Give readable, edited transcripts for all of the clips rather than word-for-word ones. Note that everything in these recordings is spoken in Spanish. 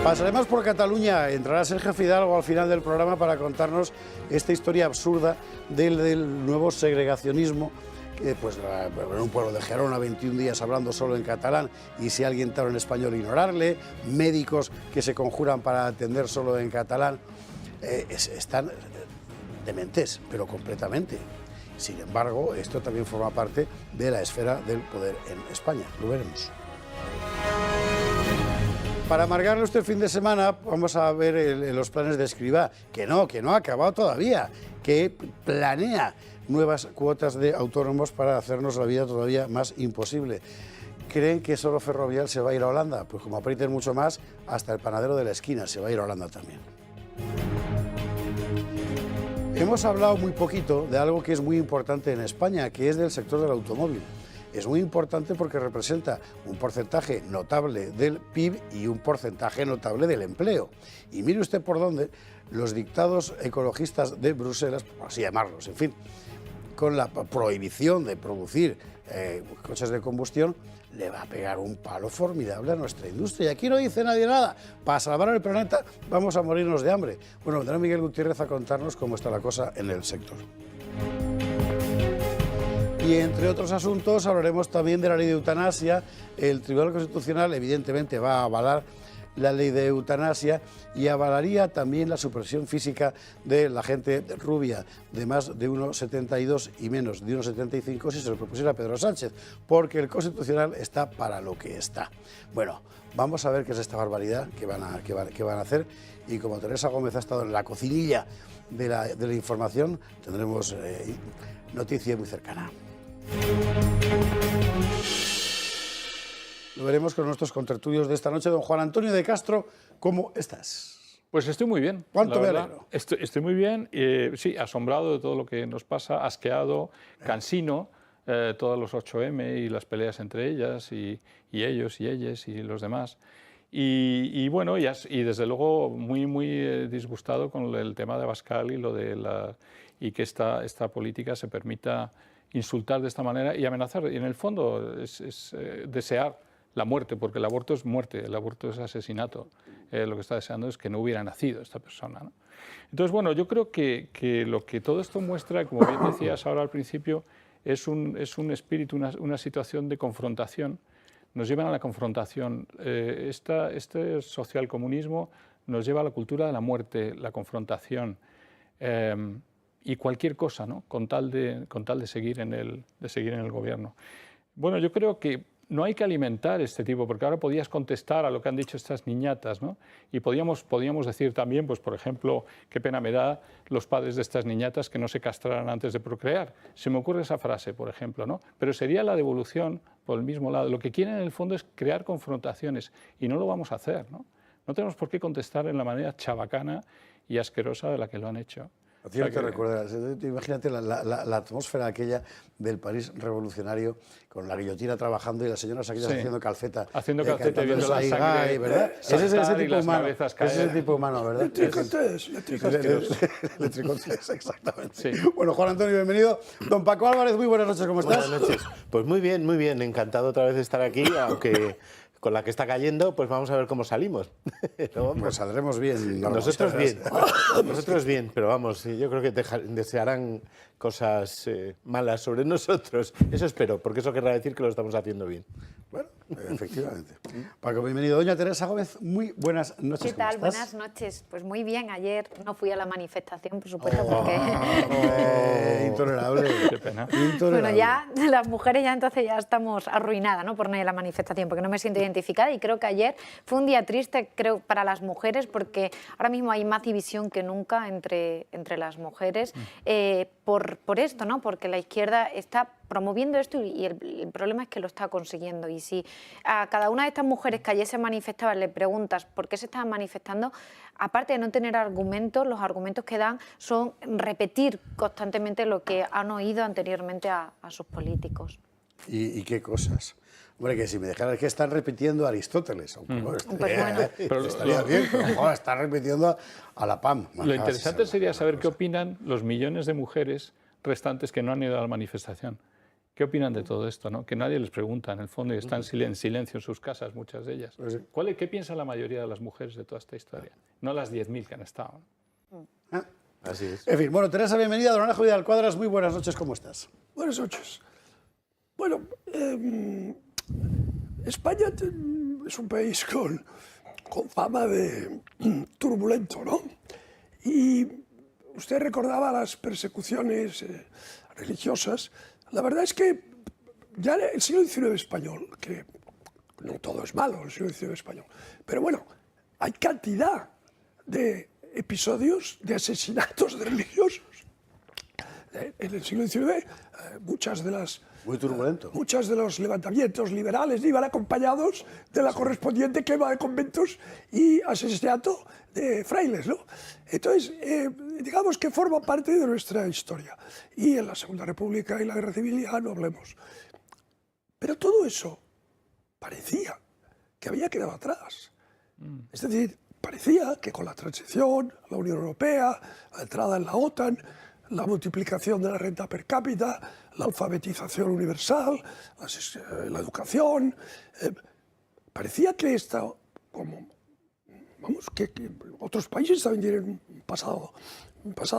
Pasaremos por Cataluña, entrará Sergio Fidalgo al final del programa para contarnos esta historia absurda del nuevo segregacionismo, que pues en un pueblo de Gerona, 21 días hablando solo en catalán, y si alguien te habla en español ignorarle, médicos que se conjuran para atender solo en catalán, están dementes, pero completamente. Sin embargo, esto también forma parte de la esfera del poder en España, lo veremos. Para amargarle usted el fin de semana, vamos a ver los planes de Escrivá, que no ha acabado todavía, que planea nuevas cuotas de autónomos para hacernos la vida todavía más imposible. ¿Creen que solo Ferrovial se va a ir a Holanda? Pues como aprieten mucho más, hasta el panadero de la esquina se va a ir a Holanda también. Hemos hablado muy poquito de algo que es muy importante en España, que es del sector del automóvil. Es muy importante porque representa un porcentaje notable del PIB y un porcentaje notable del empleo. Y mire usted por dónde los dictados ecologistas de Bruselas, por así llamarlos, en fin, con la prohibición de producir coches de combustión, le va a pegar un palo formidable a nuestra industria. Y aquí no dice nadie nada. Para salvar el planeta vamos a morirnos de hambre. Bueno, vendrá Miguel Gutiérrez a contarnos cómo está la cosa en el sector. Y entre otros asuntos hablaremos también de la ley de eutanasia. El Tribunal Constitucional evidentemente va a avalar la ley de eutanasia y avalaría también la supresión física de la gente rubia de más de 1,72 y menos de 1,75 si se lo propusiera Pedro Sánchez, porque el Constitucional está para lo que está. Bueno, vamos a ver qué es esta barbaridad que van a hacer, y como Teresa Gómez ha estado en la cocinilla de la información, tendremos noticia muy cercana. Lo veremos con nuestros contertulios de esta noche. Don Juan Antonio de Castro, ¿cómo estás? Pues estoy muy bien. ¿Cuánto me alegro? Estoy muy bien, sí, asombrado de todo lo que nos pasa, asqueado, cansino, todos los 8M y las peleas entre ellas y ellos y ellas y los demás. Y bueno, y desde luego muy disgustado con el tema de Abascal y que esta política se permita insultar de esta manera y amenazar. Y en el fondo es desear la muerte, porque el aborto es muerte, el aborto es asesinato. Lo que está deseando es que no hubiera nacido esta persona, ¿no? Entonces, bueno, yo creo que lo que todo esto muestra, como bien decías ahora al principio, es un espíritu, una situación de confrontación. Nos llevan a la confrontación. Este socialcomunismo nos lleva a la cultura de la muerte, la confrontación y cualquier cosa, ¿no? con tal de seguir en el gobierno. Bueno, yo creo que no hay que alimentar este tipo, porque ahora podías contestar a lo que han dicho estas niñatas, ¿no? Y podíamos decir también, pues por ejemplo, qué pena me da los padres de estas niñatas que no se castraran antes de procrear. Se me ocurre esa frase, por ejemplo, ¿no? Pero sería la devolución por el mismo lado. Lo que quieren en el fondo es crear confrontaciones y no lo vamos a hacer, ¿no? No tenemos por qué contestar en la manera chabacana y asquerosa de la que lo han hecho. A ti no te recuerdas, imagínate la atmósfera aquella del París revolucionario, con la guillotina trabajando y las señoras aquellas haciendo calceta. Haciendo calceta y viendo la sangre, ¿verdad? Ese es ese tipo humano, ese es el tipo humano, ¿verdad? Letricotés, exactamente. Sí. Bueno, Juan Antonio, bienvenido. Don Paco Álvarez, muy buenas noches, ¿cómo estás? Buenas noches. Pues muy bien, encantado otra vez de estar aquí, aunque con la que está cayendo, pues vamos a ver cómo salimos. Pues saldremos bien. Nosotros bien, pero vamos, yo creo que desearán cosas malas sobre nosotros. Eso espero, porque eso querrá decir que lo estamos haciendo bien. Bueno, efectivamente. Paco, bienvenido. Doña Teresa Gómez, muy buenas noches. ¿Qué tal? ¿Cómo estás? Buenas noches. Pues muy bien, ayer no fui a la manifestación, por supuesto, porque... Intolerable. Qué pena. Intolerable. Bueno, ya las mujeres ya entonces ya estamos arruinadas, ¿no? Por no ir a la manifestación, porque no me siento identificada, y creo que ayer fue un día triste, creo, para las mujeres, porque ahora mismo hay más división que nunca entre las mujeres por esto, ¿no? Porque la izquierda está promoviendo esto y el problema es que lo está consiguiendo. Y si a cada una de estas mujeres que ayer se manifestaban le preguntas por qué se estaban manifestando, aparte de no tener argumentos, los argumentos que dan son repetir constantemente lo que han oído anteriormente a sus políticos. ¿Y qué cosas? Hombre, que si me dejaras que están repitiendo a Aristóteles, aunque Pues bueno. estaría bien, pero joder, están repitiendo a la PAM. Lo interesante sería saber qué opinan los millones de mujeres restantes que no han ido a la manifestación. ¿Qué opinan de todo esto, no? Que nadie les pregunta, en el fondo, y están en silencio en sus casas, muchas de ellas. ¿Qué piensa la mayoría de las mujeres de toda esta historia? No las 10.000 que han estado. Así es. En fin, bueno, Teresa, bienvenida. Don Alejo Vidal Cuadras, muy buenas noches, ¿cómo estás? Buenas noches. Bueno, España es un país con fama de turbulento, ¿no? Y usted recordaba las persecuciones religiosas. La verdad es que ya el siglo XIX español, que no todo es malo el siglo XIX español, pero bueno, hay cantidad de episodios de asesinatos de religiosos. En el siglo XIX, Muy turbulento. muchos de los levantamientos liberales iban acompañados de la correspondiente quema de conventos y asesinato de frailes, ¿no? Entonces, digamos que forma parte de nuestra historia. Y en la Segunda República y la Guerra Civil ya no hablemos. Pero todo eso parecía que había quedado atrás. Es decir, parecía que con la transición a la Unión Europea, la entrada en la OTAN, la multiplicación de la renta per cápita, la alfabetización universal, la educación, parecía que que otros países también tienen un pasado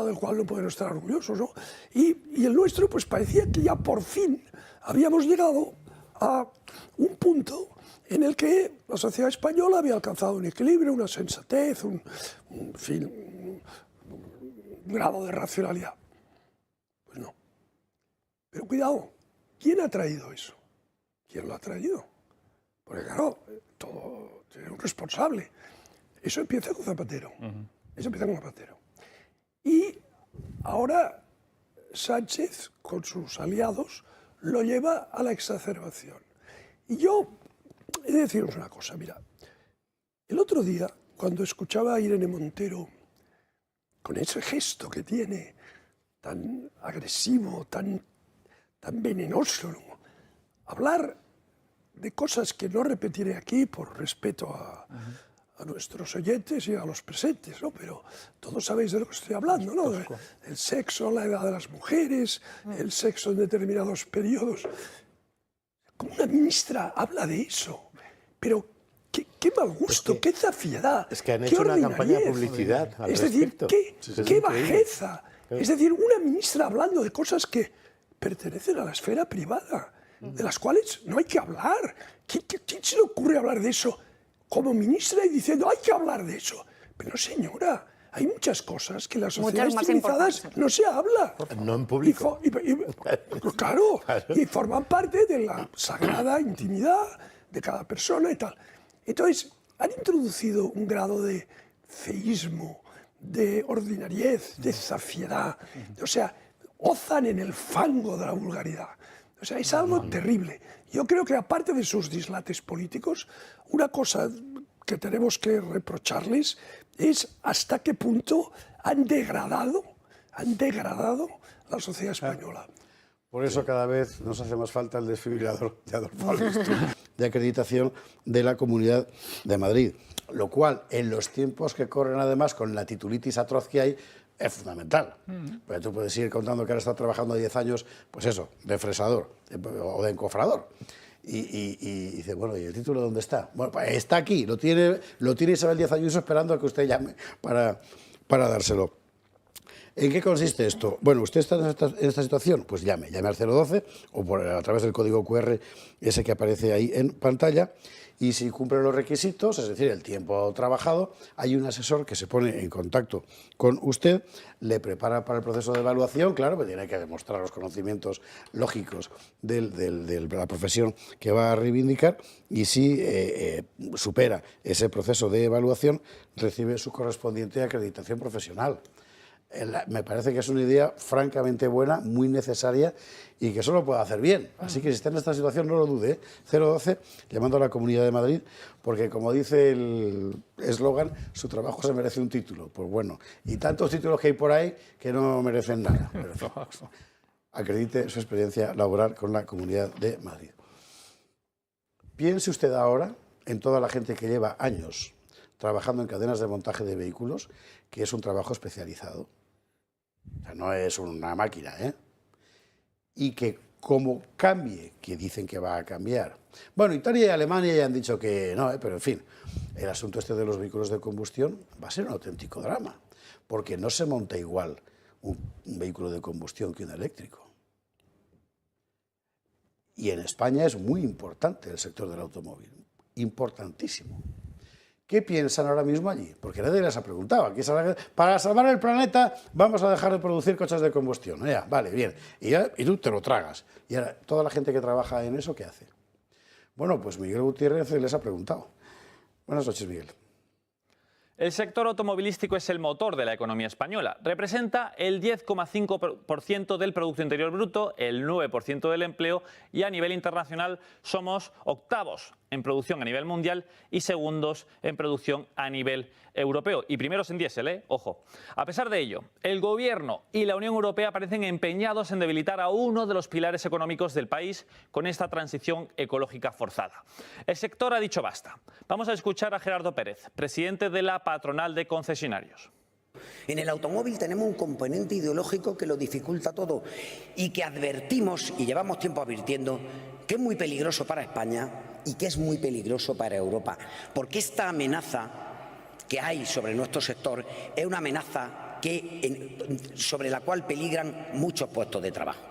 del cual no pueden estar orgullosos, ¿no? Y el nuestro, pues parecía que ya por fin habíamos llegado a un punto en el que la sociedad española había alcanzado un equilibrio, una sensatez, un grado de racionalidad. Pues no. Pero cuidado, ¿quién ha traído eso? ¿Quién lo ha traído? Porque claro, todo tiene un responsable. Eso empieza con Zapatero. Eso empieza con Zapatero. Y ahora Sánchez, con sus aliados, lo lleva a la exacerbación. Y yo he de deciros una cosa, mira. El otro día, cuando escuchaba a Irene Montero, con ese gesto que tiene, tan agresivo, tan venenoso, ¿no? Hablar de cosas que no repetiré aquí por respeto a nuestros oyentes y a los presentes, ¿no? Pero todos sabéis de lo que estoy hablando, ¿no? El sexo, la edad de las mujeres, el sexo en determinados periodos. ¿Cómo una ministra habla de eso? Pero qué mal gusto, qué zafiedad, Es que han qué hecho una ordinariez. campaña de publicidad al Es decir, respecto. qué bajeza. Es decir, una ministra hablando de cosas que pertenecen a la esfera privada, de las cuales no hay que hablar. ¿Quién se le ocurre hablar de eso como ministra y diciendo hay que hablar de eso? Pero señora, hay muchas cosas que en las sociedades más civilizadas importantes. no se habla. No en público. Claro, y forman parte de la sagrada intimidad de cada persona y tal. Entonces, han introducido un grado de feísmo, de ordinariez, de zafiedad. O sea, ozan en el fango de la vulgaridad. O sea, es algo terrible. Yo creo que aparte de sus dislates políticos, una cosa que tenemos que reprocharles es hasta qué punto han degradado la sociedad española. Por eso cada vez nos hace más falta el desfibrilador de Adolfo Albistu de acreditación de la Comunidad de Madrid, lo cual en los tiempos que corren además con la titulitis atroz que hay es fundamental. Porque tú puedes ir contando que ahora está trabajando 10 años, pues eso, de fresador o de encofrador. Y dice, bueno, ¿y el título dónde está? Bueno, pues está aquí, lo tiene Isabel Díaz Ayuso esperando a que usted llame para dárselo. ¿En qué consiste esto? Bueno, usted está en esta situación, pues llame al 012 o a través del código QR ese que aparece ahí en pantalla, y si cumple los requisitos, es decir, el tiempo trabajado, hay un asesor que se pone en contacto con usted, le prepara para el proceso de evaluación, claro, que tiene que demostrar los conocimientos lógicos de la profesión que va a reivindicar, y si supera ese proceso de evaluación, recibe su correspondiente acreditación profesional. Me parece que es una idea francamente buena, muy necesaria y que solo puede hacer bien. Así que si está en esta situación, no lo dude, ¿eh? 012, llamando a la Comunidad de Madrid, porque como dice el eslogan, su trabajo se merece un título. Pues bueno, y tantos títulos que hay por ahí que no merecen nada. Pero, en fin, acredite su experiencia laboral con la Comunidad de Madrid. Piense usted ahora en toda la gente que lleva años trabajando en cadenas de montaje de vehículos, que es un trabajo especializado. O sea, no es una máquina, ¿eh? Y que como cambie, que dicen que va a cambiar. Bueno, Italia y Alemania ya han dicho que no, pero en fin, el asunto este de los vehículos de combustión va a ser un auténtico drama, porque no se monta igual un vehículo de combustión que un eléctrico. Y en España es muy importante el sector del automóvil, importantísimo. ¿Qué piensan ahora mismo allí? Porque nadie les ha preguntado. Aquí para salvar el planeta vamos a dejar de producir coches de combustión. Ya, vale, bien. Y tú te lo tragas. Y ahora, toda la gente que trabaja en eso, ¿qué hace? Bueno, pues Miguel Gutiérrez les ha preguntado. Buenas noches, Miguel. El sector automovilístico es el motor de la economía española. Representa el 10,5% del Producto Interior Bruto, el 9% del empleo y a nivel internacional somos octavos en producción a nivel mundial y segundos en producción a nivel europeo. Y primeros en diésel, ojo. A pesar de ello, el Gobierno y la Unión Europea parecen empeñados en debilitar a uno de los pilares económicos del país con esta transición ecológica forzada. El sector ha dicho basta. Vamos a escuchar a Gerardo Pérez, presidente de la patronal de concesionarios. En el automóvil tenemos un componente ideológico que lo dificulta todo y que advertimos y llevamos tiempo advirtiendo que es muy peligroso para España y que es muy peligroso para Europa, porque esta amenaza que hay sobre nuestro sector es una amenaza sobre la cual peligran muchos puestos de trabajo.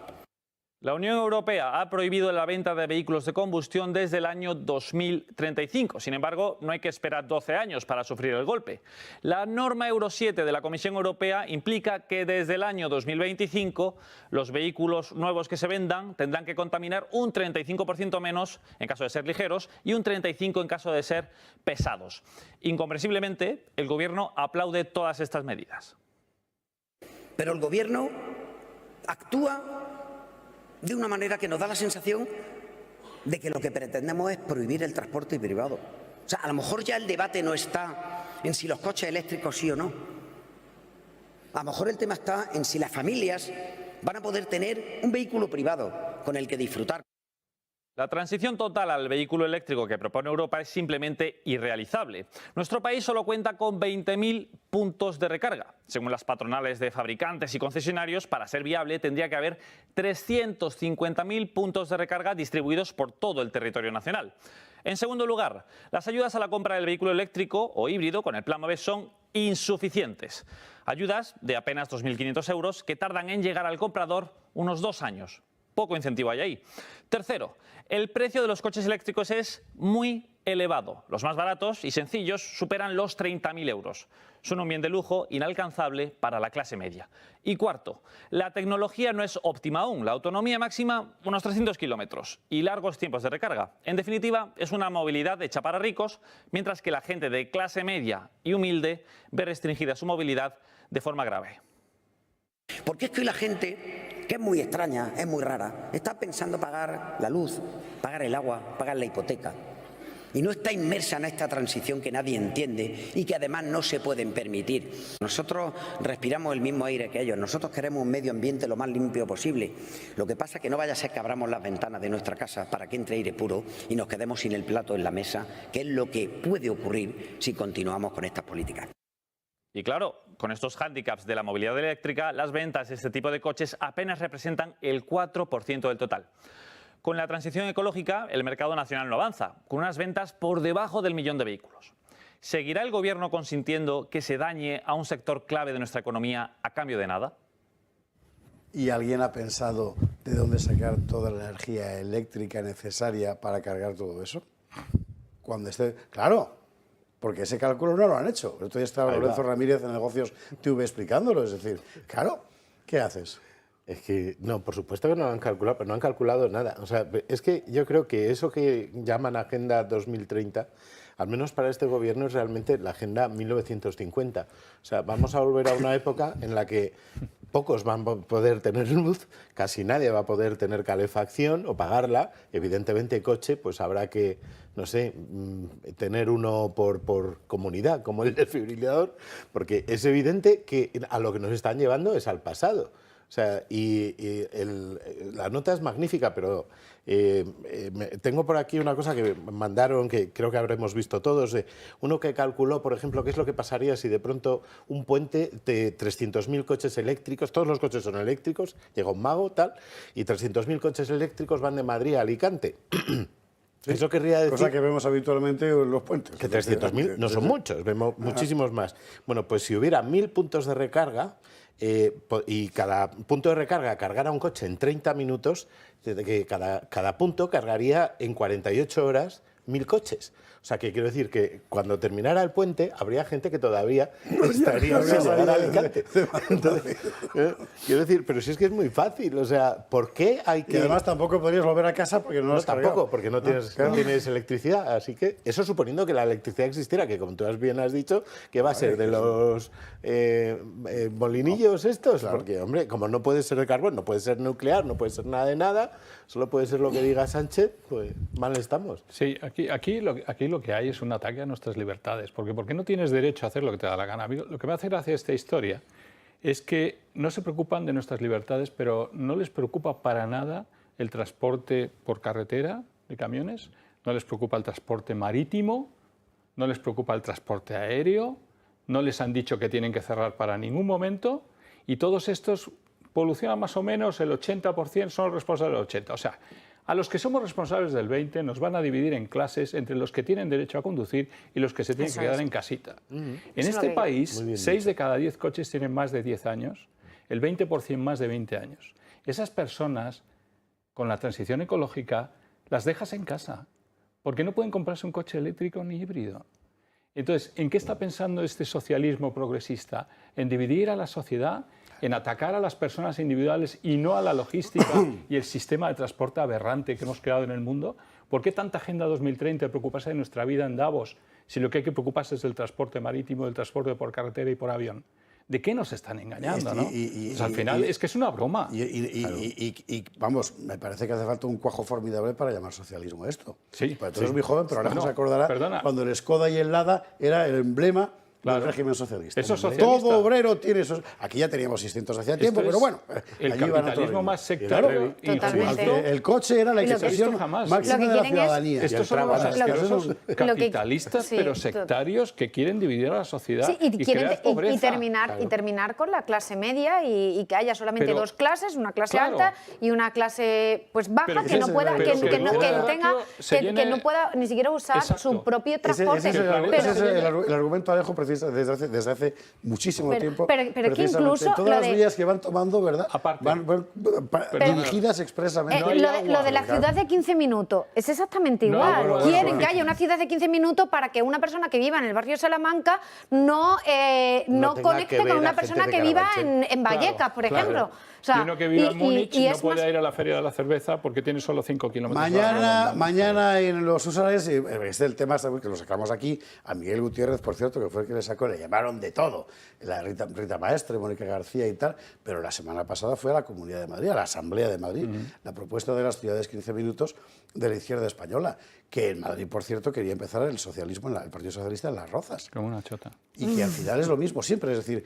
La Unión Europea ha prohibido la venta de vehículos de combustión desde el año 2035. Sin embargo, no hay que esperar 12 años para sufrir el golpe. La norma Euro 7 de la Comisión Europea implica que desde el año 2025 los vehículos nuevos que se vendan tendrán que contaminar un 35% menos en caso de ser ligeros y un 35% en caso de ser pesados. Incomprensiblemente, el Gobierno aplaude todas estas medidas. Pero el Gobierno actúa de una manera que nos da la sensación de que lo que pretendemos es prohibir el transporte privado. O sea, a lo mejor ya el debate no está en si los coches eléctricos sí o no. A lo mejor el tema está en si las familias van a poder tener un vehículo privado con el que disfrutar. La transición total al vehículo eléctrico que propone Europa es simplemente irrealizable. Nuestro país solo cuenta con 20.000 puntos de recarga. Según las patronales de fabricantes y concesionarios, para ser viable tendría que haber 350.000 puntos de recarga distribuidos por todo el territorio nacional. En segundo lugar, las ayudas a la compra del vehículo eléctrico o híbrido con el Plan MOVES son insuficientes. Ayudas de apenas 2.500 euros que tardan en llegar al comprador unos 2 años. Poco incentivo hay ahí. Tercero, el precio de los coches eléctricos es muy elevado. Los más baratos y sencillos superan los 30.000 euros. Son un bien de lujo inalcanzable para la clase media. Y cuarto, la tecnología no es óptima aún. La autonomía máxima, unos 300 kilómetros y largos tiempos de recarga. En definitiva, es una movilidad hecha para ricos, mientras que la gente de clase media y humilde ve restringida su movilidad de forma grave. Porque es que hoy la gente, que es muy extraña, es muy rara, está pensando pagar la luz, pagar el agua, pagar la hipoteca. Y no está inmersa en esta transición que nadie entiende y que además no se pueden permitir. Nosotros respiramos el mismo aire que ellos, nosotros queremos un medio ambiente lo más limpio posible. Lo que pasa es que no vaya a ser que abramos las ventanas de nuestra casa para que entre aire puro y nos quedemos sin el plato en la mesa, que es lo que puede ocurrir si continuamos con estas políticas. Y claro, con estos hándicaps de la movilidad eléctrica, las ventas de este tipo de coches apenas representan el 4% del total. Con la transición ecológica, el mercado nacional no avanza, con unas ventas por debajo del 1.000.000 de vehículos. ¿Seguirá el Gobierno consintiendo que se dañe a un sector clave de nuestra economía a cambio de nada? ¿Y alguien ha pensado de dónde sacar toda la energía eléctrica necesaria para cargar todo eso? Cuando esté... Claro, porque ese cálculo no lo han hecho. El otro día estaba Lorenzo Ramírez en Negocios TV explicándolo. Es decir, claro, ¿qué haces? Es que, no, por supuesto que no lo han calculado, pero no han calculado nada. O sea, es que yo creo que eso que llaman Agenda 2030, al menos para este gobierno, es realmente la Agenda 1950. O sea, vamos a volver a una época en la que pocos van a poder tener luz, casi nadie va a poder tener calefacción o pagarla. Evidentemente, coche, pues habrá que, no sé, tener uno por comunidad, como el desfibrilador, porque es evidente que a lo que nos están llevando es al pasado. O sea, la nota es magnífica, pero tengo por aquí una cosa que me mandaron, que creo que habremos visto todos, uno que calculó, por ejemplo, qué es lo que pasaría si de pronto un puente de 300.000 coches eléctricos, todos los coches son eléctricos, llega un mago, tal, y 300.000 coches eléctricos van de Madrid a Alicante. ¿Sí? Eso querría decir... Cosa que vemos habitualmente en los puentes. Que 300.000 no son muchos, vemos muchísimos más. Bueno, pues si hubiera 1.000 puntos de recarga y cada punto de recarga cargara un coche en 30 minutos, que cada punto cargaría en 48 horas 1.000 coches. O sea, que quiero decir que cuando terminara el puente habría gente que todavía estaría sin llegar a Alicante. Entonces, quiero decir, pero si es que es muy fácil, o sea, ¿por qué hay que...? Y además tampoco podrías volver a casa porque no lo has cargado. Tampoco, porque no tienes electricidad. Así que eso suponiendo que la electricidad existiera, que como tú bien has dicho, que va a ser de los molinillos estos, claro. Porque, hombre, como no puede ser de carbón, no puede ser nuclear, no puede ser nada de nada, solo puede ser lo que diga Sánchez, pues mal estamos. Sí, aquí lo que hay es un ataque a nuestras libertades, porque ¿por qué no tienes derecho a hacer lo que te da la gana? Lo que me hace gracia esta historia es que no se preocupan de nuestras libertades, pero no les preocupa para nada el transporte por carretera de camiones, no les preocupa el transporte marítimo, no les preocupa el transporte aéreo, no les han dicho que tienen que cerrar para ningún momento, y todos estos polucionan más o menos el 80%, son responsables del 80%. O sea, a los que somos responsables del 20% nos van a dividir en clases entre los que tienen derecho a conducir y los que se tienen que quedar en casita. En este país, 6 de cada 10 coches tienen más de 10 años, el 20% más de 20 años. Esas personas, con la transición ecológica, las dejas en casa, porque no pueden comprarse un coche eléctrico ni híbrido. Entonces, ¿en qué está pensando este socialismo progresista? En dividir a la sociedad, en atacar a las personas individuales y no a la logística y el sistema de transporte aberrante que hemos creado en el mundo. ¿Por qué tanta Agenda 2030 y preocuparse de nuestra vida en Davos si lo que hay que preocuparse es del transporte marítimo, del transporte por carretera y por avión? ¿De qué nos están engañando? ¿No? Pues al final es que es una broma. Y vamos, me parece que hace falta un cuajo formidable para llamar socialismo esto. Sí. Porque tú eres muy joven, pero ahora no se acordará perdona. cuando el Skoda y el Lada era el emblema del régimen socialista. Todo obrero tiene esos... Aquí ya teníamos 600 hacía tiempo, pero bueno. El capitalismo más sectario. El coche era la expresión máxima de la ciudadanía. Estos son los asquerosos capitalistas, pero sectarios, que quieren dividir a la sociedad y crear pobreza. Y terminar con la clase media y que haya solamente dos clases, una clase alta y una clase pues baja, que no pueda ni siquiera usar su propio transporte. Ese es el argumento, Alejo, desde hace muchísimo tiempo. Pero que incluso todas las vías que van tomando, ¿verdad? Van dirigidas expresamente. Lo de la ciudad de 15 minutos es exactamente igual. Quieren que haya una ciudad de 15 minutos para que una persona que viva en el barrio Salamanca no conecte con una persona que viva en Vallecas, por ejemplo. O sea, y uno que vive en Múnich no puede ir a la Feria de la Cerveza porque tiene solo 5 kilómetros. Mañana en los Usares, este es el tema que lo sacamos aquí, a Miguel Gutiérrez, por cierto, que fue el que le sacó, le llamaron de todo, la Rita Maestre, Mónica García y tal, pero la semana pasada fue a la Comunidad de Madrid, a la Asamblea de Madrid, la propuesta de las ciudades 15 minutos de la izquierda española, que en Madrid, por cierto, quería empezar el socialismo, el Partido Socialista en Las Rozas. Como una chota. Y que al final es lo mismo siempre, es decir,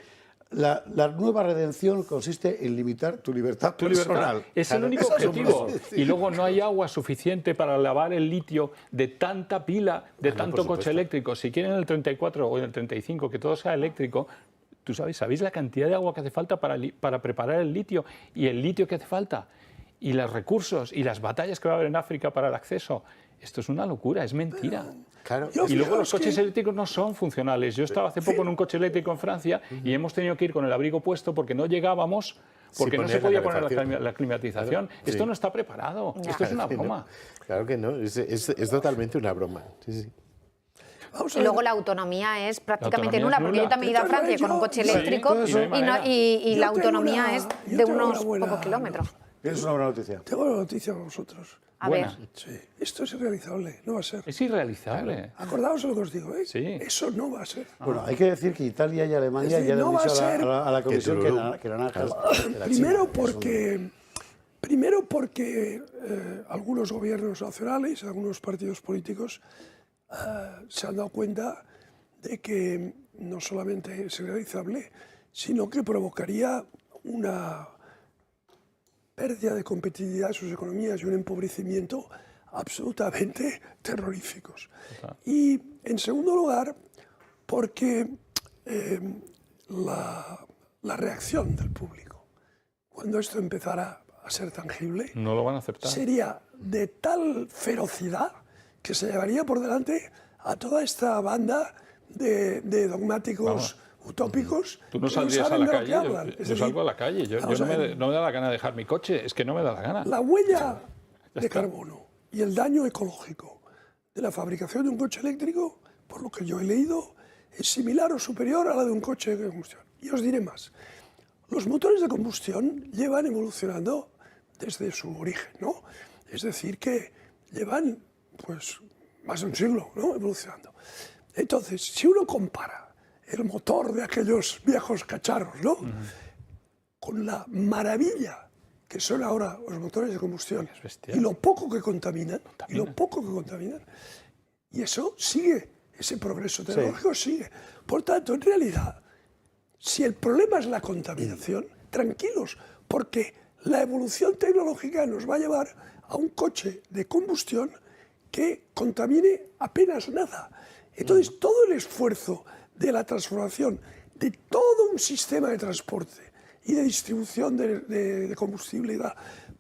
la nueva redención consiste en limitar tu libertad personal. Es el único objetivo. Y luego no hay agua suficiente para lavar el litio de tanta pila, de tanto coche eléctrico. Si quieren el 34 o el 35, que todo sea eléctrico, tú ¿sabéis la cantidad de agua que hace falta para preparar el litio y el litio que hace falta? Y los recursos y las batallas que va a haber en África para el acceso. Esto es una locura, es mentira. Claro. Y luego los coches eléctricos no son funcionales. Yo estaba hace poco en un coche eléctrico en Francia y hemos tenido que ir con el abrigo puesto porque no llegábamos, porque no se podía poner la climatización. Claro. Esto no está preparado. No. Esto es una broma. No. Claro que no, es totalmente una broma. Sí. Y luego la autonomía es prácticamente nula, porque yo también he ido a Francia con un coche eléctrico y la autonomía es de unos pocos kilómetros. Es una buena noticia. Tengo una noticia para vosotros. A ver. Sí, esto es irrealizable, no va a ser. Es irrealizable. Claro. Acordaos de lo que os digo, ¿eh? Sí. Eso no va a ser. Bueno, hay que decir que Italia y Alemania ya le han dicho a la Comisión que naranjas... Primero porque algunos gobiernos nacionales, algunos partidos políticos se han dado cuenta de que no solamente es irrealizable, sino que provocaría una pérdida de competitividad de sus economías y un empobrecimiento absolutamente terroríficos. Y en segundo lugar, porque la reacción del público, cuando esto empezara a ser tangible, No lo van a aceptar. sería de tal ferocidad que se llevaría por delante a toda esta banda de dogmáticos utópicos. Tú no que saldrías a saben la de lo calle, que hablan. Es yo decir, salgo a la calle, yo vamos a ver, no me da la gana de dejar mi coche, es que no me da la gana. la huella de está. carbono y el daño ecológico de la fabricación de un coche eléctrico, por lo que yo he leído, es similar o superior a la de un coche de combustión. Y os diré más. Los motores de combustión llevan evolucionando desde su origen, ¿no? Es decir, que llevan pues, más de un siglo, ¿no?, evolucionando. Entonces, si uno compara el motor de aquellos viejos cacharros, ¿no?, con la maravilla que son ahora los motores de combustión y lo poco que contaminan, y eso sigue, ese progreso tecnológico sigue. Por tanto, en realidad, si el problema es la contaminación, tranquilos, porque la evolución tecnológica nos va a llevar a un coche de combustión que contamine apenas nada. Entonces, todo el esfuerzo de la transformación de todo un sistema de transporte y de distribución de combustible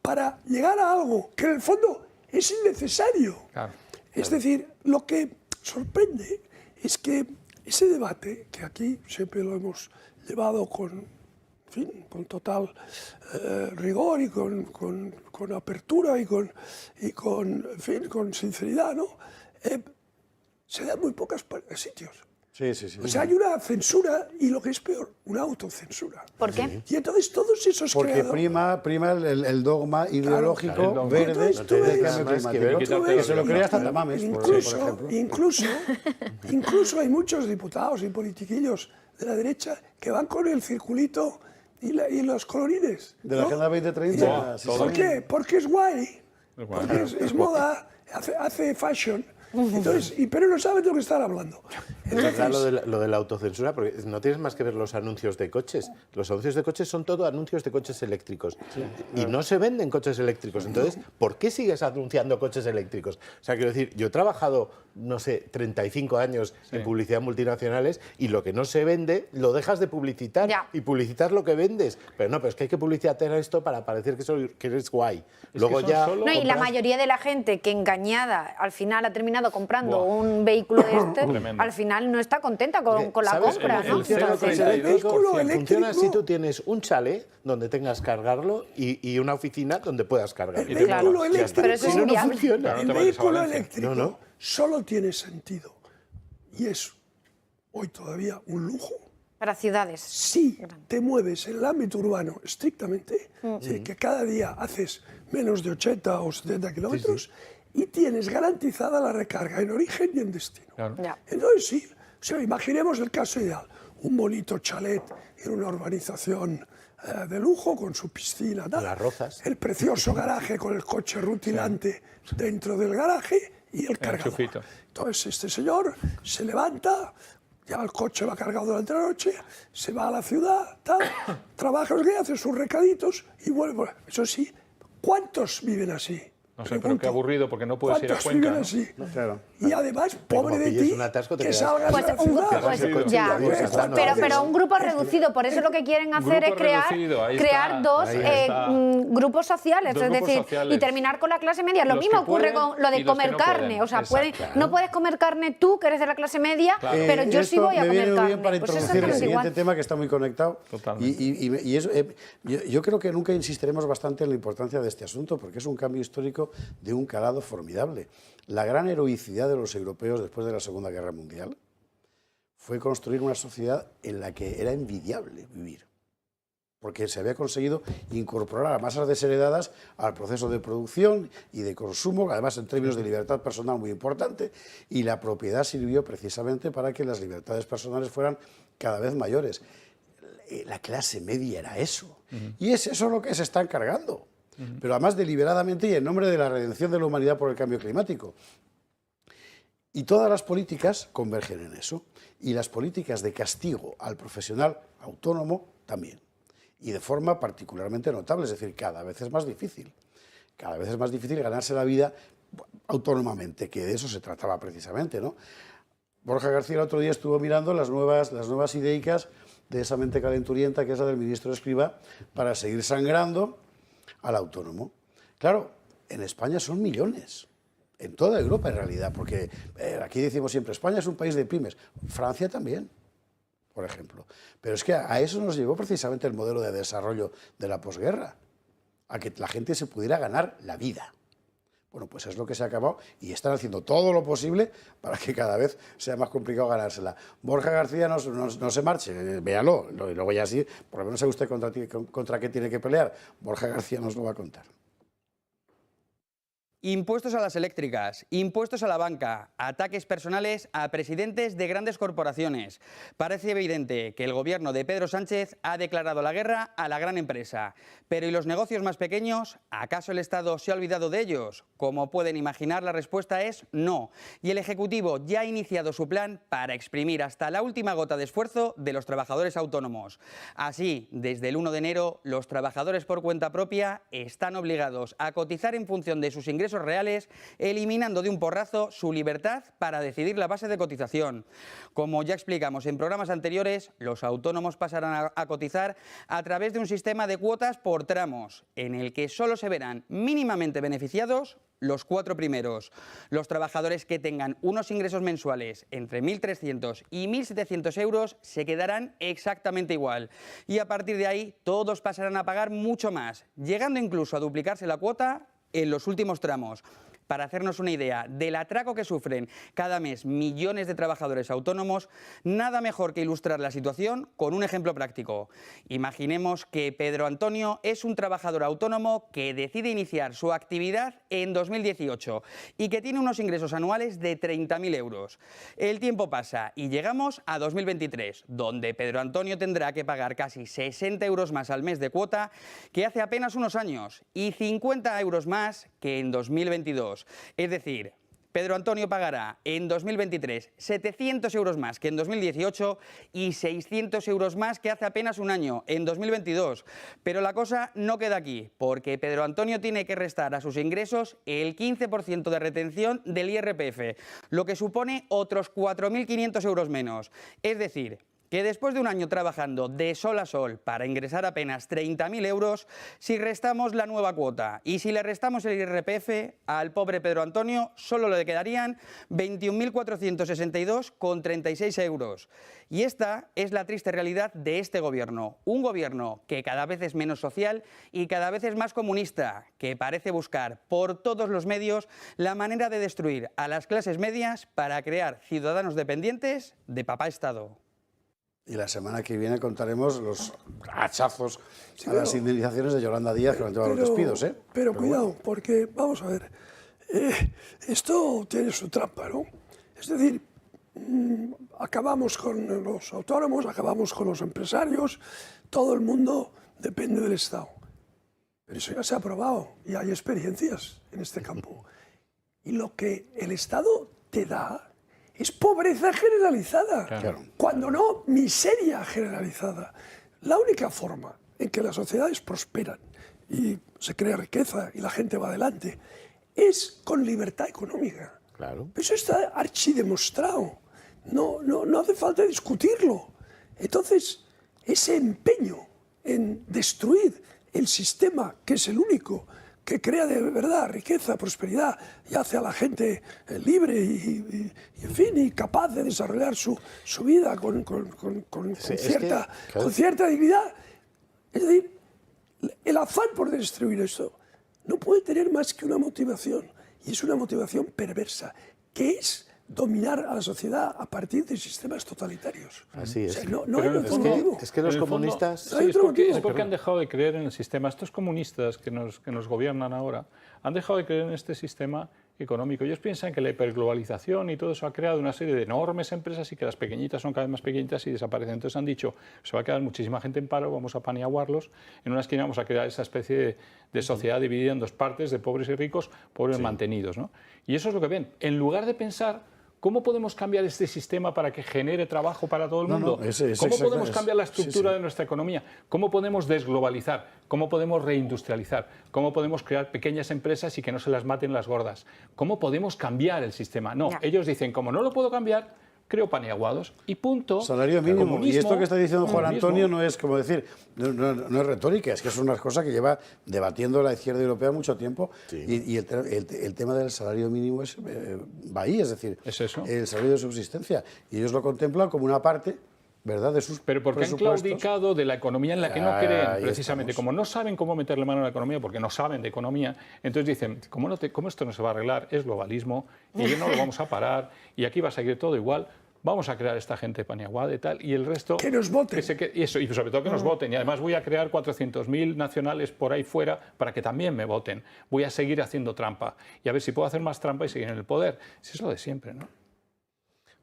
para llegar a algo que en el fondo es innecesario. Claro. Es decir, lo que sorprende es que ese debate, que aquí siempre lo hemos llevado con total rigor y con apertura y con sinceridad, ¿no?, se da en muy pocos sitios. Sí. O sea, hay una censura y, lo que es peor, una autocensura. ¿Por qué? Y entonces todos esos Porque creadores... prima el dogma ideológico claro. verde Entonces, tú del ves- cambio Nada más que climático, ver que se lo crea hasta Tamames, por ejemplo. Incluso hay muchos diputados y politiquillos de la derecha que van con el circulito y los colorines. De la ¿no? Agenda 2030. sí, ¿Por sí. qué? Porque es guay, Es guay. porque es moda, hace fashion. Entonces, pero no saben de lo que están hablando. Es verdad Entonces, lo de la autocensura, porque no tienes más que ver los anuncios de coches. Los anuncios de coches son todo anuncios de coches eléctricos. Y no se venden coches eléctricos. Entonces, ¿por qué sigues anunciando coches eléctricos? O sea, quiero decir, yo he trabajado, no sé, 35 años en publicidad multinacionales y lo que no se vende lo dejas de publicitar Ya. y publicitar lo que vendes. Pero es que hay que publicitar esto para parecer que eres guay. Luego son ya solo- No, y la compras- mayoría de la gente que engañada al final ha terminado comprando Buah. un vehículo de este, Tremendo. al final no está contenta con la ¿Sabes? compra, El- ¿no? el 0,32% el vehículo Funciona si eléctrico- tú tienes un chalet donde tengas cargarlo y una oficina donde puedas cargarlo. El vehículo Ya está. eléctrico, Pero eso es Si no, no inviable. funciona. Claro, no el te vayas a vehículo Valencia. eléctrico No. solo tiene sentido, y es hoy todavía un lujo, Para ciudades. si te mueves en el ámbito urbano estrictamente, es decir, que cada día haces menos de 80 o 70 kilómetros y tienes garantizada la recarga en origen y en destino. Claro. Ya. Entonces sí, o sea, imaginemos el caso ideal, un bonito chalet en una urbanización de lujo con su piscina, tal. Las Rozas. El precioso garaje con el coche rutilante dentro del garaje y el cargador. enchufito. Entonces este señor se levanta, ya el coche va cargado durante la noche, se va a la ciudad, tal, trabaja, hace sus recaditos y vuelve. Eso sí, ¿cuántos viven así? No sé, pero Pregunto. qué aburrido, porque no puedes ir a ¿Cuántos Cuenca, viven ¿no? así? Claro. Y además, pobre de pilles ti, un atasco, te que quedas- salgas Pues a la un ciudad. grupo, pues, reducido. ya, Bueno, pero un grupo reducido, por eso lo que quieren hacer Grupo es crear, reducido, ahí crear está, dos ahí está. grupos sociales, Dos es grupos decir, sociales. y terminar con la clase media. Lo Los mismo que ocurre pueden con lo y de los que comer no carne, pueden. o sea, Exacto. no puedes comer carne tú, que eres de la clase media, pero yo sí Esto voy a me comer viene muy bien carne. para Pues introducir el exactamente siguiente igual. tema que está muy conectado. Totalmente. Y eso, yo creo que nunca insistiremos bastante en la importancia de este asunto, porque es un cambio histórico de un calado formidable. La gran heroicidad de los europeos después de la Segunda Guerra Mundial fue construir una sociedad en la que era envidiable vivir, porque se había conseguido incorporar a masas desheredadas al proceso de producción y de consumo, además en términos de libertad personal muy importante, y la propiedad sirvió precisamente para que las libertades personales fueran cada vez mayores. La clase media era eso, y es eso lo que se está encargando, pero además deliberadamente y en nombre de la redención de la humanidad por el cambio climático. Y todas las políticas convergen en eso, y las políticas de castigo al profesional autónomo también. y de forma particularmente notable, es decir, cada vez es más difícil. Cada vez es más difícil ganarse la vida autónomamente, que de eso se trataba precisamente, ¿no? Borja García el otro día estuvo mirando las nuevas ideicas de esa mente calenturienta que es la del ministro Escrivá para seguir sangrando al autónomo. Claro, en España son millones, en toda Europa en realidad, porque aquí decimos siempre, España es un país de pymes, Francia también, por ejemplo. Pero es que a eso nos llevó precisamente el modelo de desarrollo de la posguerra, a que la gente se pudiera ganar la vida. Bueno, pues es lo que se ha acabado y están haciendo todo lo posible para que cada vez sea más complicado ganársela. Borja García no se marche, véalo, y luego ya sí, por lo menos sabe usted contra qué tiene que pelear. Borja García nos lo va a contar. Impuestos a las eléctricas, impuestos a la banca, ataques personales a presidentes de grandes corporaciones. Parece evidente que el gobierno de Pedro Sánchez ha declarado la guerra a la gran empresa. Pero ¿y los negocios más pequeños? ¿Acaso el Estado se ha olvidado de ellos? Como pueden imaginar, la respuesta es no. Y el Ejecutivo ya ha iniciado su plan para exprimir hasta la última gota de esfuerzo de los trabajadores autónomos. Así, desde el 1 de enero, los trabajadores por cuenta propia están obligados a cotizar en función de sus ingresos reales, eliminando de un porrazo su libertad para decidir la base de cotización. Como ya explicamos en programas anteriores, los autónomos pasarán a cotizar a través de un sistema de cuotas por tramos, en el que solo se verán mínimamente beneficiados los 4 primeros. Los trabajadores que tengan unos ingresos mensuales entre 1.300 y 1.700 euros se quedarán exactamente igual. Y a partir de ahí, todos pasarán a pagar mucho más, llegando incluso a duplicarse la cuota en los últimos tramos. Para hacernos una idea del atraco que sufren cada mes millones de trabajadores autónomos, nada mejor que ilustrar la situación con un ejemplo práctico. Imaginemos que Pedro Antonio es un trabajador autónomo que decide iniciar su actividad en 2018 y que tiene unos ingresos anuales de 30.000 euros. El tiempo pasa y llegamos a 2023, donde Pedro Antonio tendrá que pagar casi 60 euros más al mes de cuota que hace apenas unos años y 50 euros más que en 2022. Es decir, Pedro Antonio pagará en 2023 700 euros más que en 2018 y 600 euros más que hace apenas un año, en 2022. Pero la cosa no queda aquí, porque Pedro Antonio tiene que restar a sus ingresos el 15% de retención del IRPF, lo que supone otros 4.500 euros menos. Es decir, que después de un año trabajando de sol a sol para ingresar apenas 30.000 euros, si restamos la nueva cuota y si le restamos el IRPF, al pobre Pedro Antonio solo le quedarían 21.462,36 euros. Y esta es la triste realidad de este gobierno, un gobierno que cada vez es menos social y cada vez es más comunista, que parece buscar por todos los medios la manera de destruir a las clases medias para crear ciudadanos dependientes de papá Estado. Y la semana que viene contaremos los hachazos a las indemnizaciones de Yolanda Díaz que van a llevar los despidos, ¿eh? Pero cuidado, bueno, porque, vamos a ver, esto tiene su trampa, ¿no? Es decir, acabamos con los autónomos, acabamos con los empresarios, todo el mundo depende del Estado. Pero eso ya se ha probado y hay experiencias en este campo. Y lo que el Estado te da es pobreza generalizada, Claro. cuando no miseria generalizada. La única forma en que las sociedades prosperan y se crea riqueza y la gente va adelante es con libertad económica. Claro. Eso está archidemostrado, no hace falta discutirlo. Entonces, ese empeño en destruir el sistema, que es el único que crea de verdad riqueza, prosperidad y hace a la gente libre y en fin, y capaz de desarrollar su vida con cierta dignidad. Es decir, el afán por destruir esto no puede tener más que una motivación, y es una motivación perversa, que es dominar a la sociedad a partir de sistemas totalitarios. Así es. O sea, no hay Pero otro motivo. Es que los En el fondo, comunistas... sí, Hay es otro porque motivo. han dejado de creer en el sistema. Estos comunistas que nos gobiernan ahora han dejado de creer en este sistema económico. Ellos piensan que la hiperglobalización y todo eso ha creado una serie de enormes empresas y que las pequeñitas son cada vez más pequeñitas y desaparecen. Entonces han dicho, se va a quedar muchísima gente en paro, vamos a paniaguarlos, en una esquina vamos a crear esa especie de sociedad dividida en dos partes, de pobres y ricos, pobres mantenidos, ¿no? Y eso es lo que ven. En lugar de pensar ¿Cómo podemos cambiar este sistema para que genere trabajo para todo el mundo? ¿Cómo podemos cambiar la estructura de nuestra economía? ¿Cómo podemos desglobalizar? ¿Cómo podemos reindustrializar? ¿Cómo podemos crear pequeñas empresas y que no se las maten las gordas? ¿Cómo podemos cambiar el sistema? No, ellos dicen, como no lo puedo cambiar, creo paniaguados y punto. Salario mínimo. Y esto que está diciendo Juan Antonio no es, como decir, no es retórica, es que es una cosa que lleva debatiendo la izquierda europea mucho tiempo. Y el tema del salario mínimo va ahí, es decir, el salario de subsistencia. Y ellos lo contemplan como una parte, ¿verdad?, de sus Pero porque han claudicado de la economía en la que no creen, precisamente. Como no saben cómo meterle mano a la economía, porque no saben de economía, entonces dicen, ¿cómo esto no se va a arreglar? Es globalismo, y no lo vamos a parar, y aquí va a seguir todo igual. Vamos a crear esta gente paniaguada y tal, y el resto... ¡Que nos voten! Y sobre todo que nos voten. Y además voy a crear 400.000 nacionales por ahí fuera para que también me voten. Voy a seguir haciendo trampa. Y a ver si puedo hacer más trampa y seguir en el poder. Es lo de siempre, ¿no?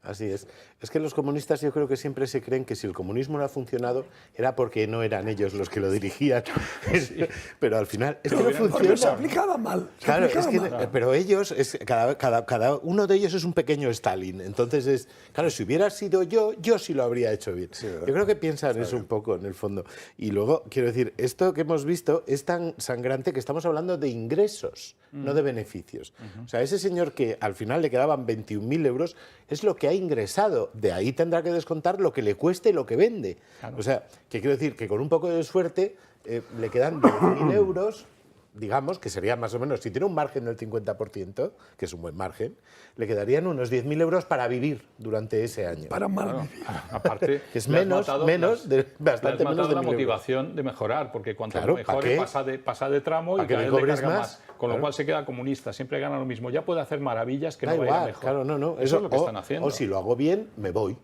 Así es. Es que los comunistas yo creo que siempre se creen que si el comunismo no ha funcionado era porque no eran ellos los que lo dirigían. Pero al final es que no funciona. Porque se aplicaba mal. Claro, es que, pero ellos, cada uno de ellos es un pequeño Stalin. Entonces, claro, si hubiera sido yo sí lo habría hecho bien. Sí, yo creo que piensan eso un poco en el fondo. Y luego, quiero decir, esto que hemos visto es tan sangrante que estamos hablando de ingresos, no de beneficios. O sea, ese señor que al final le quedaban 21.000 euros es lo que ha ingresado. De ahí tendrá que descontar lo que le cueste y lo que vende. Claro. O sea, que quiero decir que con un poco de suerte le quedan 10.000 euros, digamos, que sería más o menos, si tiene un margen del 50%, que es un buen margen, le quedarían unos 10.000 euros para vivir durante ese año. Para mal vivir. Aparte, que es bastante menos de la motivación de mejorar, porque cuanto mejore pasa de tramo y cada vez le carga más. Con lo cual se queda comunista, siempre gana lo mismo. Ya puede hacer maravillas que da no vaya mejor. Claro, no. Eso es lo que están haciendo. O si lo hago bien, me voy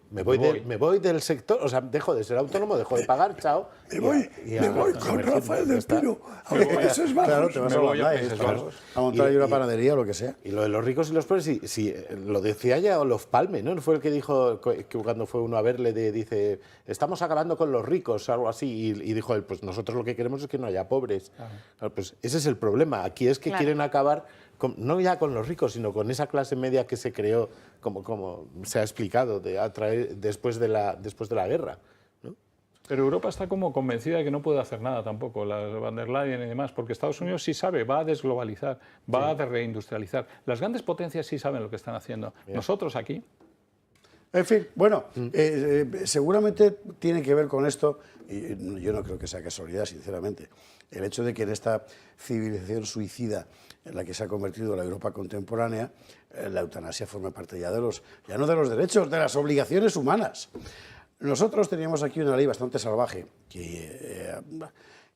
del sector, o sea, dejo de ser autónomo, dejo de pagar, chao. Me voy con Rafael del Pino a los países bajos. Claro, te vas a montar ahí una panadería o lo que sea. Y lo de los ricos y los pobres, si lo decía ya Olof Palme, ¿no? Fue el que dijo, que cuando fue uno a verle, dice, estamos acabando con los ricos, algo así, y dijo él, pues nosotros lo que queremos es que no haya pobres. Claro, pues ese es el problema. Aquí es que quieren acabar, no ya con los ricos, sino con esa clase media que se creó, como se ha explicado, después de la guerra. Pero Europa está como convencida de que no puede hacer nada tampoco, la Van der Leyen y demás, porque Estados Unidos sí sabe, va a desglobalizar, va a reindustrializar. Las grandes potencias sí saben lo que están haciendo. Nosotros aquí... En fin, bueno, seguramente tiene que ver con esto, y yo no creo que sea casualidad, sinceramente, el hecho de que en esta civilización suicida en la que se ha convertido la Europa contemporánea, la eutanasia forma parte ya no de los derechos, de las obligaciones humanas. Nosotros teníamos aquí una ley bastante salvaje que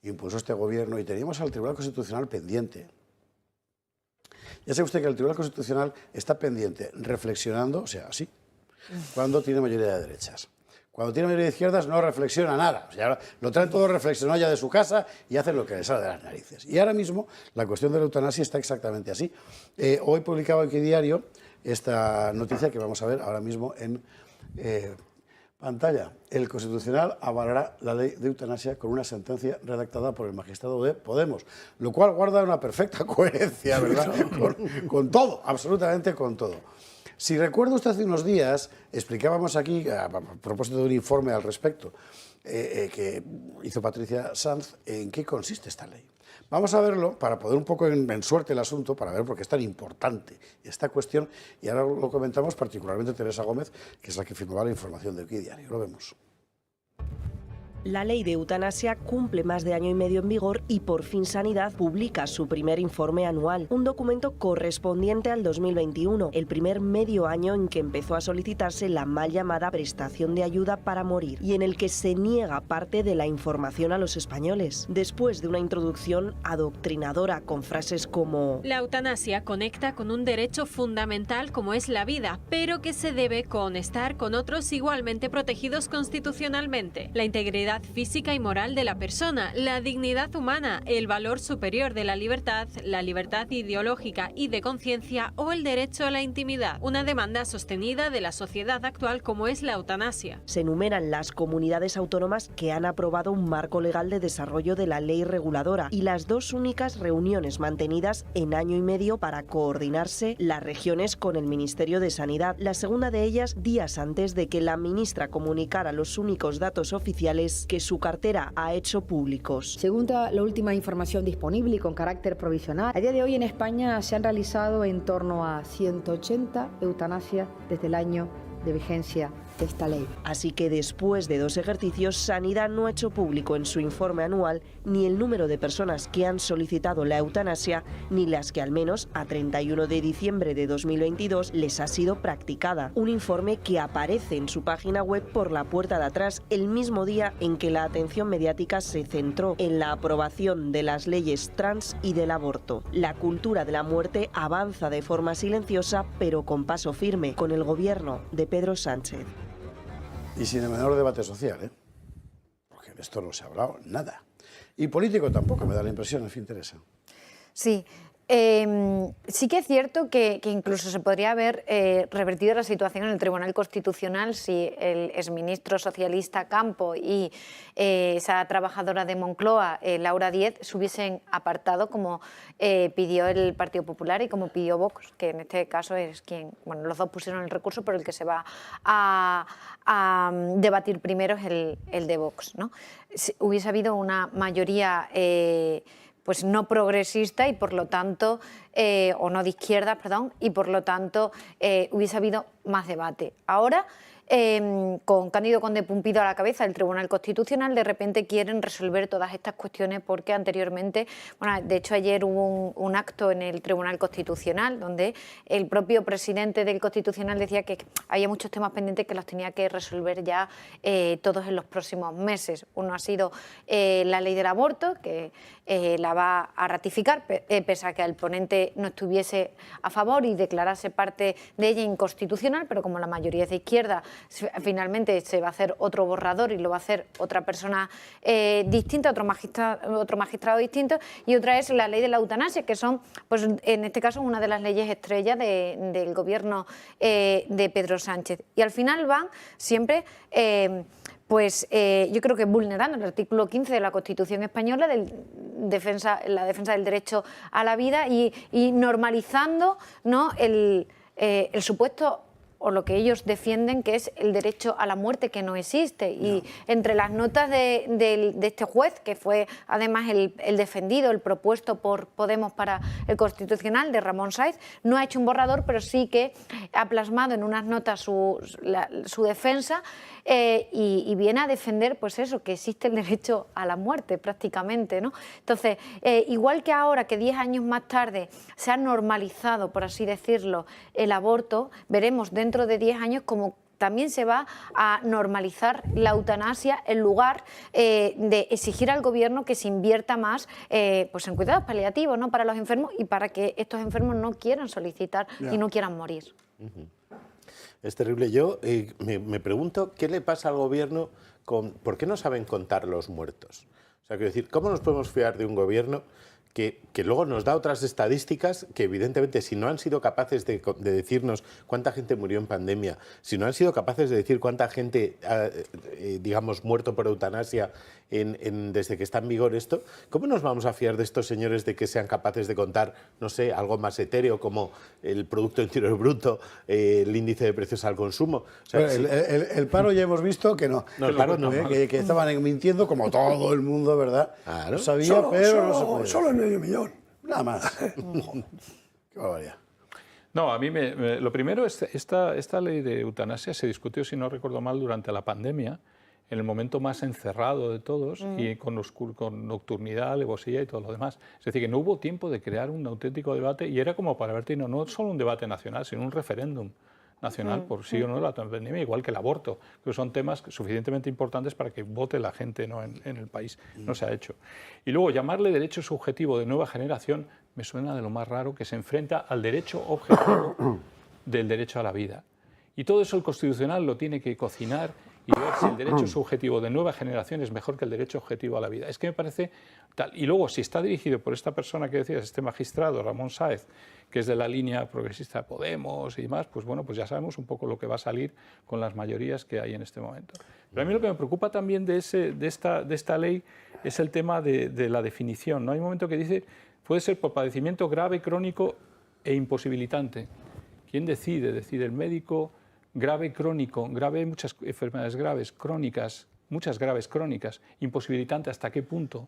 impulsó este gobierno y teníamos al Tribunal Constitucional pendiente. Ya sabe usted que el Tribunal Constitucional está pendiente, reflexionando, o sea, así, cuando tiene mayoría de derechas. Cuando tiene mayoría de izquierdas no reflexiona nada. O sea, lo traen todo reflexionado ya de su casa y hacen lo que les sale de las narices. Y ahora mismo la cuestión de la eutanasia está exactamente así. Hoy publicaba aquí Diario esta noticia que vamos a ver ahora mismo en... pantalla. El Constitucional avalará la ley de eutanasia con una sentencia redactada por el magistrado de Podemos, lo cual guarda una perfecta coherencia, ¿verdad? con todo, absolutamente con todo. Si recuerdo usted hace unos días, explicábamos aquí, a propósito de un informe al respecto, que hizo Patricia Sanz, en qué consiste esta ley. Vamos a verlo para poner un poco en suerte el asunto, para ver por qué es tan importante esta cuestión, y ahora lo comentamos particularmente Teresa Gómez, que es la que firmaba la información de Aquí Diario. Lo vemos. La ley de eutanasia cumple más de año y medio en vigor y por fin Sanidad publica su primer informe anual, un documento correspondiente al 2021, el primer medio año en que empezó a solicitarse la mal llamada prestación de ayuda para morir y en el que se niega parte de la información a los españoles. Después de una introducción adoctrinadora con frases como: la eutanasia conecta con un derecho fundamental como es la vida, pero que se debe conectar con otros igualmente protegidos constitucionalmente, la integridad integridad física y moral de la persona, la dignidad humana, el valor superior de la libertad ideológica y de conciencia o el derecho a la intimidad. Una demanda sostenida de la sociedad actual como es la eutanasia. Se enumeran las comunidades autónomas que han aprobado un marco legal de desarrollo de la ley reguladora y las dos únicas reuniones mantenidas en año y medio para coordinarse las regiones con el Ministerio de Sanidad. La segunda de ellas días antes de que la ministra comunicara los únicos datos oficiales que su cartera ha hecho públicos. Según la última información disponible y con carácter provisional, a día de hoy en España se han realizado en torno a 180 eutanasias desde el año de vigencia de esta ley. Así que después de 2 ejercicios, Sanidad no ha hecho público en su informe anual ni el número de personas que han solicitado la eutanasia, ni las que al menos a 31 de diciembre de 2022 les ha sido practicada. Un informe que aparece en su página web por la puerta de atrás el mismo día en que la atención mediática se centró en la aprobación de las leyes trans y del aborto. La cultura de la muerte avanza de forma silenciosa pero con paso firme, con el gobierno de Pedro Sánchez. Y sin el menor debate social, ¿eh? Porque de esto no se ha hablado nada. Y político tampoco, me da la impresión, en fin, Teresa. Sí. Sí que es cierto que incluso se podría haber revertido la situación en el Tribunal Constitucional si el exministro socialista Campo y esa trabajadora de Moncloa, Laura Díez, se hubiesen apartado como pidió el Partido Popular y como pidió Vox, que en este caso es quien, bueno, los dos pusieron el recurso, pero el que se va a debatir primero es el de Vox, ¿no? Si hubiese habido una mayoría pues no progresista y por lo tanto, o no de izquierda, perdón, y por lo tanto hubiese habido más debate. Ahora, con Cándido Conde Pumpido a la cabeza del Tribunal Constitucional, de repente quieren resolver todas estas cuestiones porque anteriormente, bueno, de hecho ayer hubo un acto en el Tribunal Constitucional donde el propio presidente del Constitucional decía que había muchos temas pendientes que los tenía que resolver ya todos en los próximos meses. Uno ha sido la ley del aborto, que la va a ratificar, pese a que el ponente no estuviese a favor y declarase parte de ella inconstitucional, pero como la mayoría es de izquierda, finalmente se va a hacer otro borrador y lo va a hacer otra persona distinta, otro magistrado distinto, y otra es la ley de la eutanasia, que son, pues en este caso, una de las leyes estrella del gobierno de Pedro Sánchez. Y al final van siempre yo creo que vulnerando el artículo 15 de la Constitución española, la defensa del derecho a la vida y normalizando, ¿no?, el supuesto o lo que ellos defienden que es el derecho a la muerte, que no existe. Y entre las notas de este juez, que fue además el defendido, el propuesto por Podemos para el Constitucional, de Ramón Sáez, no ha hecho un borrador, pero sí que ha plasmado en unas notas su defensa y viene a defender, pues eso, que existe el derecho a la muerte prácticamente, ¿no? Entonces, igual que ahora, que 10 años más tarde se ha normalizado, por así decirlo, el aborto, veremos dentro de 10 años como también se va a normalizar la eutanasia en lugar de exigir al gobierno que se invierta más pues en cuidados paliativos, ¿no?, para los enfermos y para que estos enfermos no quieran solicitar y no quieran morir. Es terrible. Yo me pregunto qué le pasa al gobierno ¿por qué no saben contar los muertos? O sea, quiero decir, ¿cómo nos podemos fiar de un gobierno que luego nos da otras estadísticas que evidentemente si no han sido capaces de decirnos cuánta gente murió en pandemia, si no han sido capaces de decir cuánta gente ha, digamos, muerto por eutanasia desde que está en vigor esto, ¿cómo nos vamos a fiar de estos señores de que sean capaces de contar, no sé, algo más etéreo como el Producto Interior Bruto, el índice de precios al consumo? O sea, el paro ya hemos visto que no. No, el paro no. Que estaban mintiendo como todo el mundo, ¿verdad? Claro. Lo sabía, pero no se podía. Solo en 500.000. Nada más. Qué barbaridad. No, a mí lo primero es esta ley de eutanasia se discutió, si no recuerdo mal, durante la pandemia, en el momento más encerrado de todos y con nocturnidad, alevosía y todo lo demás. Es decir, que no hubo tiempo de crear un auténtico debate y era como para verte, no solo un debate nacional, sino un referéndum nacional por sí o no la pandemia, igual que el aborto, que son temas suficientemente importantes para que vote la gente, ¿no?, en el país. No se ha hecho. Y luego llamarle derecho subjetivo de nueva generación me suena de lo más raro, que se enfrenta al derecho objetivo del derecho a la vida. Y todo eso el Constitucional lo tiene que cocinar y ver si el derecho subjetivo de nueva generación es mejor que el derecho objetivo a la vida. Es que me parece tal. Y luego, si está dirigido por esta persona que decías, este magistrado, Ramón Sáez, que es de la línea progresista de Podemos y demás, pues bueno, pues ya sabemos un poco lo que va a salir con las mayorías que hay en este momento. Pero a mí lo que me preocupa también de esta ley es el tema de la definición, ¿no? Hay un momento que dice, puede ser por padecimiento grave, crónico e imposibilitante. ¿Quién decide? ¿Decide el médico? Grave, crónico, grave, muchas enfermedades graves, crónicas, muchas graves crónicas, imposibilitante, ¿hasta qué punto?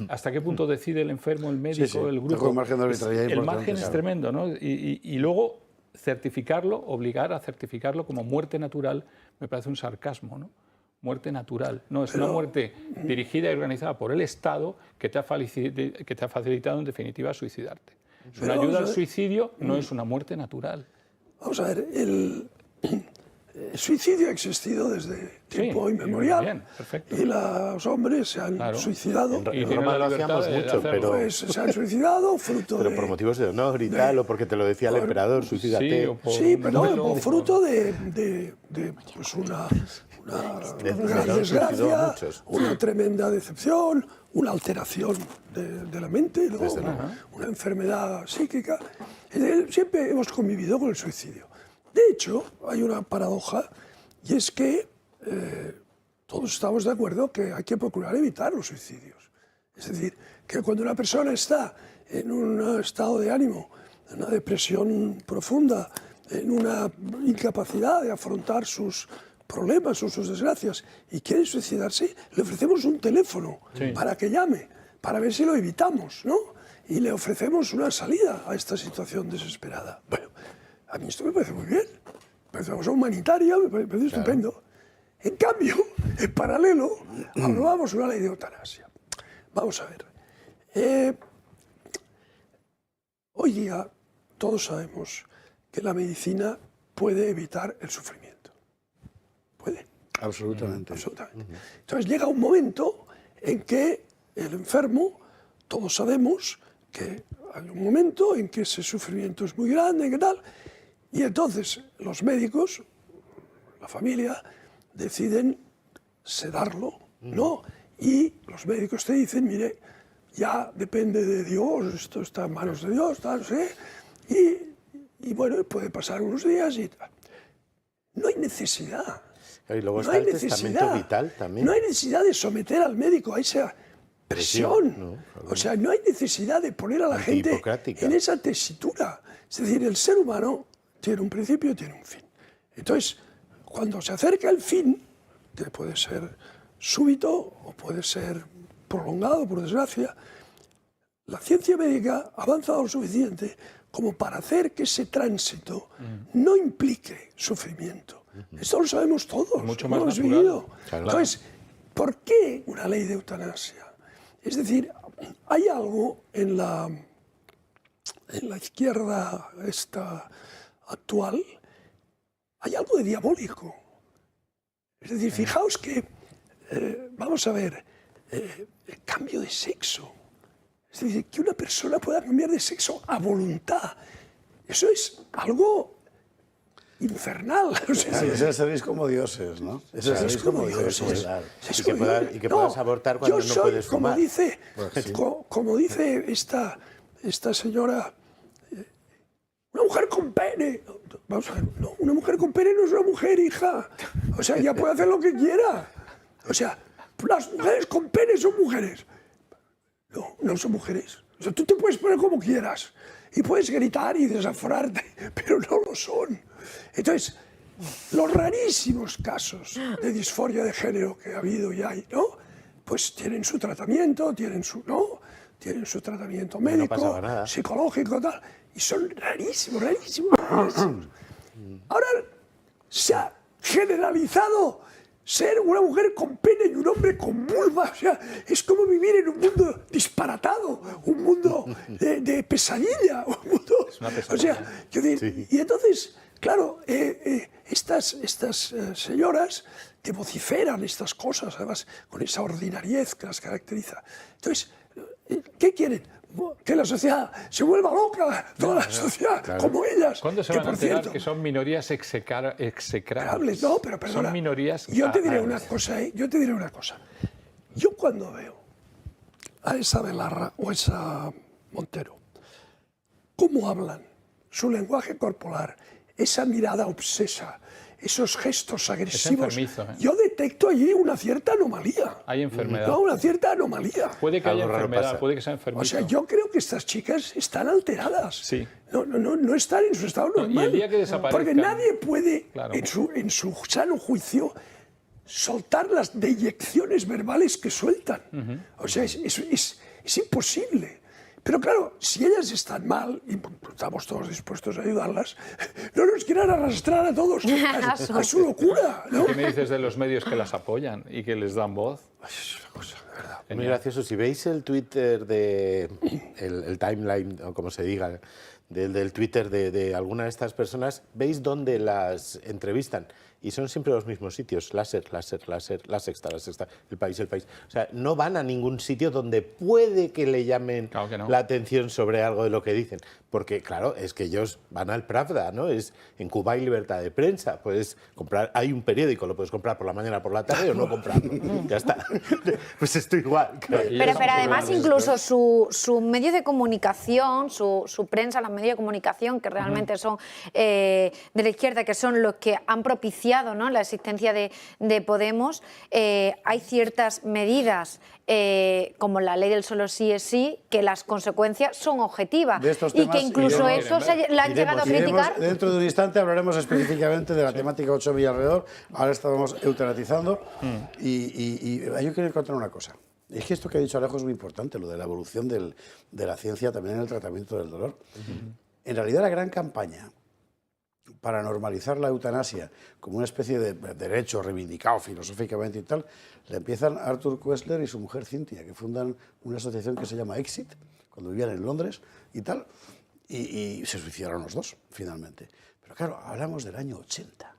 ¿Hasta qué punto decide el enfermo, el médico, el grupo? El margen es tremendo, ¿no? Y luego certificarlo, obligar a certificarlo como muerte natural, me parece un sarcasmo, ¿no? Muerte natural, no, es una muerte dirigida y organizada por el Estado que te ha facilitado en definitiva suicidarte. Es una ayuda al suicidio, no es una muerte natural. Vamos a ver, el suicidio ha existido desde tiempo inmemorial. Bien, perfecto. Y los hombres se han suicidado. En Roma lo hacíamos mucho, pero... Pues se han suicidado fruto pero por motivos de honor y tal, o porque te lo decía el emperador, suicídate. Sí, pero fruto de pues una gran desgracia, una tremenda decepción, una alteración de la mente, ¿no? Una enfermedad psíquica. Siempre hemos convivido con el suicidio. De hecho, hay una paradoja, y es que todos estamos de acuerdo que hay que procurar evitar los suicidios. Es decir, que cuando una persona está en un estado de ánimo, en una depresión profunda, en una incapacidad de afrontar sus problemas o sus desgracias y quiere suicidarse, le ofrecemos un teléfono para que llame, para ver si lo evitamos, ¿no? Y le ofrecemos una salida a esta situación desesperada. Bueno, a mí esto me parece muy bien, me parece una cosa humanitaria, me parece estupendo. En cambio, en paralelo, aprobamos una ley de eutanasia. Vamos a ver. Hoy día todos sabemos que la medicina puede evitar el sufrimiento. Puede. Absolutamente. Absolutamente. Entonces llega un momento en que el enfermo, todos sabemos que hay un momento en que ese sufrimiento es muy grande, ¿qué tal? Y entonces los médicos, la familia, deciden sedarlo, ¿no? Y los médicos te dicen, mire, ya depende de Dios, esto está en manos de Dios, tal, no sé, y bueno, puede pasar unos días y tal. No hay necesidad. Y luego está el testamento vital también. No hay necesidad de someter al médico a esa presión. ¿No? O sea, no hay necesidad de poner a la gente en esa tesitura. Es decir, el ser humano tiene un principio y tiene un fin. Entonces, cuando se acerca el fin, que puede ser súbito o puede ser prolongado, por desgracia, la ciencia médica ha avanzado lo suficiente como para hacer que ese tránsito no implique sufrimiento. Esto lo sabemos todos, mucho lo hemos vivido. Claro. Entonces, ¿por qué una ley de eutanasia? Es decir, hay algo en la izquierda esta actual, hay algo de diabólico. Es decir, fijaos que, vamos a ver, el cambio de sexo. Es decir, que una persona pueda cambiar de sexo a voluntad. Eso es algo infernal. O sea, sí, eso seréis como dioses, ¿no? Eso seréis como dioses. Claro. Y que puedas abortar cuando no puedes fumar. Como dice esta señora, una mujer con pene. Vamos a ver, no, una mujer con pene no es una mujer, hija. O sea, ya puede hacer lo que quiera. O sea, las mujeres con pene son mujeres. No, no son mujeres. O sea, tú te puedes poner como quieras y puedes gritar y desaforarte, pero no lo son. Entonces, los rarísimos casos de disforia de género que ha habido y hay, ¿no? Pues tienen su tratamiento, tienen su tratamiento médico, psicológico, tal, y son rarísimos. Ahora se ha generalizado ser una mujer con pene y un hombre con vulva. O sea, es como vivir en un mundo disparatado, un mundo de pesadilla. Un mundo, es una pesadilla. O sea, yo digo, sí. Y entonces, claro, estas señoras que vociferan estas cosas, además con esa ordinariez que las caracteriza. Entonces, ¿Qué quieren? Que la sociedad se vuelva loca, toda la sociedad, como ellas. ¿Cuándo se van a enterar que son minorías execrables? No, pero perdona. Son minorías. Yo te diré una cosa, yo te diré una cosa. Yo cuando veo a esa Belarra o esa Montero, cómo hablan, su lenguaje corporal, esa mirada obsesa, esos gestos agresivos, yo detecto allí una cierta anomalía. Hay enfermedad. No, una cierta anomalía. Puede que haya enfermedad, puede que sea enfermizo. O sea, yo creo que estas chicas están alteradas. Sí. No están en su estado normal. Y el día que desaparezcan, porque nadie puede, claro, en su sano juicio, soltar las deyecciones verbales que sueltan. O sea, es imposible. Pero claro, si ellas están mal, y estamos todos dispuestos a ayudarlas, no nos quieran arrastrar a todos a su locura, ¿no? ¿Qué me dices de los medios que las apoyan y que les dan voz? Es una cosa, de verdad. Muy gracioso. Si veis el Twitter el timeline, o como se diga, del Twitter de alguna de estas personas, veis dónde las entrevistan. Y son siempre los mismos sitios, La Sexta, El País. O sea, no van a ningún sitio donde puede que le llamen la atención sobre algo de lo que dicen. Porque, claro, es que ellos van al Pravda, ¿no? En Cuba hay libertad de prensa. Puedes comprar, hay un periódico, lo puedes comprar por la mañana, por la tarde o no comprarlo. Ya está. Pues esto igual. Pero además incluso su medio de comunicación, su prensa, los medios de comunicación que realmente son de la izquierda, que son los que han propiciado, ¿no?, la existencia de Podemos, hay ciertas medidas como la ley del solo sí es sí, que las consecuencias son objetivas y que incluso eso la han llegado a criticar. Dentro de un instante hablaremos específicamente de la temática 8 y alrededor. Ahora estamos eutanatizando y yo quiero contar una cosa. Es que esto que ha dicho Alejo es muy importante, lo de la evolución de la ciencia también en el tratamiento del dolor. En realidad la gran campaña para normalizar la eutanasia como una especie de derecho reivindicado filosóficamente y tal, le empiezan Arthur Koestler y su mujer Cynthia, que fundan una asociación que se llama Exit, cuando vivían en Londres y tal, y se suicidaron los dos, finalmente. Pero claro, hablamos del año 80.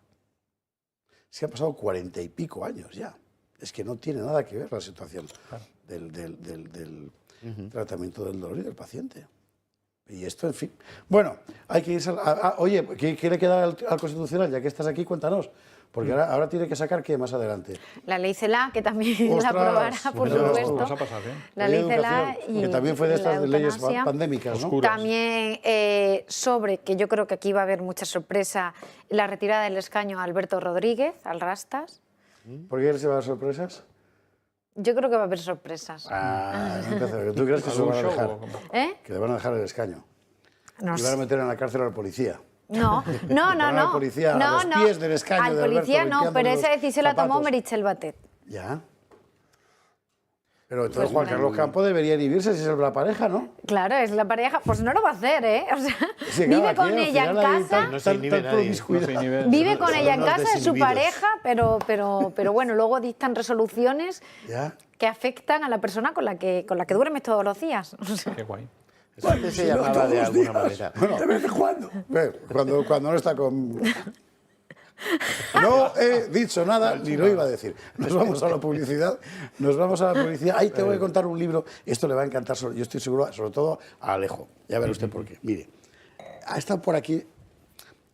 Es que han pasado 40 y pico años ya. Es que no tiene nada que ver la situación del tratamiento del dolor y del paciente. Y esto, en fin. Bueno, hay que irse oye, ¿qué le queda al Constitucional? Ya que estás aquí, cuéntanos. Porque ahora tiene que sacar, ¿qué más adelante? La ley CELA, que también la aprobará, por supuesto. Vas a pasar, ¿eh? La ley CELA y que también fue de estas leyes eutanasia, pandémicas, ¿no? También sobre, que yo creo que aquí va a haber mucha sorpresa, la retirada del escaño a Alberto Rodríguez, al Rastas. ¿Por qué se va a dar sorpresas? Yo creo que va a haber sorpresas. ¿Tú crees que se lo van a dejar? Que le van a dejar el escaño. No y van a meter en la cárcel al policía. No. Al policía a los pies del escaño al de policía Alberto, no, pero esa decisión la tomó Meritxell Batet. Ya. Pero entonces Juan Carlos Campo debería inhibirse si es la pareja, ¿no? Claro, es la pareja. Pues no lo va a hacer, ¿eh? O sea, sí, vive con ella en casa. No se inhibe nadie. Vive con ella en casa, es su pareja, pero bueno, luego dictan resoluciones que afectan a la persona con la que duermes todos los días. Qué guay. Bueno, se llamaba de alguna manera. Bueno, de vez en cuando. Cuando no está con... No he dicho nada, ni lo iba a decir. Nos vamos a la publicidad. Ahí te voy a contar un libro. Esto le va a encantar, yo estoy seguro, sobre todo a Alejo. Ya verá usted por qué. Mire, ha estado por aquí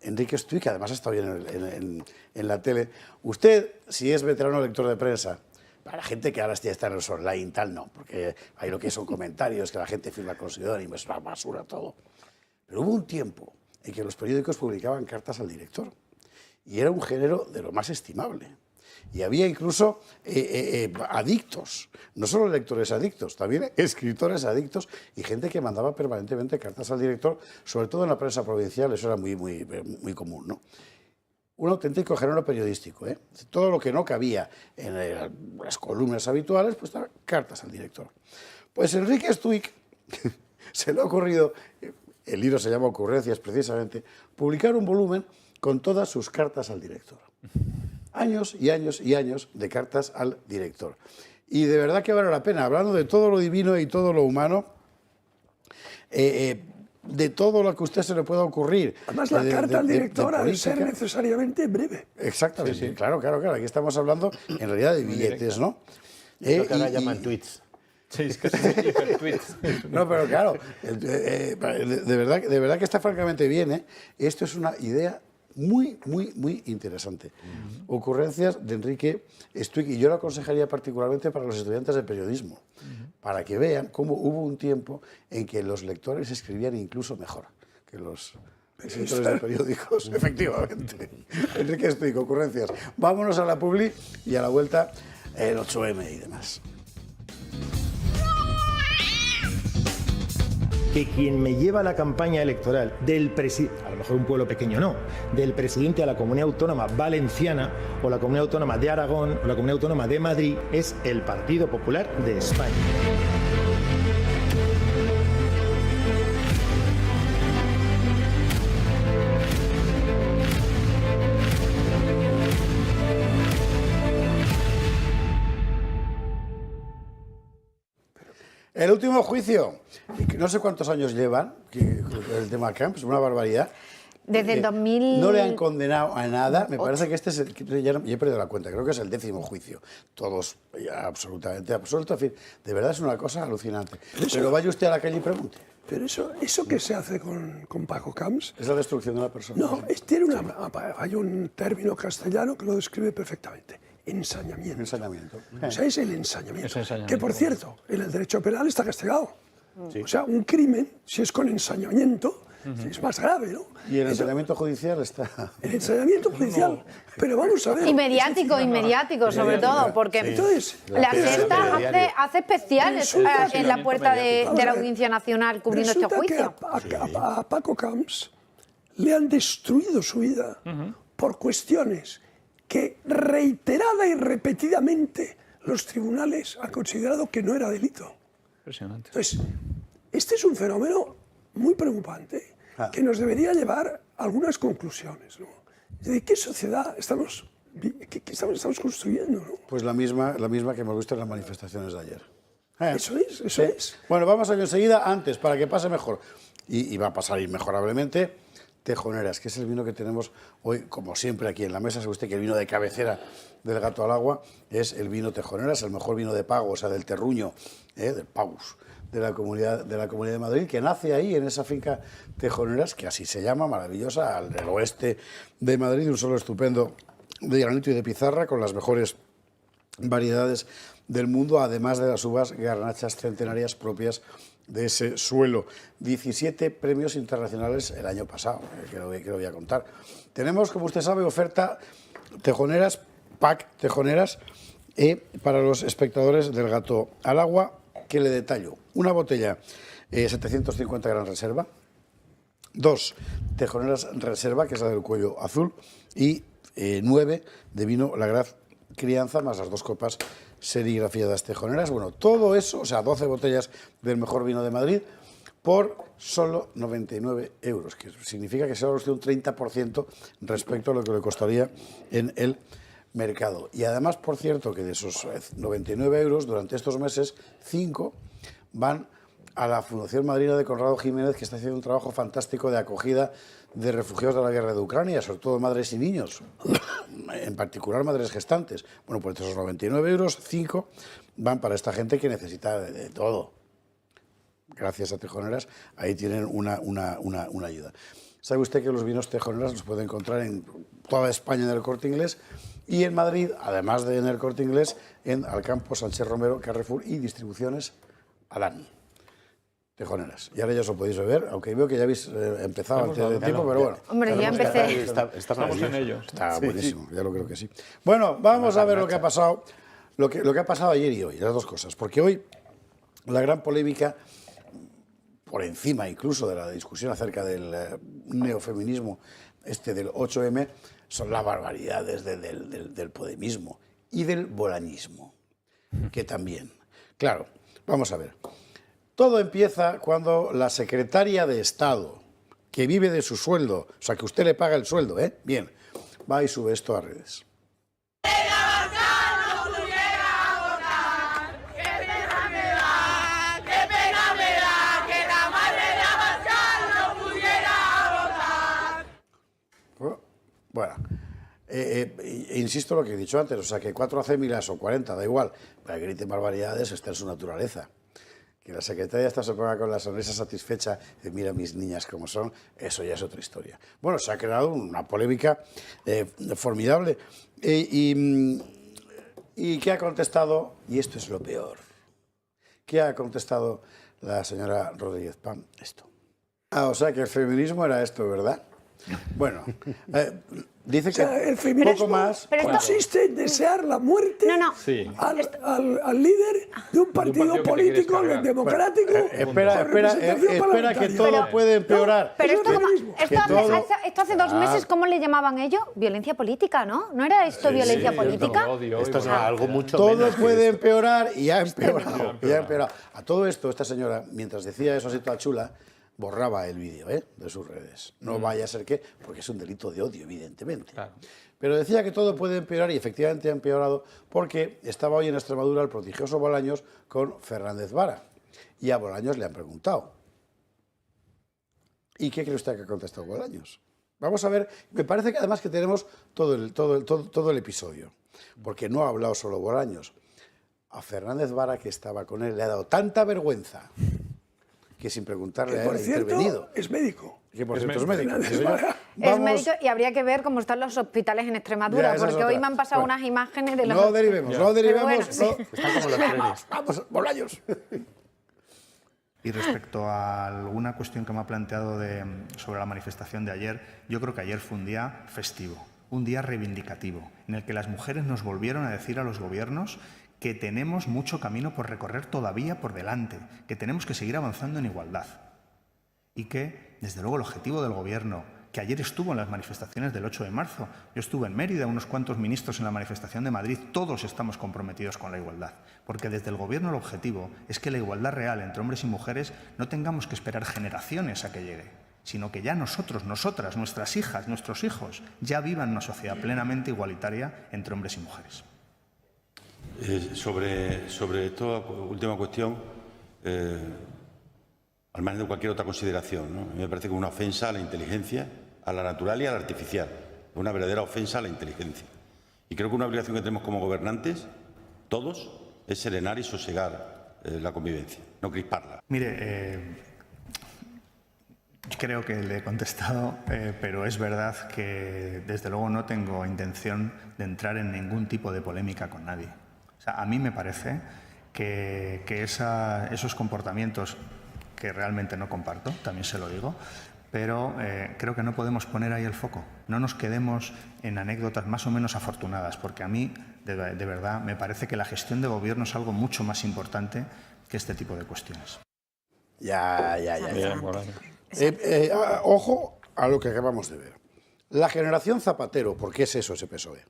Enrique Estuy, que además ha estado bien en la tele. Usted, si es veterano lector de prensa, para la gente que ahora está en los online, tal, no, porque hay lo que son comentarios, que la gente firma con seudónimo, es una basura todo. Pero hubo un tiempo en que los periódicos publicaban cartas al director. Y era un género de lo más estimable. Y había incluso adictos, no solo lectores adictos, también escritores adictos y gente que mandaba permanentemente cartas al director, sobre todo en la prensa provincial, eso era muy común, ¿no? Un auténtico género periodístico, ¿eh? Todo lo que no cabía en las columnas habituales, pues cartas al director. Pues Enrique Estuy se le ha ocurrido, el libro se llama Ocurrencias precisamente, publicar un volumen con todas sus cartas al director. Años y años y años de cartas al director. Y de verdad que vale la pena, hablando de todo lo divino y todo lo humano, de todo lo que a usted se le pueda ocurrir. Además, la carta al director ha de ser necesariamente breve. Exactamente, sí. Claro. Aquí estamos hablando en realidad de billetes, ¿no? Lo que ahora llaman tweets. Sí, es que es hipertweet. No, pero claro, de verdad que está francamente bien, ¿eh? Esto es una idea muy interesante. Ocurrencias de Enrique Stuig, y yo lo aconsejaría particularmente para los estudiantes de periodismo, para que vean cómo hubo un tiempo en que los lectores escribían incluso mejor que los escritores de periódicos, efectivamente. Enrique Stuig, ocurrencias. Vámonos a la publi y a la vuelta el 8M y demás. Que quien me lleva la campaña electoral del presidente, a lo mejor un pueblo pequeño no, del presidente a la comunidad autónoma valenciana o la comunidad autónoma de Aragón o la comunidad autónoma de Madrid es el Partido Popular de España. El último juicio, no sé cuántos años llevan, el tema Camps, una barbaridad. Desde el 2000... No le han condenado a nada, me parece que este es el... Ya he perdido la cuenta, creo que es el 10º juicio. Todos ya absolutamente absueltos, en fin, de verdad es una cosa alucinante. Pero vaya usted a la calle y pregunte. Pero eso que se hace con Paco Camps... Es la destrucción de la persona. No, hay un término castellano que lo describe perfectamente. Ensañamiento. Ensañamiento. O sea, es el ensañamiento. Es ensañamiento. Que, por cierto, en el derecho penal está castigado. Sí. O sea, un crimen, si es con ensañamiento, es más grave, ¿no? Y el ensañamiento judicial está... El ensañamiento judicial. Pero vamos a ver... Y mediático, sobre todo, porque entonces, la Sexta hace especiales en la puerta de la Audiencia Nacional cubriendo este juicio. Que a Paco Camps le han destruido su vida por cuestiones que reiterada y repetidamente los tribunales han considerado que no era delito. Impresionante. Entonces, este es un fenómeno muy preocupante que nos debería llevar a algunas conclusiones, ¿no? ¿De qué sociedad estamos construyendo, ¿no? Pues la misma que hemos visto en las manifestaciones de ayer. Eso es. Bueno, vamos a ello enseguida, antes, para que pase mejor. Y va a pasar inmejorablemente. Tejoneras, que es el vino que tenemos hoy, como siempre, aquí en la mesa. Sabe usted que el vino de cabecera del Gato al Agua es el vino Tejoneras, el mejor vino de pago, o sea, del terruño, del paus, de la Comunidad de Madrid, que nace ahí, en esa finca Tejoneras, que así se llama, maravillosa, al oeste de Madrid, un suelo estupendo de granito y de pizarra, con las mejores variedades del mundo, además de las uvas garnachas centenarias propias de ese suelo. 17 premios internacionales el año pasado, que lo voy a contar. Tenemos, como usted sabe, oferta Tejoneras, pack Tejoneras, para los espectadores del Gato al Agua, que le detallo. Una botella 750 Gran Reserva, 2 Tejoneras Reserva, que es la del cuello azul, y 9 de vino Lagraz Crianza, más las 2 copas serigrafiadas Tejoneras. Bueno, todo eso, o sea, 12 botellas del mejor vino de Madrid por solo 99 euros, que significa que se ahorra usted un 30% respecto a lo que le costaría en el mercado. Y además, por cierto, que de esos 99 euros, durante estos meses, 5 van a la Fundación Madrina de Conrado Jiménez, que está haciendo un trabajo fantástico de acogida de refugiados de la guerra de Ucrania, sobre todo madres y niños, en particular madres gestantes. Bueno, pues de esos 99 euros, 5 van para esta gente que necesita de todo. Gracias a Tejoneras, ahí tienen una ayuda. ¿Sabe usted que los vinos Tejoneras los puede encontrar en toda España en el Corte Inglés? Y en Madrid, además de en el Corte Inglés, en Alcampo, Sánchez Romero, Carrefour y Distribuciones Adán. Tejoneras. Y ahora ya os lo podéis beber, aunque veo que ya habéis empezado antes de tiempo, pero bueno. Hombre, ya empecé. Estamos en ello. Está buenísimo, ya lo creo que sí. Bueno, vamos a ver lo que ha pasado, lo que ha pasado ayer y hoy, las dos cosas. Porque hoy la gran polémica, por encima incluso de la discusión acerca del neofeminismo, del 8M, son las barbaridades del podemismo y del bolañismo, que también. Claro, vamos a ver. Todo empieza cuando la secretaria de Estado, que vive de su sueldo, o sea, que usted le paga el sueldo, bien, va y sube esto a redes. Bueno, insisto en lo que he dicho antes, o sea, que 4 acémilas o 40, da igual, para que griten barbaridades, está en su naturaleza. Que la secretaria esta se ponga con la sonrisa satisfecha de mira mis niñas como son, eso ya es otra historia. Bueno, se ha creado una polémica formidable. ¿Y qué ha contestado? Y esto es lo peor. ¿Qué ha contestado la señora Rodríguez Pam? Esto. O sea que el feminismo era esto, ¿verdad? Bueno, dice que el feminismo poco más consiste en desear la muerte al líder de un partido político democrático. Espera que todo puede empeorar. Pero esto hace 2 meses, ¿cómo le llamaban ellos? Violencia política, ¿no? ¿No era esto violencia política? Esto es algo mucho todo menos puede empeorar y ha empeorado. A todo esto, esta señora, mientras decía eso así toda chula, borraba el vídeo de sus redes. No vaya a ser que, porque es un delito de odio, evidentemente. Claro. Pero decía que todo puede empeorar y efectivamente ha empeorado porque estaba hoy en Extremadura el prodigioso Bolaños con Fernández Vara. Y a Bolaños le han preguntado. ¿Y qué cree usted que ha contestado Bolaños? Vamos a ver, me parece que además que tenemos todo el episodio. Porque no ha hablado solo Bolaños. A Fernández Vara, que estaba con él, le ha dado tanta vergüenza que sin preguntarle a él ha intervenido. Es médico. Que por cierto es médico. Es médico y habría que ver cómo están los hospitales en Extremadura, porque hoy me han pasado unas imágenes de los... No derivemos. Bueno, sí. Están como los trenes. Vamos, Bolaños. Y respecto a alguna cuestión que me ha planteado sobre la manifestación de ayer, yo creo que ayer fue un día festivo, un día reivindicativo, en el que las mujeres nos volvieron a decir a los gobiernos que tenemos mucho camino por recorrer todavía por delante, que tenemos que seguir avanzando en igualdad y que, desde luego, el objetivo del Gobierno, que ayer estuvo en las manifestaciones del 8 de marzo, yo estuve en Mérida, unos cuantos ministros en la manifestación de Madrid, todos estamos comprometidos con la igualdad, porque desde el Gobierno el objetivo es que la igualdad real entre hombres y mujeres no tengamos que esperar generaciones a que llegue, sino que ya nosotros, nosotras, nuestras hijas, nuestros hijos, ya vivan una sociedad plenamente igualitaria entre hombres y mujeres. Sobre esta última cuestión, al margen de cualquier otra consideración, ¿no? A mí me parece que es una ofensa a la inteligencia, a la natural y a la artificial. Es una verdadera ofensa a la inteligencia. Y creo que una obligación que tenemos como gobernantes, todos, es serenar y sosegar la convivencia, no crisparla. Mire, creo que le he contestado, pero es verdad que desde luego no tengo intención de entrar en ningún tipo de polémica con nadie. O sea, a mí me parece que esos comportamientos que realmente no comparto, también se lo digo, pero creo que no podemos poner ahí el foco. No nos quedemos en anécdotas más o menos afortunadas, porque a mí, de verdad, me parece que la gestión de gobierno es algo mucho más importante que este tipo de cuestiones. Ya. Ojo a lo que acabamos de ver. La generación Zapatero, ¿por qué es eso ese PSOE?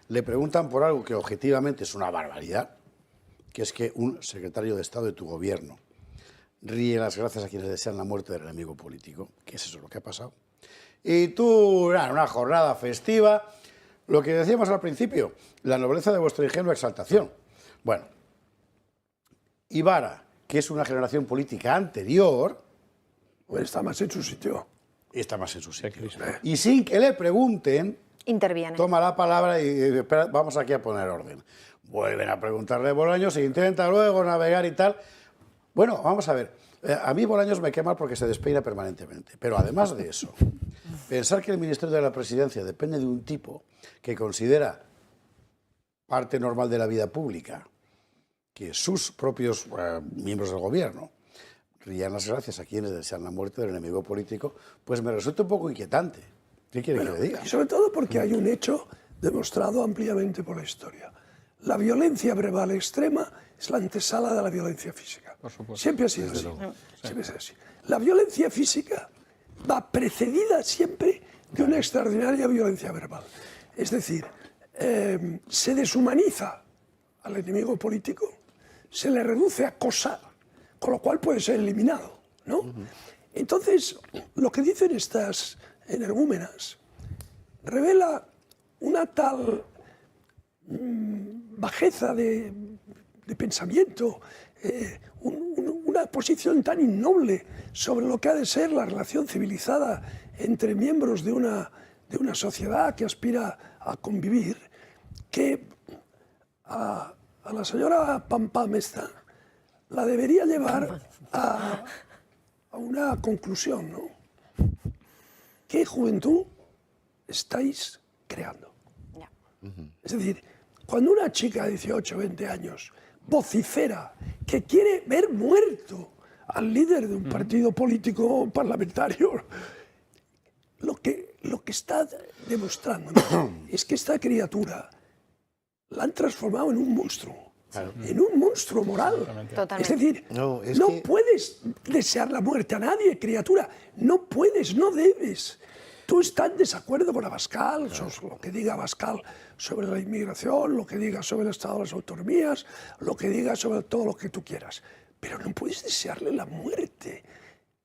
Le preguntan por algo que objetivamente es una barbaridad, que es que un secretario de Estado de tu gobierno ríe las gracias a quienes desean la muerte del enemigo político. ¿Qué es eso lo que ha pasado? Y tú, en una jornada festiva, lo que decíamos al principio, la nobleza de vuestra ingenua exaltación. Bueno, Vara, que es una generación política anterior, pues está más en su sitio. Está más en su sitio. Y sin que le pregunten, interviene. Toma la palabra y espera, vamos aquí a poner orden. Vuelven a preguntarle a Bolaños, se intenta luego navegar y tal. Bueno, vamos a ver. A mí Bolaños me quema porque se despeina permanentemente. Pero además de eso, pensar que el Ministerio de la Presidencia depende de un tipo que considera parte normal de la vida pública que sus propios miembros del gobierno rían las gracias a quienes desean la muerte del enemigo político, pues me resulta un poco inquietante. ¿Qué quiere que le diga? Y sobre todo porque hay un hecho demostrado ampliamente por la historia. La violencia verbal extrema es la antesala de la violencia física. Por supuesto. Siempre ha sido así. Siempre ha sido así. La violencia física va precedida siempre de una extraordinaria violencia verbal. Es decir, se deshumaniza al enemigo político, se le reduce a cosa, con lo cual puede ser eliminado, ¿no? Entonces, lo que dicen estas energúmenas revela una tal bajeza de pensamiento, una posición tan innoble sobre lo que ha de ser la relación civilizada entre miembros de una sociedad que aspira a convivir, que a la señora Pam Pam esta la debería llevar a una conclusión, ¿no? ¿Qué juventud estáis creando? Es decir, cuando una chica de 18 o 20 años vocifera que quiere ver muerto al líder de un partido político parlamentario, lo que está demostrando, ¿no?, es que esta criatura la han transformado en un monstruo. Claro. En un monstruo moral. Totalmente. Es decir, no puedes desear la muerte a nadie, criatura. No puedes, no debes. Tú estás en desacuerdo con Abascal, lo que diga Abascal sobre la inmigración, lo que diga sobre el Estado de las Autonomías, lo que diga sobre todo lo que tú quieras. Pero no puedes desearle la muerte.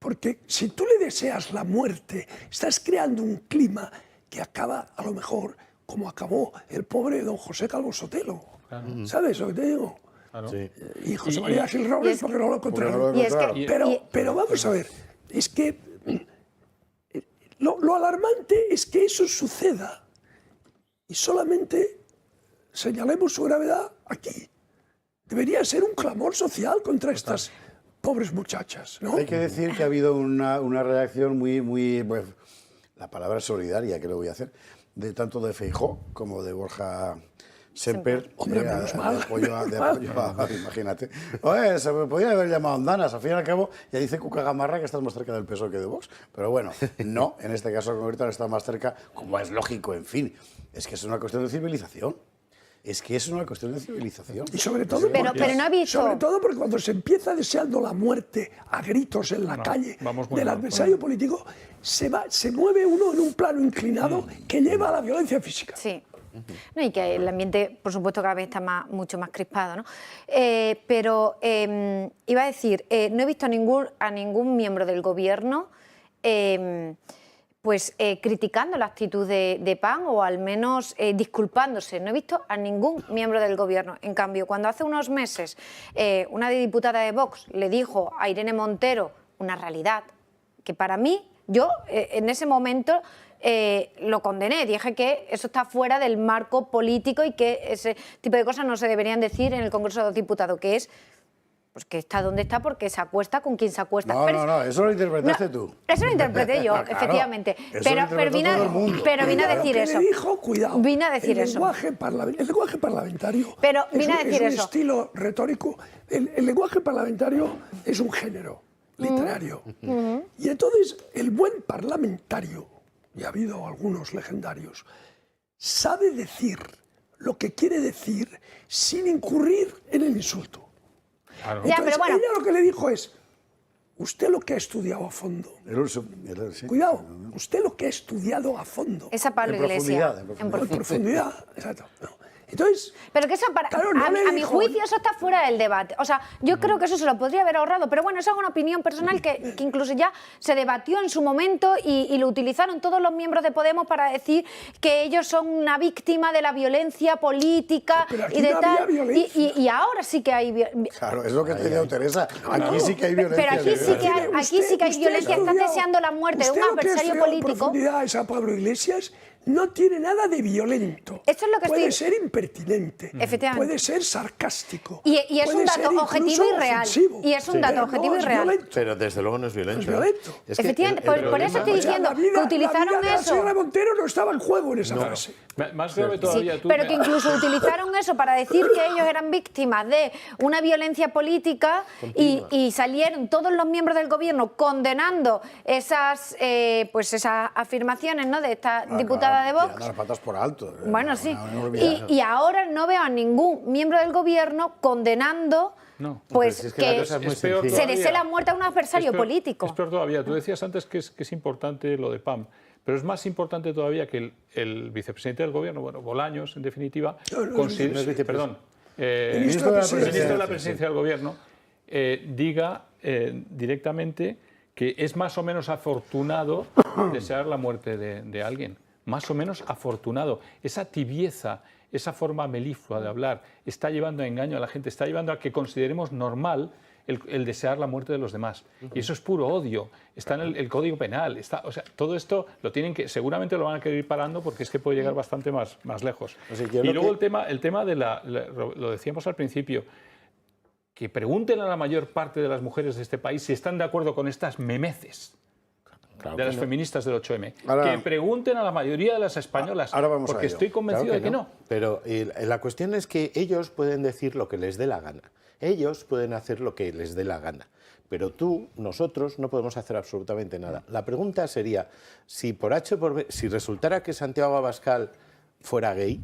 Porque si tú le deseas la muerte, estás creando un clima que acaba, a lo mejor, como acabó el pobre don José Calvo Sotelo. Claro. ¿Sabes lo que te digo? Claro. Sí. Y José María Gil Robles, porque no lo encontraron. Pero vamos a ver, es que lo alarmante es que eso suceda y solamente señalemos su gravedad aquí. Debería ser un clamor social contra estas pobres muchachas, ¿no? Hay que decir que ha habido una reacción muy pues, la palabra solidaria, que lo voy a hacer, de tanto de Feijóo como de Borja Semper. Hombre, menos mal. De apoyo imagínate. Oye, se me podía haber llamado andanas. Al fin y al cabo, ya dice Cuca Gamarra que estás más cerca del PSOE que de Vox. Pero bueno, no, en este caso concreto está más cerca, como es lógico, en fin. Es que es una cuestión de civilización. Es que es una cuestión de civilización. Y sobre todo, pero no ha visto... sobre todo porque cuando se empieza deseando la muerte a gritos en la calle del adversario político, se mueve uno en un plano inclinado que lleva a la violencia física. Sí. No, y que el ambiente, por supuesto, cada vez está mucho más crispado, ¿no? Pero iba a decir, no he visto a ningún miembro del gobierno criticando la actitud de PAN o al menos disculpándose. No he visto a ningún miembro del gobierno. En cambio, cuando hace unos meses una diputada de Vox le dijo a Irene Montero una realidad que para mí, yo en ese momento lo condené, dije que eso está fuera del marco político y que ese tipo de cosas no se deberían decir en el Congreso de los Diputados, que es pues que está donde está porque se acuesta con quien se acuesta. No, eso lo interpretaste tú. Eso lo interpreté yo, claro, efectivamente. Pero vine a decir eso. Dijo, cuidado, vine a decir el lenguaje parlamentario vine a decir es un estilo retórico. El lenguaje parlamentario es un género literario. Y entonces el buen parlamentario, y ha habido algunos legendarios, sabe decir lo que quiere decir sin incurrir en el insulto. Claro. Entonces, pero bueno, ella lo que le dijo es, usted lo que ha estudiado a fondo, cuidado, usted lo que ha estudiado a fondo, esa Pablo Iglesias, en profundidad, exacto. No. Entonces, pero que eso a mi juicio eso está fuera del debate. O sea, yo creo que eso se lo podría haber ahorrado, pero bueno, esa es una opinión personal que incluso ya se debatió en su momento y lo utilizaron todos los miembros de Podemos para decir que ellos son una víctima de la violencia política y de tal. Y ahora sí que hay violencia. Claro, es lo que te digo, Teresa. Aquí sí que hay violencia. Pero aquí sí que hay violencia. Están deseando la muerte de un adversario político. En profundidad esa Pablo Iglesias no tiene nada de violento. Esto es lo que puede ser impertinente, puede ser sarcástico. Y es un dato objetivo y real. Ofensivo. Y es un dato objetivo y real. Pero desde luego no es violento. No es violento. Es efectivamente, por eso estoy diciendo que utilizaron la vida eso. De la Montero no estaba en juego en esa frase. Más grave todavía. Sí, pero que incluso utilizaron eso para decir que ellos eran víctimas de una violencia política y salieron todos los miembros del gobierno condenando esas afirmaciones, ¿no?, de esta diputada de Vox. Las patas por alto. Bueno, sí. Y ahora no veo a ningún miembro del gobierno condenando que se desee la muerte a un adversario político. Es peor todavía. Tú decías antes que es importante lo de PAM, pero es más importante todavía que el vicepresidente del gobierno, bueno, Bolaños, en definitiva, ministro de la presidencia del gobierno, diga directamente que es más o menos afortunado desear la muerte de alguien. Más o menos afortunado. Esa tibieza, esa forma meliflua de hablar está llevando a engaño a la gente, está llevando a que consideremos normal el desear la muerte de los demás. Y eso es puro odio. Está en el Código Penal. O sea, todo esto seguramente lo van a querer ir parando porque es que puede llegar bastante más lejos. Y luego el tema de lo decíamos al principio, que pregunten a la mayor parte de las mujeres de este país si están de acuerdo con estas memeces de las feministas del 8M. Que pregunten a la mayoría de las españolas, porque estoy convencido de que no. Pero la cuestión es que ellos pueden decir lo que les dé la gana. Ellos pueden hacer lo que les dé la gana. Pero tú, nosotros, no podemos hacer absolutamente nada. La pregunta sería, si por H o por B, si resultara que Santiago Abascal fuera gay,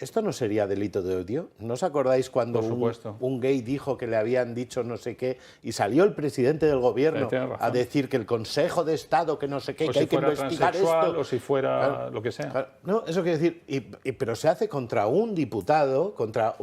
¿esto no sería delito de odio? ¿No os acordáis cuando un gay dijo que le habían dicho no sé qué y salió el presidente del gobierno a decir que el Consejo de Estado, que no sé qué, que hay que investigar esto? O si fuera lo que sea. Claro, no, eso quiere decir, pero se hace contra un diputado, contra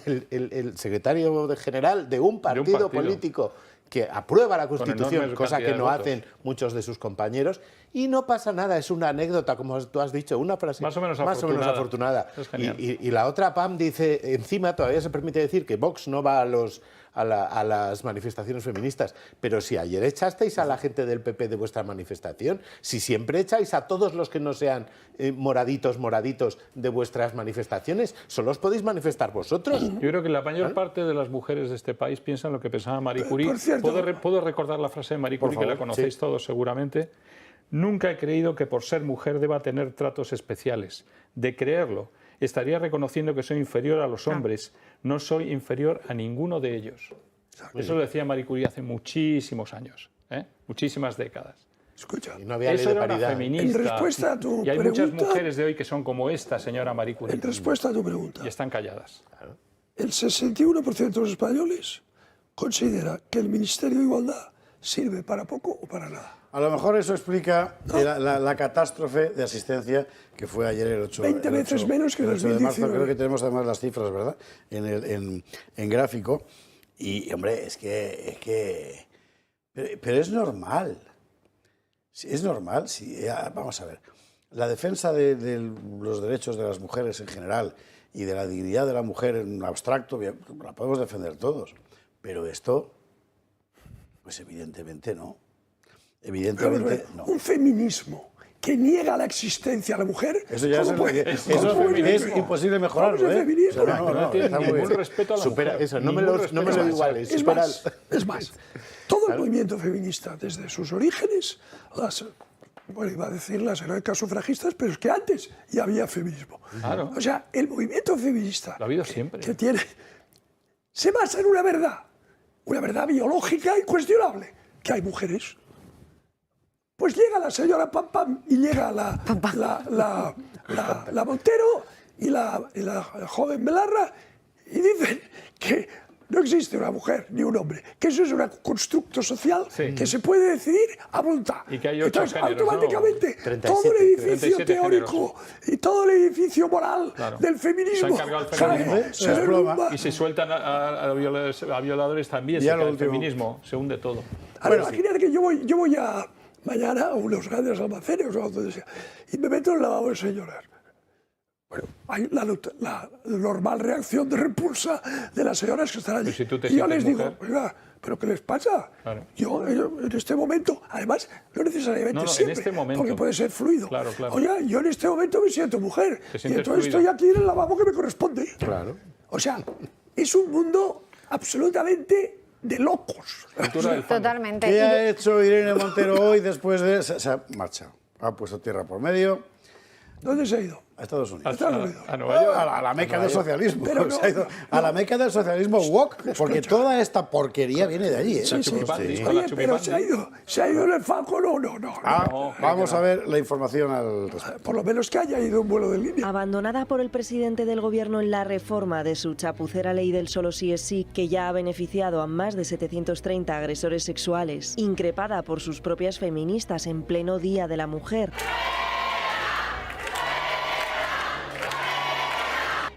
el secretario general de un partido político que aprueba la Constitución, cosa que no hacen muchos de sus compañeros, y no pasa nada, es una anécdota, como tú has dicho, una frase más o menos afortunada. Y la otra PAM dice, encima todavía se permite decir que Vox no va a las manifestaciones feministas, pero si ayer echasteis a la gente del PP de vuestra manifestación, si siempre echáis a todos los que no sean moraditos de vuestras manifestaciones, solo os podéis manifestar vosotros. Yo creo que la mayor parte de las mujeres de este país piensan lo que pensaba Marie Curie. ¿Puedo recordar la frase de Marie Curie, que la conocéis todos seguramente? Nunca he creído que por ser mujer deba tener tratos especiales. De creerlo, estaría reconociendo que soy inferior a los hombres. No soy inferior a ninguno de ellos. Eso lo decía Marie Curie hace muchísimos años, muchísimas décadas. Escucha, no había eso ley de era paridad. Una feminista. En respuesta a tu y hay pregunta, muchas mujeres de hoy que son como esta señora Marie Curie. En respuesta a tu pregunta. Y están calladas. El 61% de los españoles considera que el Ministerio de Igualdad sirve para poco o para nada. A lo mejor eso explica la catástrofe de asistencia que fue ayer el 8 veces menos que el 8 de marzo. Creo que tenemos además las cifras, ¿verdad? En gráfico. Y, hombre, es que pero es normal. Es normal. Vamos a ver. La defensa de los derechos de las mujeres en general y de la dignidad de la mujer en abstracto, la podemos defender todos. Pero esto, pues evidentemente no. Evidentemente no. Un feminismo que niega la existencia a la mujer. Eso ya es imposible mejorarlo, ¿eh? No tiene ningún respeto a la mujer. Eso, no me lo iguales. Es más, todo el movimiento feminista, desde sus orígenes, iba a decir las heroicas sufragistas, pero es que antes ya había feminismo. Claro. O sea, el movimiento feminista lo ha habido siempre. Que se basa en una verdad biológica incuestionable, que hay mujeres. Pues llega la señora Pam Pam y llega la Montero y la joven Belarra y dicen que no existe una mujer ni un hombre, que eso es un constructo social que se puede decidir a voluntad. Y que hay 8 Entonces, géneros, automáticamente, ¿no? todo el edificio teórico géneros. y todo el edificio moral del feminismo se derrumba. Y si sueltan a violadores también, se cae el feminismo, se hunde todo. Ahora, imagínate que yo voy a mañana a unos grandes almacenes o donde sea, y me meto en el lavabo de señoras. Bueno, hay la normal reacción de repulsa de las señoras que están allí. Si y yo les digo, oiga, ¿pero qué les pasa? Claro. Yo en este momento, además, no necesariamente siempre, en este momento, porque puede ser fluido. Claro. Oiga, yo en este momento me siento mujer, y entonces fluido. estoy aquí en el lavabo que me corresponde. Claro. O sea, es un mundo absolutamente de locos. Totalmente. ¿Qué ha hecho Irene Montero hoy después de...? Se ha marchado. Ha puesto tierra por medio. ¿Dónde se ha ido? A Estados Unidos. A Nueva York. A la meca del socialismo. Pero se ha ido a la meca del socialismo woke, porque toda esta porquería viene de allí. ¿eh? Oye, pero se ha ido en el Falcon o no. Vamos a ver la información al respecto. Por lo menos que haya ido un vuelo de línea. Abandonada por el presidente del gobierno en la reforma de su chapucera ley del solo sí es sí, que ya ha beneficiado a más de 730 agresores sexuales, increpada por sus propias feministas en pleno Día de la Mujer.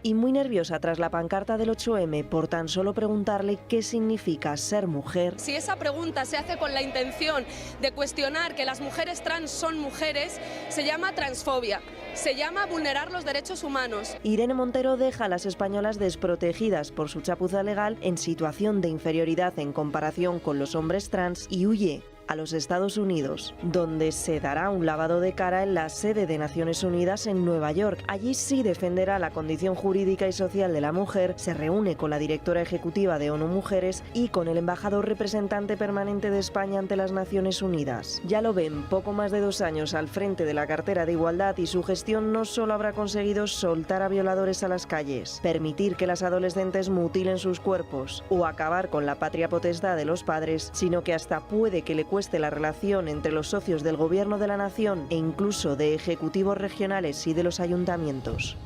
Y muy nerviosa tras la pancarta del 8M por tan solo preguntarle qué significa ser mujer. Si esa pregunta se hace con la intención de cuestionar que las mujeres trans son mujeres, se llama transfobia, se llama vulnerar los derechos humanos. Irene Montero deja a las españolas desprotegidas por su chapuza legal en situación de inferioridad en comparación con los hombres trans y huye. a los Estados Unidos, donde se dará un lavado de cara en la sede de Naciones Unidas en Nueva York. Allí sí defenderá la condición jurídica y social de la mujer, se reúne con la directora ejecutiva de ONU Mujeres y con el embajador representante permanente de España ante las Naciones Unidas. Ya lo ven, poco más de 2 años al frente de la cartera de Igualdad y su gestión no solo habrá conseguido soltar a violadores a las calles, permitir que las adolescentes mutilen sus cuerpos o acabar con la patria potestad de los padres, sino que hasta puede que le cueste la relación entre los socios del Gobierno de la Nación e incluso de ejecutivos regionales y de los ayuntamientos.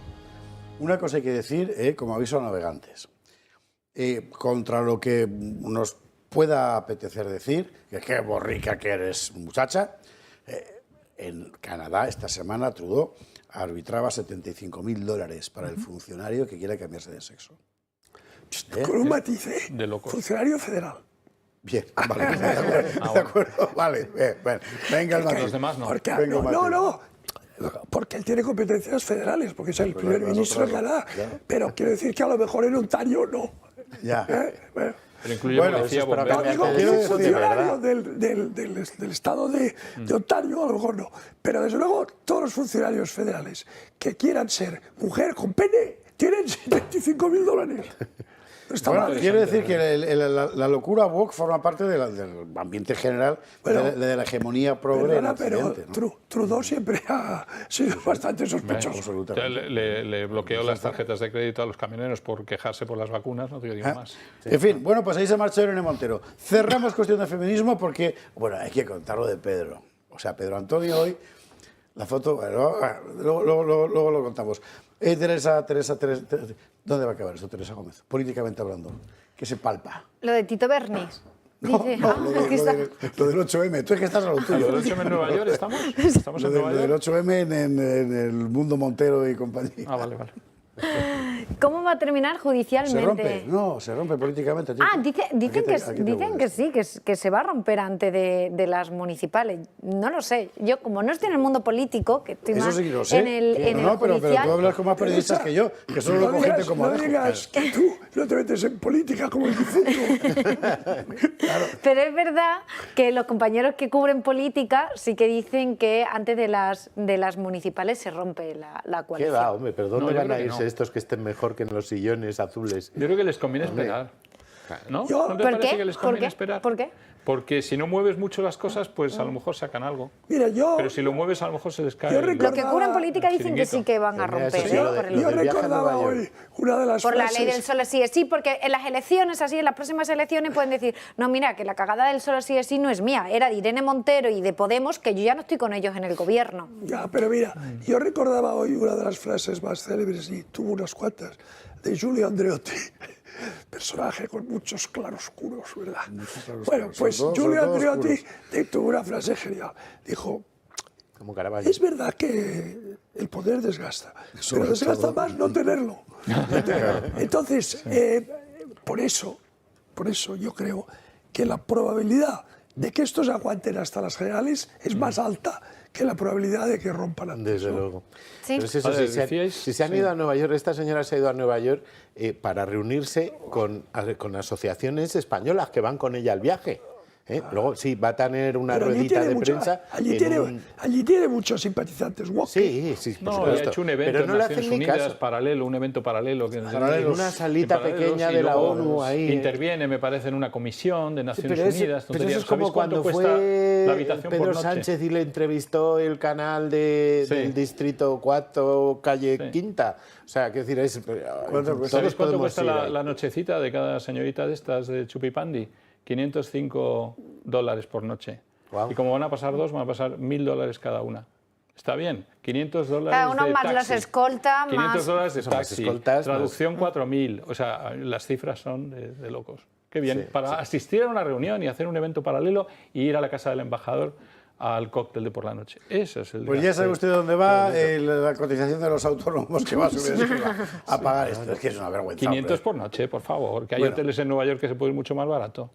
Una cosa hay que decir, como aviso a navegantes, contra lo que nos pueda apetecer decir, que qué borrica que eres, muchacha, en Canadá esta semana Trudeau arbitraba $75.000 para el funcionario que quiera cambiarse de sexo. Con un matiz, de locos. Funcionario federal. Bien, vale, de acuerdo, vale, bueno, venga el matiz. Los demás no. Porque, Venga, no, porque él tiene competencias federales, porque es el primer ministro de Canadá, pero quiero decir que a lo mejor en Ontario no. Ya. Bueno. Pero incluye policía, bomberos. Digo, un funcionario del estado de Ontario, a lo mejor no. Pero desde luego, todos los funcionarios federales que quieran ser mujer con pene tienen $75.000. No está Bueno, mal. quiero decir que la locura woke forma parte del ambiente general, Bueno, de la hegemonía progre en Perdona, pero Occidente, ¿no? Trudeau siempre ha sido bastante sospechoso. Le bloqueó las tarjetas de crédito a los camioneros por quejarse por las vacunas, no te digo más. En fin, bueno, pues ahí se marchó Irene Montero. Cerramos cuestión de feminismo porque, bueno, hay que contarlo de Pedro. O sea, Pedro Antonio hoy, la foto, bueno, luego lo contamos. Teresa, ¿dónde va a acabar eso, Teresa Gómez? Políticamente hablando, ¿qué se palpa? Lo de Tito Bernis. No, Dice, lo del 8M, tú es que estás a lo tuyo. ¿Lo del 8M en Nueva York estamos? ¿Estamos en Nueva Lo del York? 8M en el mundo Montero y compañía. Ah, vale. ¿Cómo va a terminar judicialmente? ¿Se rompe? No, se rompe políticamente. Dicen que sí, que se va a romper antes de las municipales. No lo sé. Yo, como no estoy en el mundo político, que estoy Eso más sí que lo sé. en el pero judicial... tú hablas con más periodistas que yo, que solo lo con gente como No Alejo. digas que tú no te metes en política como el difunto. Pero es verdad que los compañeros que cubren política sí que dicen que antes de las municipales se rompe la ¿Qué coalición. va, hombre? ¿Pero dónde No, yo van a creo que irse no. estos que estén mejor que en los sillones azules? Yo creo que les conviene esperar. ¿No? ¿No te ¿Por parece qué? que les ¿Por conviene qué? esperar? ¿Por qué? Porque si no mueves mucho las cosas, pues a lo mejor sacan algo. Mira, Pero si lo mueves, a lo mejor se les cae. Los que cubren política dicen que sí que van a romper. Yo recordaba hoy una de las Por frases... la ley del solo sí es sí, porque en las elecciones, así, en las próximas elecciones pueden decir, no, mira, que la cagada del solo sí es sí no es mía, era de Irene Montero y de Podemos, que yo ya no estoy con ellos en el gobierno. Ya, pero mira, yo recordaba hoy una de las frases más célebres, y tuvo unas cuantas, de Giulio Andreotti, personaje con muchos claroscuros, ¿verdad? Bueno, pues Giulio Andreotti tuvo una frase genial. Dijo, Como Caravaggio. es verdad que el poder desgasta, pero desgasta más no tenerlo. Entonces, por eso yo creo que la probabilidad de que estos aguanten hasta las generales es más alta que la probabilidad de que rompan antes. Desde luego. Sí. Pero es eso, si se han ido a Nueva York, esta señora se ha ido a Nueva York para reunirse con asociaciones españolas que van con ella al viaje. Luego sí, va a tener una Pero allí ruedita tiene de mucho- prensa. allí tiene muchos simpatizantes woke. Sí, por No, supuesto. ha hecho un evento Pero en no le Naciones hacen ni Unidas caso. paralelo, un evento paralelo. Que En una salita pequeña de la ONU ahí. Interviene, me parece, en una comisión de Naciones Pero Unidas. pero eso es ¿Sabéis como cuánto cuando cuesta fue la habitación Pedro por noche? Sánchez y le entrevistó el canal del Distrito 4, calle Quinta. O sea, quiero decir, ¿Sabéis cuánto cuesta ir ahí. la nochecita de cada señorita de estas de Chupipandi? $505 por noche. Y como van a pasar dos, van a pasar $1.000 cada una. ¿Está bien? $500 Cada uno de más taxi. los escolta, $500 más... de Eso, más taxi. escoltas, Traducción 4.000. O sea, las cifras son de locos. Qué bien. Para asistir a una reunión y hacer un evento paralelo y ir a la casa del embajador al cóctel de por la noche. Eso es el Pues ya sabe usted dónde va la cotización de los autónomos que va a subir a pagar esto. Es que es una vergüenza. 500 por noche, por favor. Que hay hoteles en Nueva York que se pueden ir mucho más barato.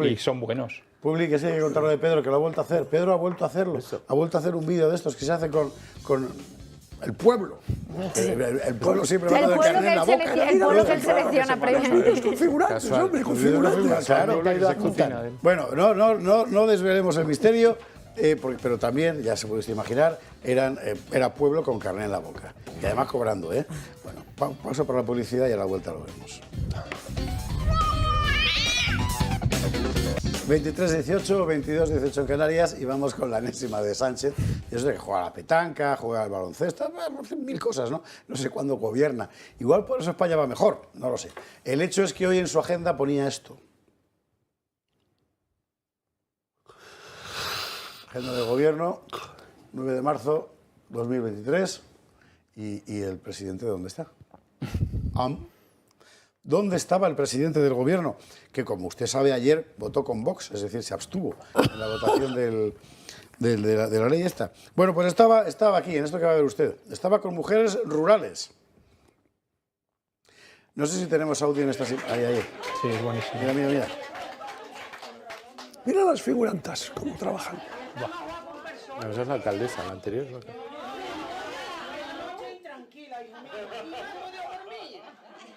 Y son buenos. Publi, que sí hay que contar lo de Pedro, que lo ha vuelto a hacer. Pedro ha vuelto a hacerlo. Ha vuelto a hacer un vídeo de estos que se hace con el pueblo. El pueblo siempre va a dar carne en la boca. El pueblo que él selecciona previamente. Con figurantes, hombre, con figurantes. Claro, bueno, no desvelemos el misterio, pero también, ya se puede imaginar, era pueblo con carne en la boca. Y además cobrando, ¿eh? Bueno, paso por la publicidad y a la vuelta lo vemos. 23-18, 22-18 en Canarias y vamos con la enésima de Sánchez. Yo sé que juega a la petanca, juega al baloncesto, hace mil cosas, ¿no? No sé cuándo gobierna. Igual por eso España va mejor, no lo sé. El hecho es que hoy en su agenda ponía esto. Agenda de gobierno, 9 de marzo 2023. ¿Y el presidente dónde está? ¿Dónde estaba el presidente del gobierno? Que, como usted sabe, ayer votó con Vox, es decir, se abstuvo en la votación de la ley esta. Bueno, pues estaba aquí, en esto que va a ver usted. Estaba con mujeres rurales. No sé si tenemos audio en esta... Ahí. Sí, es buenísimo. Mira. Mira las figurantas, cómo trabajan. Esa es la alcaldesa, la anterior.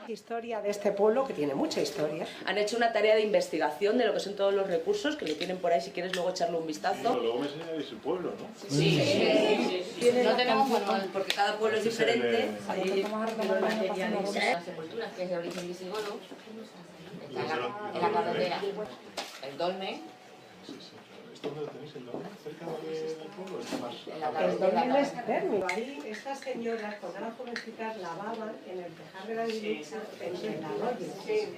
Historia de este pueblo, que tiene mucha historia. Han hecho una tarea de investigación de lo que son todos los recursos, que lo tienen por ahí si quieres luego echarle un vistazo. Luego me enseñáis el pueblo, ¿no? Sí. No tenemos manual, porque cada pueblo es diferente. Las sepulturas, que es de origen visigodo, en la carretera. El dolmen. ¿Dónde lo tenéis, el dolmen? ¿Cerca del pueblo? El dolmen es térmico. Ahí estas señoras, cuando eran jovencitas, lavaban en el tejar de la iglesia en el arroyo. Y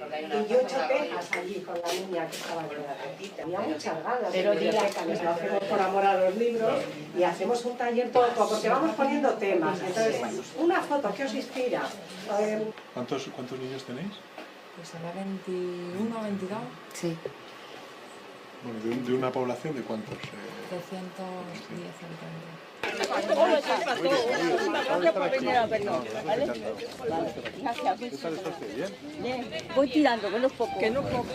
yo echo tejas allí con la niña que estaba aquí. Tenía muchas ganas de biblioteca, les lo hacemos por amor a los libros y hacemos un taller poco, porque vamos poniendo temas. Entonces, una foto que os inspira. ¿Cuántos niños tenéis? Pues será 21, 22. Sí. Bueno, de una población de cuántos? 310 habitantes. Gracias por venir a la periódica, ¿vale? Gracias. ¿Qué tal está usted? ¿Bien? Bien. Voy tirando, que no es poco. Que no es poco.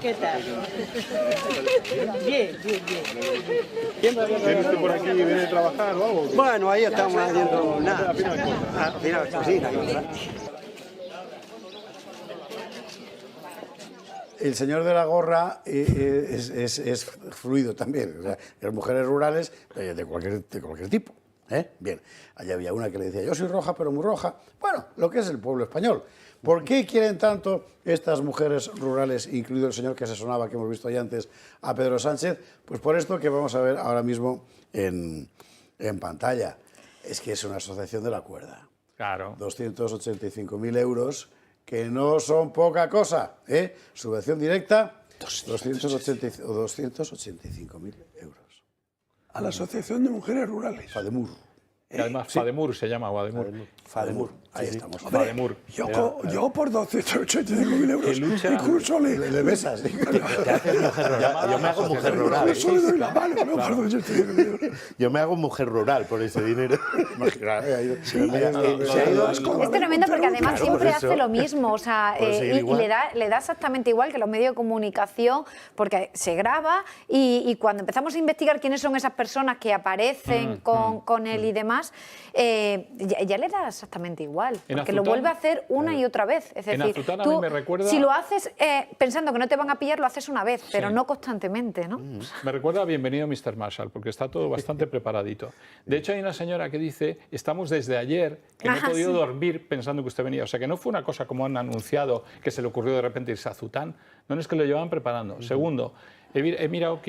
¿Qué tal? Bien. ¿Viene usted por aquí y viene a trabajar o algo? Bueno, ahí estamos haciendo nada. Al final, cocina. El señor de la gorra es fluido también. O sea, las mujeres rurales de cualquier tipo. Bien, allá había una que le decía, yo soy roja, pero muy roja. Bueno, lo que es el pueblo español. ¿Por qué quieren tanto estas mujeres rurales, incluido el señor que se sonaba, que hemos visto ya antes, a Pedro Sánchez? Pues por esto que vamos a ver ahora mismo en pantalla. Es que es una asociación de la cuerda. Claro. 285.000 euros, que no son poca cosa. Subvención directa, 285.000 euros. A la Asociación de Mujeres Rurales. FADEMUR. Y además FADEMUR se llama, o ADEMUR. FADEMUR, ahí estamos. FADEMUR. Yo por 285.000 euros incluso le besas. Te haces mujer rural. Yo me hago mujer rural. Solo doy la mano, no por 285.000 euros. Yo me hago mujer rural por ese dinero. Es tremendo porque además siempre hace lo mismo, o sea, y le da exactamente igual que los medios de comunicación, porque se graba y cuando empezamos a investigar quiénes son esas personas que aparecen con él y demás, ya le da exactamente igual, porque lo vuelve a hacer una y otra vez. Es decir, tú, si lo haces pensando que no te van a pillar, lo haces una vez, pero no constantemente, ¿no? Me recuerda a Bienvenido Mr. Marshall, porque está todo bastante preparadito. De hecho, hay una señora que dice, estamos desde ayer, que no he podido dormir pensando que usted venía. O sea, que no fue una cosa como han anunciado, que se le ocurrió de repente irse a Zután. No, es que lo llevaban preparando. Segundo, he mirado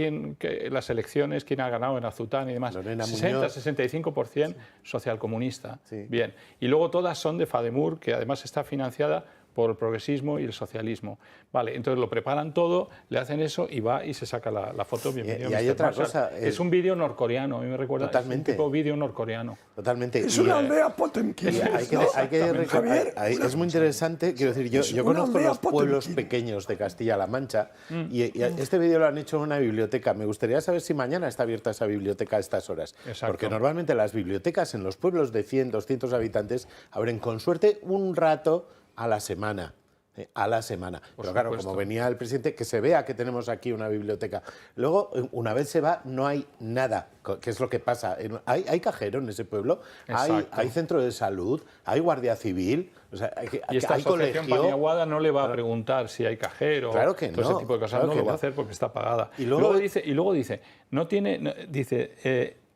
las elecciones, quién ha ganado en Azután y demás. 60-65% socialcomunista. Sí. Bien. Y luego todas son de FADEMUR, que además está financiada por el progresismo y el socialismo. Vale, entonces lo preparan todo, le hacen eso y va y se saca la foto. Bienvenido, y hay Mr. otra Marshall. cosa. Es un vídeo norcoreano, a mí me recuerda. Totalmente. Es un tipo vídeo norcoreano. Totalmente. Es una aldea Potemkin. Es muy interesante, quiero decir, yo conozco los pueblos pequeños de Castilla-La Mancha y este vídeo lo han hecho en una biblioteca. Me gustaría saber si mañana está abierta esa biblioteca a estas horas. Exacto. Porque normalmente las bibliotecas en los pueblos de 100, 200 habitantes abren con suerte un rato a la semana. Pero claro, como venía el presidente, que se vea que tenemos aquí una biblioteca. Luego, una vez se va, no hay nada, que es lo que pasa. Hay cajero en ese pueblo, hay centro de salud, hay guardia civil, o sea, y esta hay asociación colegio. Paniaguada no le va a preguntar si hay cajero, claro que todo no, ese tipo de cosas, claro no que lo va a no. hacer porque está pagada. Y luego dice,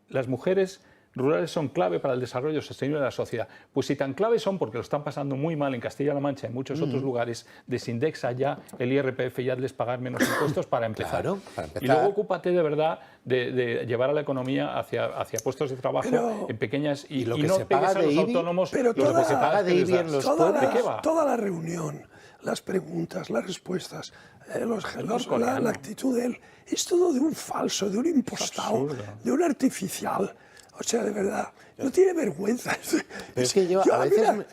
las mujeres rurales son clave para el desarrollo sostenible de la sociedad. Pues si tan clave son, porque lo están pasando muy mal en Castilla-La Mancha y en muchos otros lugares, desindexa ya el IRPF y hazles pagar menos impuestos para empezar. Claro, para empezar. Y luego ocúpate de verdad de llevar a la economía hacia puestos de trabajo en pequeñas y lo que no se pegues paga a de los IBI, autónomos pero lo que se paga de IBI en los pueblos. ¿De qué va? Toda la reunión, las preguntas, las respuestas, la actitud de él, es todo de un falso, de un impostado, de un artificial. O sea, de verdad, no tiene vergüenza. Pero es que yo a veces me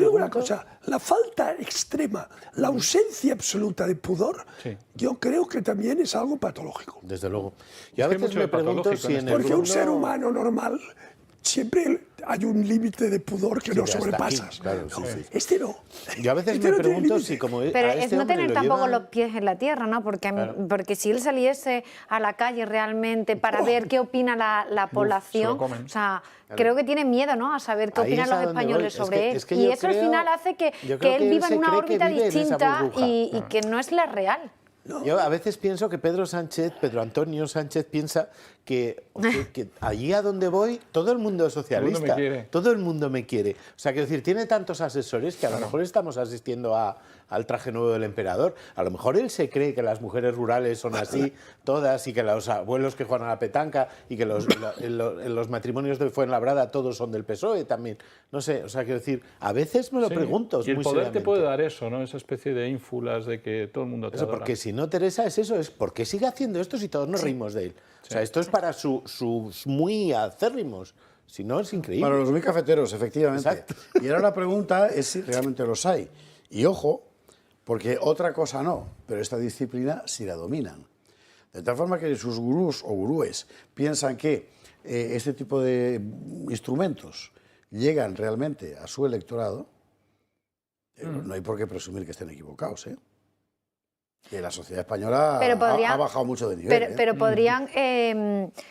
digo una cosa, la falta extrema, la ausencia absoluta de pudor, yo creo que también es algo patológico. Desde luego. Yo a veces me pregunto si en el Porque un mundo... ser humano normal siempre hay un límite de pudor que no sobrepasas. Claro, sí. Este no. Yo a veces me pregunto si como Pero a este es no hombre tener lo tampoco llevan... los pies en la tierra, ¿no? Porque, Claro. porque si él saliese a la calle realmente para ver qué opina la población, o sea, creo que tiene miedo, ¿no? A saber qué Ahí opinan es a los donde españoles voy. sobre él. Es que Y yo eso al creo- final hace que yo creo él viva en se una cree que órbita vive en esa distinta burbuja. y que no es la real. Yo a veces pienso que Pedro Antonio Sánchez piensa que allí a donde voy todo el mundo es socialista, todo el mundo me quiere. O sea, quiero decir, tiene tantos asesores que a lo mejor estamos asistiendo al traje nuevo del emperador. A lo mejor él se cree que las mujeres rurales son así, todas, y que los abuelos que juegan a la petanca y que los matrimonios de Fuenlabrada todos son del PSOE también. No sé, o sea, quiero decir, a veces me lo pregunto. Y el muy poder te seriamente. puede dar eso, ¿no? Esa especie de ínfulas de que todo el mundo te Eso, adora. porque si no, Teresa, es eso, es ¿por qué sigue haciendo esto si todos nos reímos de él? O sea, esto es para sus muy acérrimos, si no es increíble. Para los muy cafeteros, efectivamente. Exacto. Y ahora la pregunta es si realmente los hay. Y ojo, porque otra cosa no, pero esta disciplina sí la dominan. De tal forma que sus gurús o gurúes piensan que este tipo de instrumentos llegan realmente a su electorado, no hay por qué presumir que estén equivocados, ¿eh? Que la sociedad española ha bajado mucho de nivel. Pero podrían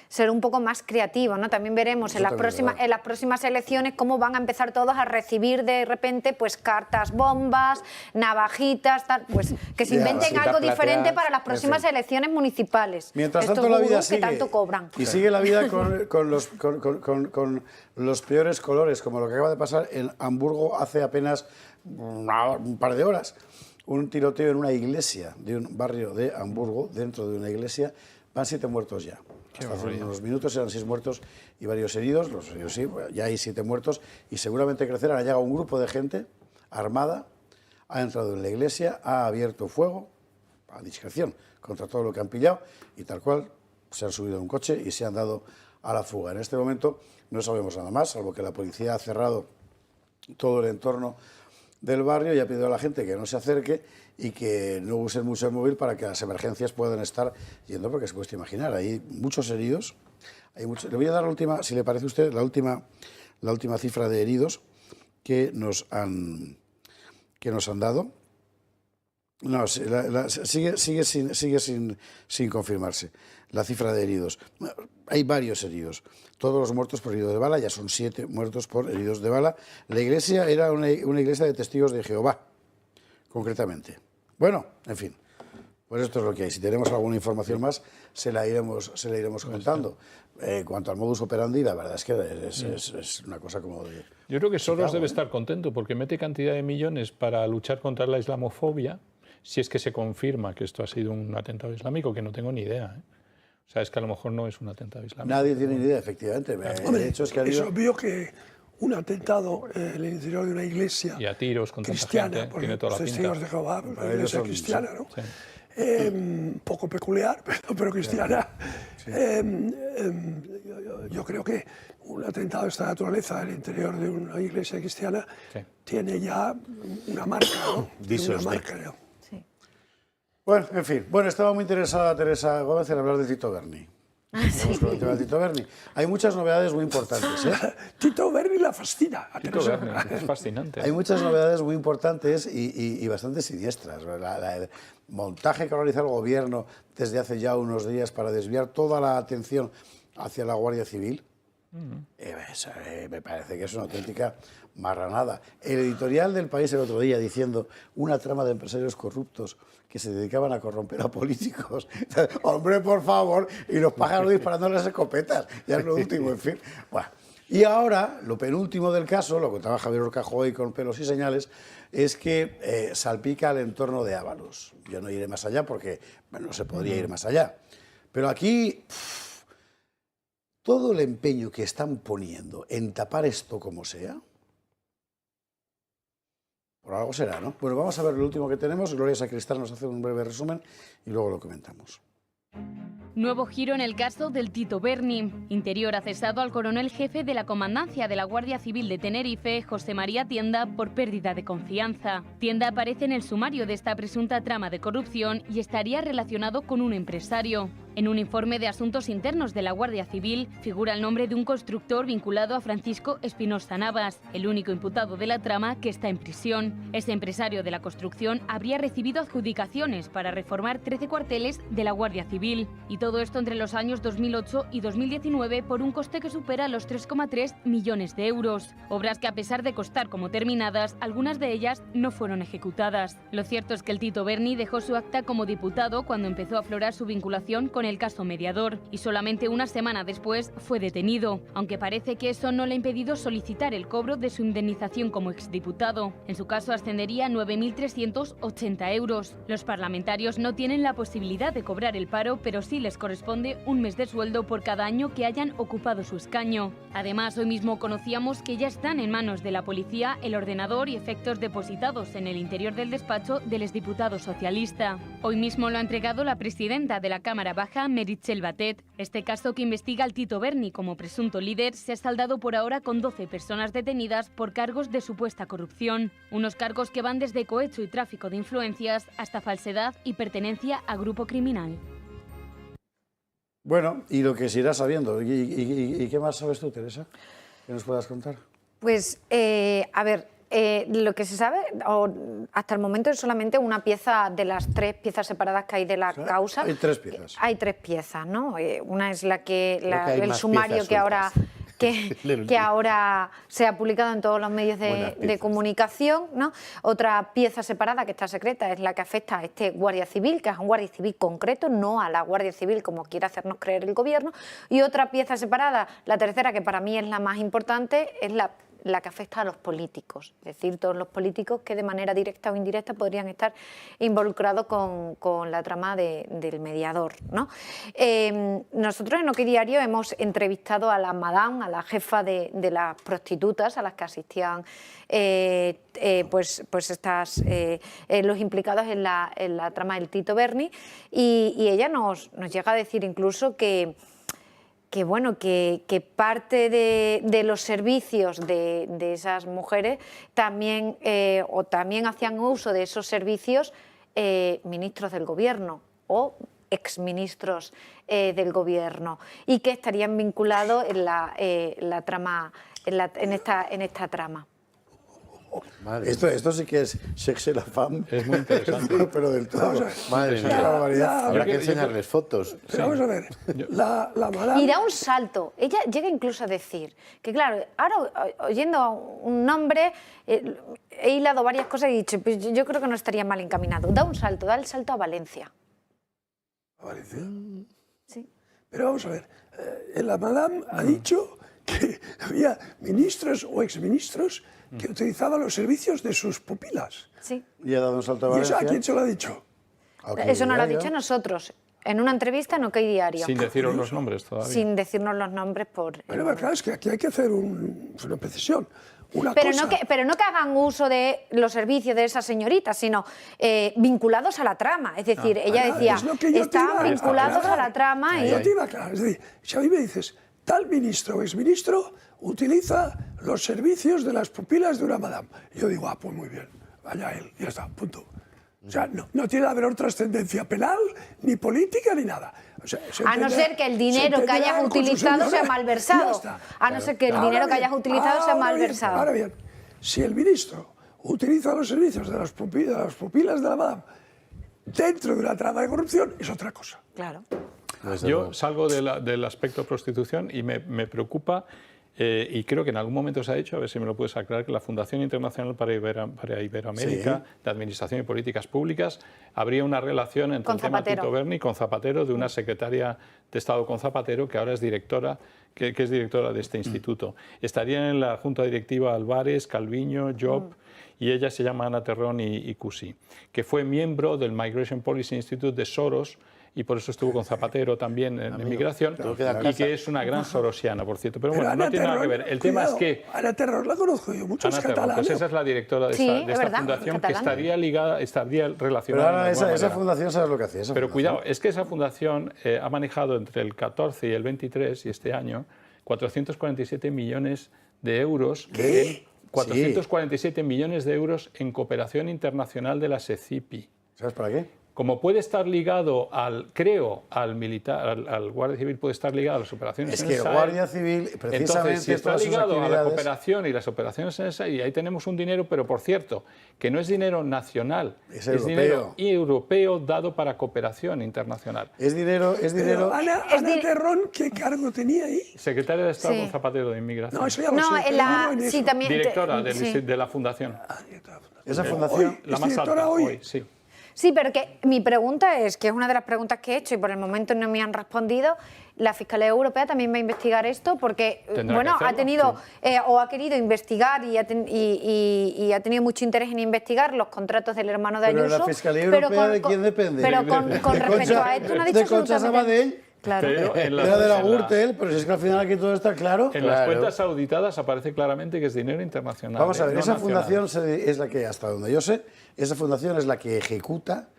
ser un poco más creativos, ¿no? También veremos en las próximas elecciones cómo van a empezar todos a recibir de repente pues cartas bombas, navajitas, tal, pues que se inventen algo diferente para las próximas elecciones municipales. Mientras estos tanto la vida gurús sigue que tanto cobran. y sigue la vida con los peores colores, como lo que acaba de pasar en Hamburgo hace apenas un par de horas. Un tiroteo en una iglesia de un barrio de Hamburgo, dentro de una iglesia, van 7 muertos ya. Hasta hace unos minutos eran 6 muertos y varios heridos. Los heridos sí, ya hay 7 muertos y seguramente crecerán. Ha llegado un grupo de gente armada, ha entrado en la iglesia, ha abierto fuego a discreción contra todo lo que han pillado y tal cual se han subido en un coche y se han dado a la fuga. En este momento no sabemos nada más, salvo que la policía ha cerrado todo el entorno del barrio y ha pedido a la gente que no se acerque y que no usen mucho el móvil para que las emergencias puedan estar yendo, porque se puede imaginar, hay muchos heridos. Le voy a dar la última, si le parece a usted, la última cifra de heridos que nos han dado. No, sigue sin confirmarse la cifra de heridos. Hay varios heridos. Todos los muertos por heridos de bala, ya son 7 muertos por heridos de bala. La iglesia era una iglesia de testigos de Jehová, concretamente. Bueno, en fin, pues esto es lo que hay. Si tenemos alguna información más, se la iremos contando. En cuanto al modus operandi, la verdad es que es una cosa como de... Yo creo que Soros debe estar contento porque mete cantidad de millones para luchar contra la islamofobia, si es que se confirma que esto ha sido un atentado islámico, que no tengo ni idea, ¿eh? O sea, es que a lo mejor no es un atentado islámico. Nadie tiene ni idea, efectivamente. Hombre, de hecho, es que es obvio que un atentado en el interior de una iglesia y a tiros con cristiana, tanta gente, tiene toda la pinta. Testigos de Jehová, una iglesia cristiana, ¿no? Poco peculiar, pero cristiana. Yo creo que un atentado de esta naturaleza en el interior de una iglesia cristiana tiene ya una marca, ¿no? Una marca, ¿no? Bueno, en fin. Bueno, estaba muy interesada Teresa Gómez en hablar de Tito Berni. Vamos con el tema de Tito Berni. Hay muchas novedades muy importantes, ¿eh? Tito Berni la fascina. Tito Berni es fascinante. Hay muchas novedades muy importantes y bastante siniestras. El montaje que realiza el gobierno desde hace ya unos días para desviar toda la atención hacia la Guardia Civil, me parece que es una auténtica marranada. El editorial del País el otro día diciendo una trama de empresarios corruptos que se dedicaban a corromper a políticos. Hombre, por favor, y los pájaros disparando las escopetas. Ya es lo último, en fin. Bueno, y ahora, lo penúltimo del caso, lo contaba Javier Orcajo hoy con pelos y señales, es que salpica al entorno de Ábalos. Yo no iré más allá porque no se podría ir más allá. Pero aquí, todo el empeño que están poniendo en tapar esto como sea, por algo será, ¿no? Bueno, vamos a ver lo último que tenemos. Gloria Sacristán nos hace un breve resumen y luego lo comentamos. Nuevo giro en el caso del Tito Berni. Interior ha cesado al coronel jefe de la Comandancia de la Guardia Civil de Tenerife, José María Tienda, por pérdida de confianza. Tienda aparece en el sumario de esta presunta trama de corrupción y estaría relacionado con un empresario. En un informe de asuntos internos de la Guardia Civil figura el nombre de un constructor vinculado a Francisco Espinosa Navas, el único imputado de la trama que está en prisión. Ese empresario de la construcción habría recibido adjudicaciones para reformar 13 cuarteles de la Guardia Civil. Y todo esto entre los años 2008 y 2019 por un coste que supera los 3,3 millones de euros. Obras que, a pesar de costar como terminadas, algunas de ellas no fueron ejecutadas. Lo cierto es que el Tito Berni dejó su acta como diputado cuando empezó a aflorar su vinculación con el caso Mediador y solamente una semana después fue detenido, aunque parece que eso no le ha impedido solicitar el cobro de su indemnización como exdiputado. En su caso ascendería a 9.380 euros. Los parlamentarios no tienen la posibilidad de cobrar el paro, pero sí les corresponde un mes de sueldo por cada año que hayan ocupado su escaño. Además, hoy mismo conocíamos que ya están en manos de la policía el ordenador y efectos depositados en el interior del despacho del exdiputado socialista. Hoy mismo lo ha entregado la presidenta de la Cámara Baja, Meritxell Batet. Este caso, que investiga al Tito Berni como presunto líder, se ha saldado por ahora con 12 personas detenidas por cargos de supuesta corrupción. Unos cargos que van desde cohecho y tráfico de influencias hasta falsedad y pertenencia a grupo criminal. Bueno, y lo que se irá sabiendo. ¿Y qué más sabes tú, Teresa? ¿Qué nos puedas contar? Pues, a ver, lo que se sabe hasta el momento es solamente una pieza de las 3 piezas separadas que hay de la causa. Hay 3 piezas. Hay 3 piezas, ¿no? Una es el sumario que ahora se ha publicado en todos los medios de comunicación, ¿no? Otra pieza separada que está secreta es la que afecta a este guardia civil, que es un guardia civil concreto, no a la Guardia Civil como quiere hacernos creer el gobierno. Y otra pieza separada, la tercera, que para mí es la más importante, es la que afecta a los políticos, es decir, todos los políticos que de manera directa o indirecta podrían estar involucrados con la trama del mediador, ¿no? Nosotros en OK Diario hemos entrevistado a la madame, a la jefa de las prostitutas a las que asistían los implicados en la trama del Tito Berni, y ella nos llega a decir incluso que parte de los servicios de esas mujeres también hacían uso de esos servicios ministros del gobierno o exministros del gobierno, y que estarían vinculados en esta trama. Esto sí que es sexe la femme. Es muy interesante. Pero del todo. Madre mía. Habrá que enseñarles fotos. Pero vamos a ver, la madame... Y da un salto. Ella llega incluso a decir que, claro, ahora oyendo un nombre, he hilado varias cosas y he dicho, pues yo creo que no estaría mal encaminado. Da el salto a Valencia. ¿A Valencia? Sí. Pero vamos a ver, la madame ha dicho que había ministros o exministros que utilizaban los servicios de sus pupilas. Sí. Y ha dado un salto a Valencia. ¿Y eso a quién se lo ha dicho? Eso no lo ha dicho a nosotros. En una entrevista en OK Diario. Sin deciros los nombres todavía. Sin decirnos los nombres por... Pero claro, es que aquí hay que hacer una precisión. Pero no que hagan uso de los servicios de esa señorita, sino vinculados a la trama. Es decir, ella decía, están vinculados a la trama. Yo te iba a aclarar. Es decir, si a mí me dices, tal ministro o exministro utiliza los servicios de las pupilas de una madame. Y yo digo, pues muy bien, vaya él, ya está, punto. O sea, no tiene la menor trascendencia penal, ni política, ni nada. O sea, a no ser que el dinero que hayas utilizado sea malversado. A no ser que el dinero que hayas utilizado sea malversado. Ahora bien, si el ministro utiliza los servicios de las pupilas de la madame dentro de una trama de corrupción, es otra cosa. Claro. Yo salgo del aspecto prostitución y me preocupa, y creo que en algún momento se ha dicho, a ver si me lo puedes aclarar, que la Fundación Internacional para Iberoamérica, de Administración y Políticas Públicas, habría una relación entre el tema Tito Berni con Zapatero, de una secretaria de Estado con Zapatero, que ahora es directora, que es directora de este instituto. Estarían en la Junta Directiva Álvarez, Calviño, Job, y ella se llama Ana Terrón y Cusi, que fue miembro del Migration Policy Institute de Soros, y por eso estuvo con Zapatero también en migración, y que es una gran sorosiana, por cierto. Pero bueno, no tiene nada que ver. El tema es que... Ana Terror la conozco yo, muchos catalanes. Pues esa es la directora de esta fundación, que estaría relacionada... Pero ahora esa fundación, ¿sabes lo que hace? Pero cuidado, es que esa fundación ha manejado entre el 14 y el 23, y este año, 447 millones de euros... ¿Qué? 447 millones de euros en cooperación internacional de la SECIPI. ¿Sabes para qué? Como puede estar ligado al militar, al Guardia Civil, puede estar ligado a las operaciones en el Sahel. Es que el Guardia Civil, precisamente, entonces, si está ligado a la cooperación y las operaciones en el Sahel, y ahí tenemos un dinero, pero por cierto, que no es dinero nacional, es dinero europeo dado para cooperación internacional. Es dinero... Pero Ana Terrón, ¿qué cargo tenía ahí? Secretaria de Estado con Zapatero de Inmigración. No, eso ya lo sé. Sí, también, directora de la fundación. Esa fundación... La más alta hoy, sí. Sí, pero que mi pregunta es, que es una de las preguntas que he hecho y por el momento no me han respondido, la Fiscalía Europea también va a investigar esto porque, bueno, ha tenido o ha querido investigar y ha tenido mucho interés en investigar los contratos del hermano de Ayuso. Pero la Fiscalía Europea, ¿de quién depende? Pero con respecto a esto no ha dicho ¿De Concha Sabadell? Claro. Pero era de la Gürtel, pero si es que al final aquí todo está claro. En las cuentas auditadas aparece claramente que es dinero internacional. Vamos a ver, esa nacional. fundación es la que, hasta donde yo sé, esa fundación es la que ejecuta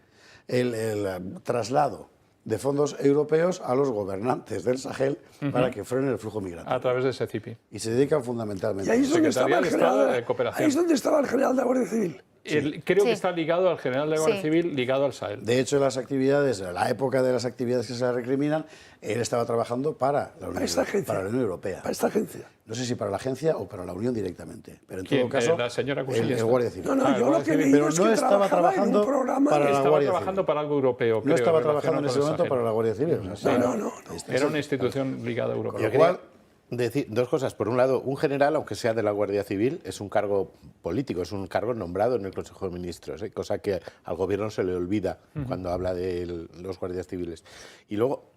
el traslado de fondos europeos a los gobernantes del Sahel para que frenen el flujo migratorio. A través de SECIPI. Y se dedican fundamentalmente a eso. ¿Y ahí es donde estaba el general de la Guardia Civil? Creo que está ligado al general de la Guardia Civil, ligado al Sahel. De hecho, las actividades, en la época de las actividades que se le recriminan, él estaba trabajando para la Unión Europea. Para esta agencia. No sé si para la agencia o para la Unión directamente. Pero en todo caso, la señora el Guardia Civil. No, yo lo que leí es que estaba trabajando para la Guardia trabajando para algo europeo. No estaba trabajando en ese momento para la Guardia Civil. No. Era una institución ligada a Europa. Yo quería decir dos cosas. Por un lado, un general, aunque sea de la Guardia Civil, es un cargo político, es un cargo nombrado en el Consejo de Ministros, cosa que al gobierno se le olvida cuando habla de los guardias civiles. Y luego,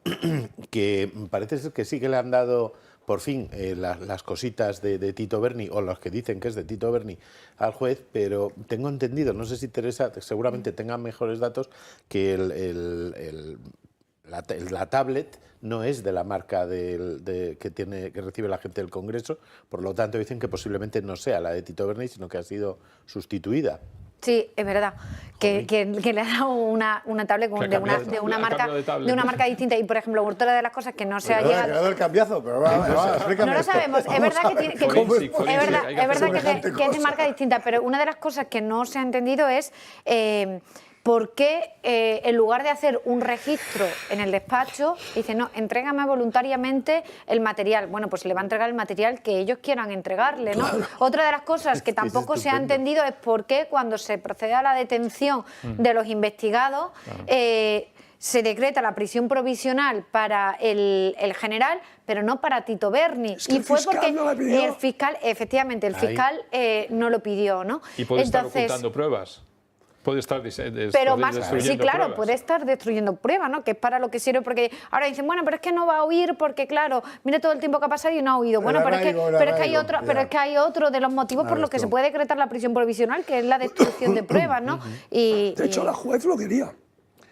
que parece ser que sí que le han dado por fin las cositas de Tito Berni, o los que dicen que es de Tito Berni, al juez, pero tengo entendido, no sé si Teresa seguramente tenga mejores datos, que la tablet no es de la marca que recibe la gente del Congreso, por lo tanto dicen que posiblemente no sea la de Tito Berni, sino que ha sido sustituida. Sí, es verdad, que le ha dado una tablet de una marca distinta. Y, por ejemplo, otra de las cosas que no se ha llegado... Ha quedado el cambiazo, pero explícame. No lo sabemos, es verdad que es de marca distinta, pero una de las cosas que no se ha entendido es... ¿por qué en lugar de hacer un registro en el despacho, dice, no, entrégame voluntariamente el material? Bueno, pues le va a entregar el material que ellos quieran entregarle, ¿no? Claro. Otra de las cosas que tampoco se ha entendido es por qué cuando se procede a la detención de los investigados, se decreta la prisión provisional para el general, pero no para Tito Berni. Es que y fue porque no el fiscal, efectivamente, el fiscal no lo pidió, ¿no? Y puede estar ocultando pruebas. Puede estar pero más, sí, claro, pruebas. Puede estar destruyendo pruebas, ¿no? Que es para lo que sirve, porque ahora dicen, bueno, pero es que no va a huir porque, claro, mire todo el tiempo que ha pasado y no ha huido. Bueno, pero es que hay otro de los motivos por los que se puede decretar la prisión provisional, que es la destrucción de pruebas, ¿no? De hecho, la juez lo quería.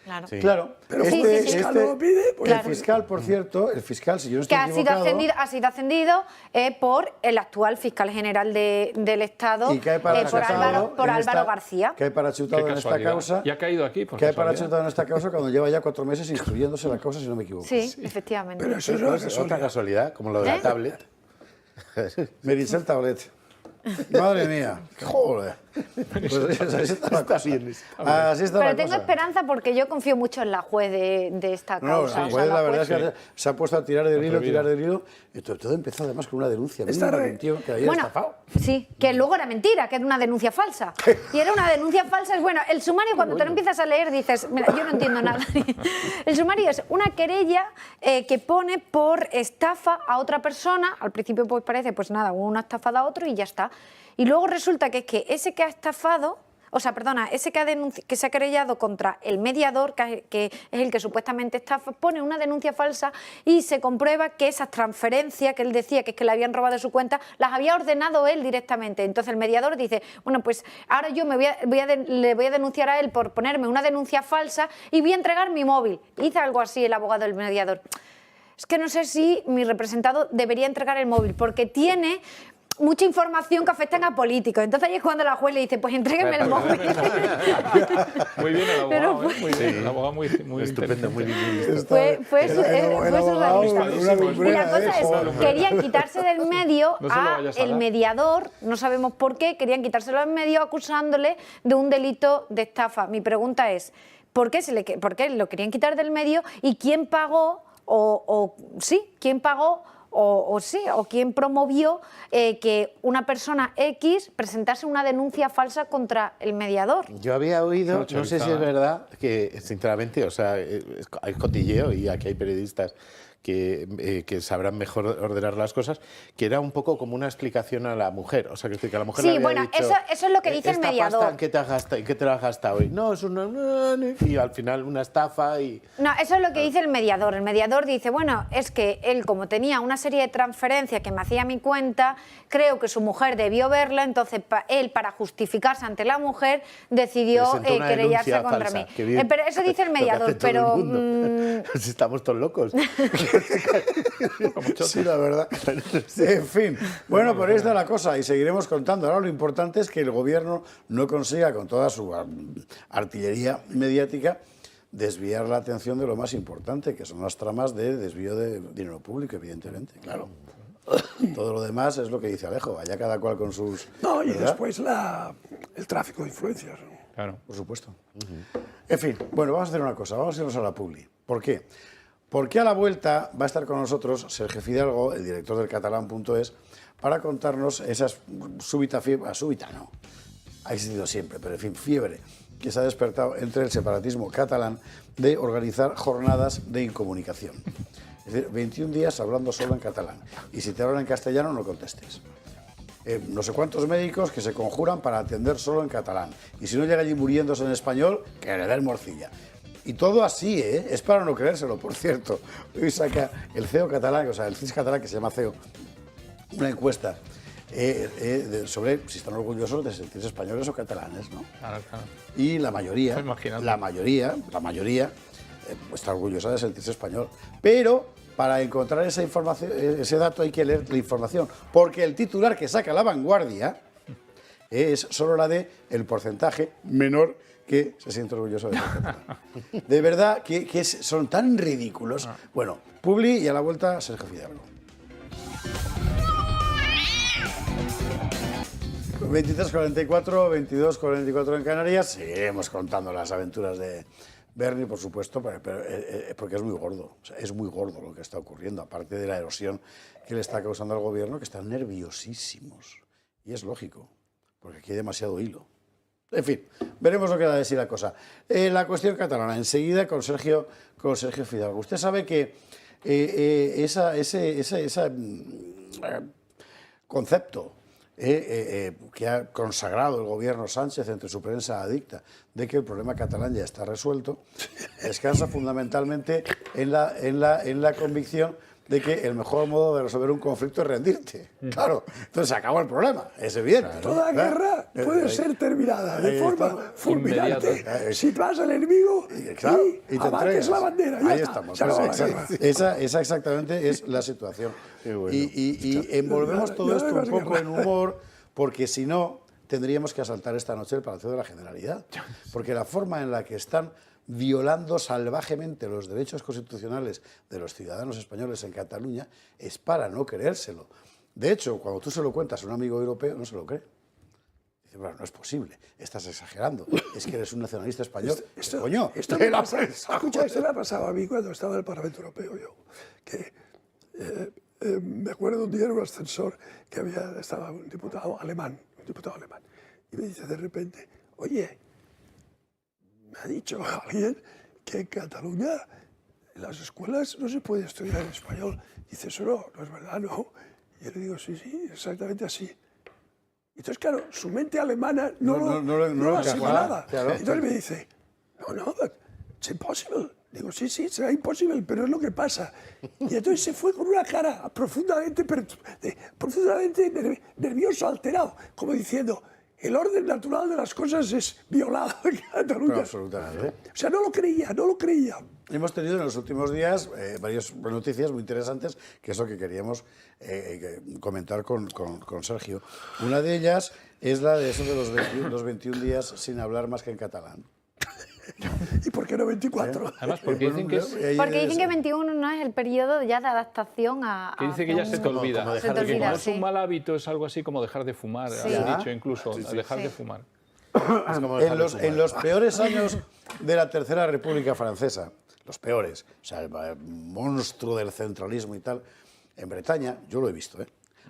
Claro. Sí. Claro. Pero como el fiscal no lo pide, pues... El fiscal, por cierto, si yo no estoy equivocado... ha sido ascendido por el actual fiscal general del Estado, y cae por Álvaro García. Cae parachutado en esta causa. Y ha caído aquí, por cae parachutado en esta causa cuando lleva ya 4 meses instruyéndose la causa, si no me equivoco. Sí, efectivamente. Pero eso es otra casualidad, como lo de la tablet. Meritxell Tablet. Madre mía, joder. Pues así está la cosa. Pero tengo esperanza porque yo confío mucho en la juez de esta causa. No, la juez, la verdad es que se ha puesto a tirar del hilo, y todo empezó además con una denuncia mínima de un tío que había estafado. Sí, que luego era mentira, que era una denuncia falsa. Y era una denuncia falsa, bueno, el sumario cuando te lo empiezas a leer dices, mira, yo no entiendo nada. El sumario es una querella que pone por estafa a otra persona, al principio pues parece, pues nada, una estafada a otro y ya está. Y luego resulta que es que ese que ha estafado, ese que se ha querellado contra el mediador, que es el que supuestamente estafa, pone una denuncia falsa y se comprueba que esas transferencias que él decía que le habían robado de su cuenta, las había ordenado él directamente. Entonces el mediador dice, bueno, pues ahora yo le voy a denunciar a él por ponerme una denuncia falsa y voy a entregar mi móvil. Hizo algo así el abogado del mediador. Es que no sé si mi representado debería entregar el móvil porque tiene mucha información que afecta a políticos. Entonces ahí es cuando la juez le dice, pues entrégueme el móvil. Muy bien el abogado, muy bien, el abogado muy estupendo, muy bien. Fue surrealista. Y la cosa es, querían quitarse del medio al mediador, no sabemos por qué, querían quitárselo del medio acusándole de un delito de estafa. Mi pregunta es, ¿por qué lo querían quitar del medio y quién pagó quién pagó o quién promovió que una persona X presentase una denuncia falsa contra el mediador? Yo había oído, no sé si es verdad, que sinceramente, o sea, hay cotilleo y aquí hay periodistas que sabrán mejor ordenar las cosas, que era un poco como una explicación a la mujer. O sea, que a la mujer le había dicho, eso es lo que dice el mediador. Pasta, ¿en qué te la has gastado hoy? No, es una... Y al final una estafa y... No, eso es lo que dice el mediador. El mediador dice, bueno, es que él como tenía una serie de transferencias que me hacía a mi cuenta, creo que su mujer debió verla, entonces él para justificarse ante la mujer decidió querellarse contra mí. Pero eso dice el mediador, pero... Si estamos todos locos. Sí, la verdad. En fin, bueno, por ahí está la cosa y seguiremos contando. Ahora lo importante es que el gobierno no consiga, con toda su artillería mediática, desviar la atención de lo más importante, que son las tramas de desvío de dinero público, evidentemente, claro. Todo lo demás es lo que dice Alejo, allá cada cual con sus... No, y después el tráfico de influencias. Claro, por supuesto. En fin, bueno, vamos a hacer una cosa, vamos a irnos a la publi. ¿Por qué? Porque a la vuelta va a estar con nosotros Sergio Fidalgo, el director del catalán.es, para contarnos esa súbita no, ha existido siempre, pero en fin, fiebre que se ha despertado entre el separatismo catalán de organizar jornadas de incomunicación. Es decir, 21 días hablando solo en catalán. Y si te hablan en castellano, no contestes. No sé cuántos médicos que se conjuran para atender solo en catalán. Y si no llega allí muriéndose en español, que le den morcilla. Y todo así, es para no creérselo, por cierto. Hoy saca el CEO catalán, o sea, el CIS catalán, que se llama CEO, una encuesta sobre si están orgullosos de sentirse españoles o catalanes, ¿no? Claro. Y la mayoría está orgullosa de sentirse español. Pero para encontrar esa información, ese dato hay que leer la información, porque el titular que saca La Vanguardia es solo la de el porcentaje menor que se siente orgulloso de ser catalán. De verdad que son tan ridículos. Bueno, publi y a la vuelta Sergio Fidalgo. 23:44, 22:44 en Canarias. Seguiremos contando las aventuras de Berni, por supuesto, porque es muy gordo. O sea, es muy gordo lo que está ocurriendo, aparte de la erosión que le está causando al gobierno, que están nerviosísimos. Y es lógico, porque aquí hay demasiado hilo. En fin, veremos lo que da de sí la cosa. La cuestión catalana, enseguida con Sergio Fidalgo. Usted sabe que ese concepto que ha consagrado el gobierno Sánchez entre su prensa adicta de que el problema catalán ya está resuelto, descansa fundamentalmente en la convicción de que el mejor modo de resolver un conflicto es rendirte. Claro, entonces se acabó el problema, es evidente. Toda guerra puede ser terminada de forma fulminante si vas al enemigo y abates la bandera. Ahí estamos. Esa exactamente es la situación. Y envolvemos todo esto un poco en humor, porque si no, tendríamos que asaltar esta noche el Palacio de la Generalidad. Porque la forma en la que están violando salvajemente los derechos constitucionales de los ciudadanos españoles en Cataluña es para no creérselo. De hecho, cuando tú se lo cuentas a un amigo europeo, no se lo cree. Dice, bueno, no es posible, estás exagerando, es que eres un nacionalista español. Coño, esto me ha pasado a mí cuando estaba en el Parlamento Europeo. Yo, que me acuerdo un día en un ascensor que estaba un diputado alemán, y me dice de repente, oye, me ha dicho alguien que en Cataluña en las escuelas no se puede estudiar en español. Dice, eso no es verdad, ¿no? Y yo le digo, sí, exactamente así. Entonces, claro, su mente alemana no lo asimilaba. Claro. Entonces me dice, no, it's impossible. Digo, sí, será imposible, pero es lo que pasa. Y entonces se fue con una cara profundamente nervioso, alterado, como diciendo, el orden natural de las cosas es violado en Cataluña. Pero absolutamente. O sea, no lo creía. Hemos tenido en los últimos días varias noticias muy interesantes, que es lo que queríamos comentar con Sergio. Una de ellas es la de eso de los 21 días sin hablar más que en catalán. ¿Y por qué no 24? Además, porque dicen que dicen que 21 no es el periodo ya de adaptación a... Que dice que ya se te olvida. Como es un mal hábito, es algo así como dejar de fumar. Sí. Has dicho incluso, dejar de fumar. En los peores años de la Tercera República Francesa, los peores, o sea, el monstruo del centralismo y tal, en Bretaña, yo lo he visto,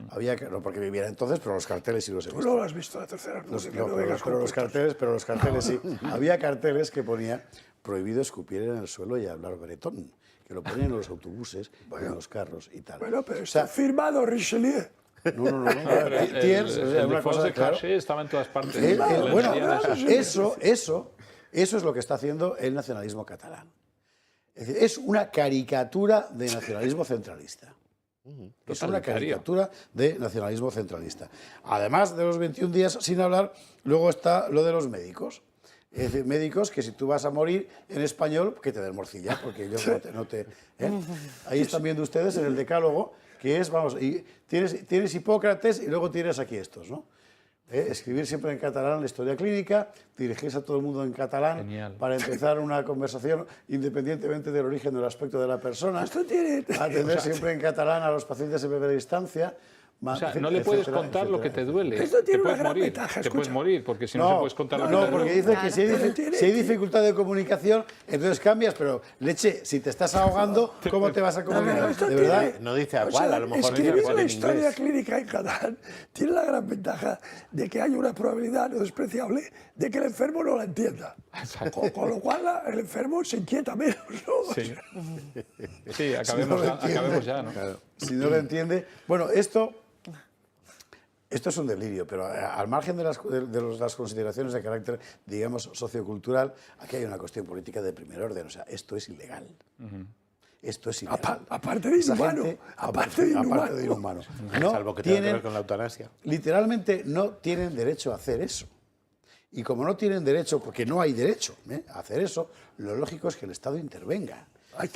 había que, no porque viviera entonces, pero los carteles sí los he visto. Tú no lo has visto la Tercera República. Pero los carteles sí. Había carteles que ponía prohibido escupir en el suelo y hablar bretón, que lo ponían en los autobuses, en los carros y tal. Bueno, pero está firmado Richelieu. No. El default de Caché estaba en todas partes. Bueno, eso es lo que está haciendo el nacionalismo catalán. Es decir, es una caricatura de nacionalismo centralista. Es una caricatura de nacionalismo centralista. Además de los 21 días sin hablar, luego está lo de los médicos. Es decir, médicos que si tú vas a morir en español, que te den morcilla, porque ellos no te Ahí están viendo ustedes en el decálogo, que es, vamos, y tienes Hipócrates y luego tienes aquí estos, ¿no? Escribir siempre en catalán la historia clínica, dirigirse a todo el mundo en catalán. Genial. Para empezar una conversación independientemente del origen o del aspecto de la persona. Atender siempre en catalán a los pacientes en primera instancia. O sea, no le puedes contar lo que te duele. Esto tiene una gran morir. ventaja. Te puedes morir, porque si no se puedes contar lo que te duele. No, porque dice que si hay dificultad de comunicación, entonces cambias, pero leche, si te estás ahogando, ¿cómo te vas a comunicar? ¿De verdad? No dice a cuál, a lo mejor dice a cuál en inglés. La historia clínica en catalán tiene la gran ventaja de que hay una probabilidad no despreciable de que el enfermo no la entienda. Con lo cual el enfermo se inquieta menos, ¿no? Sí, acabemos ya, ¿no? Claro. Si no lo entiende... Bueno, esto es un delirio, pero al margen de las consideraciones de carácter, digamos, sociocultural, aquí hay una cuestión política de primer orden. O sea, esto es ilegal. Esto es ilegal. Aparte de inhumano. Aparte de inhumano. No salvo que tenga que ver con la eutanasia. Literalmente no tienen derecho a hacer eso. Y como no tienen derecho, porque no hay derecho a hacer eso, lo lógico es que el Estado intervenga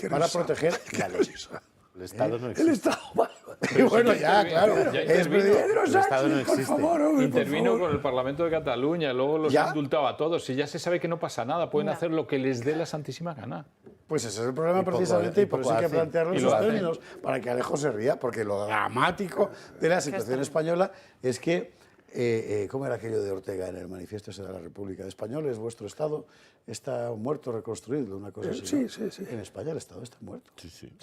para proteger la ley. El Estado no existe. El Estado... Bueno, ya, claro. Pedro Sánchez, por favor. Intervino con el Parlamento de Cataluña, luego los indultaba a todos. Y ya se sabe que no pasa nada, pueden hacer lo que les dé la santísima gana. Pues ese es el problema precisamente, y por eso hay que plantearlo en esos términos, para que Alejo se ría, porque lo dramático de la situación española es que, ¿cómo era aquello de Ortega en el manifiesto de la República de Español? Es vuestro Estado, está muerto, reconstruido, una cosa así. Sí. En España el Estado está muerto. Sí.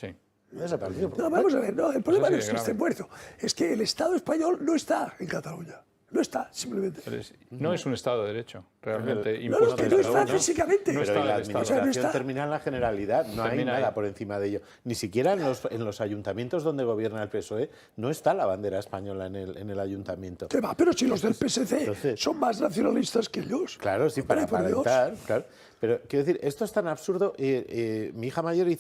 No, vamos a ver, el problema no es que esté muerto, es que el Estado español no está en Cataluña. No está, simplemente. No es un Estado de derecho, realmente. No está físicamente. Pero la administración termina en la Generalidad, no hay nada por encima de ello. Ni siquiera en los ayuntamientos donde gobierna el PSOE no está la bandera española en el ayuntamiento. Pero si los del PSC son más nacionalistas que ellos. Claro, sí, para aparentar, claro. Pero quiero decir, esto es tan absurdo. Mi hija mayor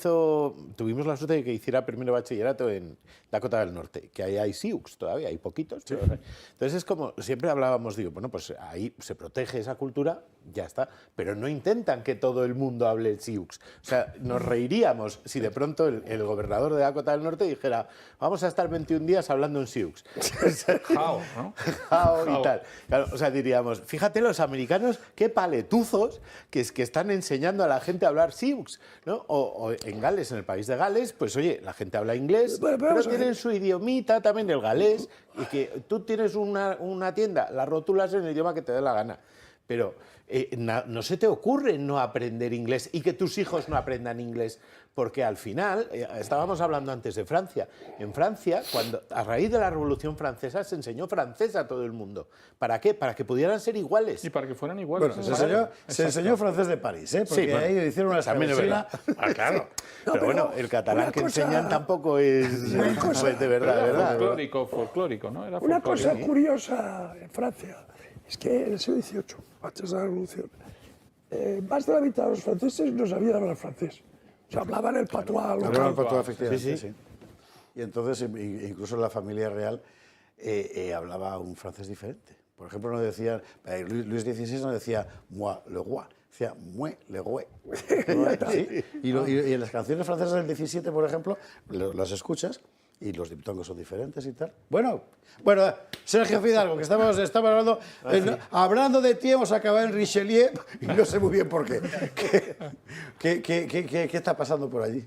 tuvimos la suerte de que hiciera primero bachillerato en Dakota del Norte, que ahí hay Sioux todavía, hay poquitos. Sí. Pero, entonces es como, siempre hablábamos, digo, bueno, pues ahí se protege esa cultura, ya está, pero no intentan que todo el mundo hable Sioux. O sea, nos reiríamos si de pronto el gobernador de Dakota del Norte dijera, vamos a estar 21 días hablando en Sioux. Jao, ¿no? Jao y tal. Claro, o sea, diríamos, fíjate los americanos, qué paletuzos que están enseñando a la gente a hablar Sioux, ¿no? O en Gales, en el país de Gales, pues oye, la gente habla inglés, pero tienen su idiomita también, el galés, y que tú tienes una tienda, la rotulas en el idioma que te dé la gana. Pero no se te ocurre no aprender inglés y que tus hijos no aprendan inglés, porque al final, estábamos hablando antes de Francia, en Francia, a raíz de la Revolución Francesa se enseñó francés a todo el mundo. ¿Para qué? Para que pudieran ser iguales. Y para que fueran iguales. Bueno, se enseñó francés de París, porque sí, ahí hicieron una escuela. Claro. Pero bueno, el catalán que enseñan tampoco es de verdad. Folclórico, ¿no? Era una cosa curiosa en Francia es que en el siglo XVIII, antes de la Revolución, más de la mitad de los franceses no sabían hablar francés. O sea, hablaban el patois local. Hablaban el patois, efectivamente, sí. Y entonces, incluso en la familia real, hablaba un francés diferente. Por ejemplo, no decía, Luis XVI no decía moi le roi, decía moi le roi. ¿Sí? Y en las canciones francesas del 17, por ejemplo, las escuchas y los diptongos son diferentes y tal. Bueno, Sergio Fidalgo, que estamos hablando de ti, hemos acabado en Richelieu y no sé muy bien por qué. ¿Qué está pasando por allí?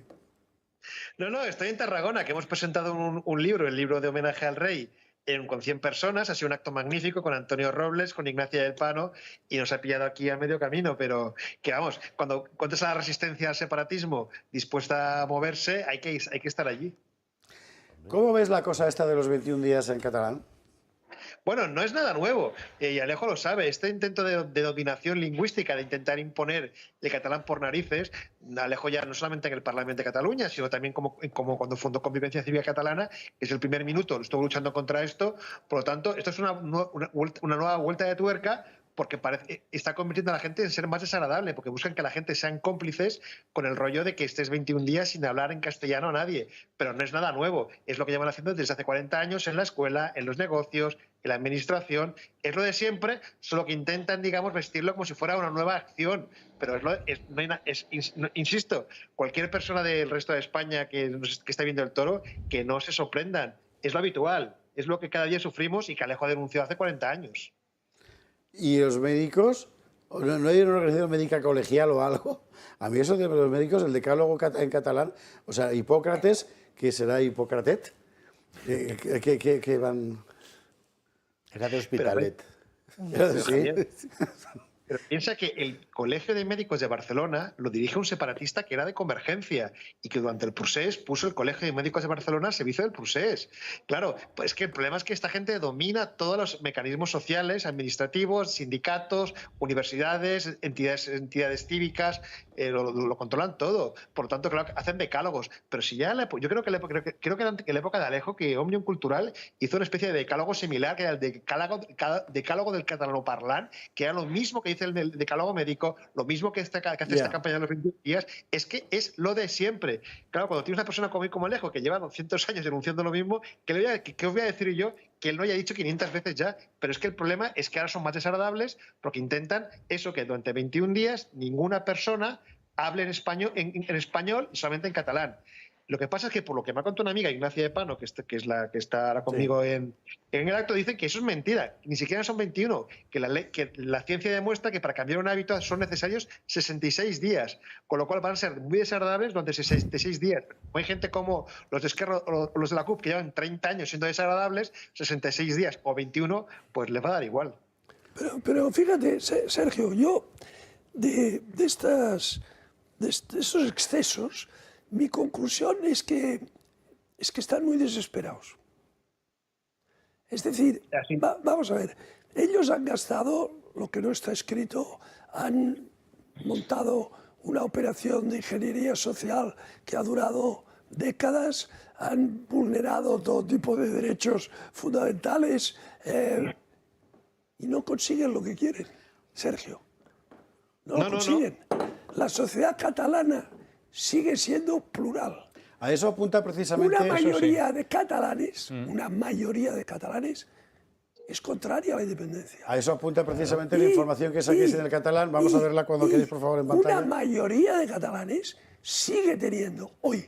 No, estoy en Tarragona, que hemos presentado un libro, el libro de homenaje al rey, con 100 personas. Ha sido un acto magnífico con Antonio Robles, con Ignacia del Pano, y nos ha pillado aquí a medio camino, pero que vamos, cuando cuentas a la resistencia al separatismo dispuesta a moverse, hay que estar allí. ¿Cómo ves la cosa esta de los 21 días en catalán? Bueno, no es nada nuevo, y Alejo lo sabe. Este intento de dominación lingüística, de intentar imponer el catalán por narices, Alejo ya no solamente en el Parlamento de Cataluña, sino también como cuando fundó Convivencia Cívica Catalana, que es el primer minuto, estuvo luchando contra esto. Por lo tanto, esto es una nueva vuelta de tuerca, porque está convirtiendo a la gente en ser más desagradable, porque buscan que la gente sean cómplices con el rollo de que estés 21 días sin hablar en castellano a nadie. Pero no es nada nuevo, es lo que llevan haciendo desde hace 40 años en la escuela, en los negocios, en la administración. Es lo de siempre, solo que intentan, digamos, vestirlo como si fuera una nueva acción. Pero insisto, cualquier persona del resto de España que está viendo el toro, que no se sorprendan. Es lo habitual, es lo que cada día sufrimos y que Alejo ha denunciado hace 40 años. ¿Y los médicos? ¿No hay una organización médica colegial o algo? A mí eso de los médicos, el decálogo en catalán, o sea, Hipócrates, que será Hipócratet, que van... Era de Hospitalet. Sí. Pero piensa que el Colegio de Médicos de Barcelona lo dirige un separatista que era de Convergencia y que durante el procés puso el Colegio de Médicos de Barcelona al servicio del procés. Claro, pues que el problema es que esta gente domina todos los mecanismos sociales, administrativos, sindicatos, universidades, entidades cívicas, lo controlan todo. Por lo tanto, claro, hacen decálogos. Pero si ya, yo creo que en la época de Alejo, que Òmnium Cultural hizo una especie de decálogo similar, que era el decálogo del catalano parlant, que era lo mismo que dice el decálogo médico, lo mismo que hace esta campaña de los 21 días, es que es lo de siempre. Claro, cuando tienes una persona como Alejo, que lleva 200 años denunciando lo mismo, ¿qué os voy a decir yo? Que él no haya dicho 500 veces ya. Pero es que el problema es que ahora son más desagradables porque intentan eso, que durante 21 días ninguna persona hable en español y solamente en catalán. Lo que pasa es que, por lo que me ha contado una amiga, Ignacia de Pano, que es la que está ahora conmigo en el acto, dicen que eso es mentira, ni siquiera son 21, que la ciencia demuestra que para cambiar un hábito son necesarios 66 días, con lo cual van a ser muy desagradables durante 66 días. Hay gente como los de Esquerra o los de la CUP que llevan 30 años siendo desagradables, 66 días o 21, pues les va a dar igual. Pero fíjate, Sergio, yo de estos excesos, mi conclusión es que están muy desesperados. Es decir, vamos a ver, ellos han gastado lo que no está escrito, han montado una operación de ingeniería social que ha durado décadas, han vulnerado todo tipo de derechos fundamentales y no consiguen lo que quieren, Sergio. No lo consiguen. la sociedad catalana sigue siendo plural. A eso apunta precisamente... Una mayoría de catalanes, una mayoría de catalanes es contraria a la independencia. A eso apunta precisamente la información que saquéis en el catalán. Vamos a verla cuando queréis, por favor, en pantalla. Una mayoría de catalanes sigue teniendo hoy,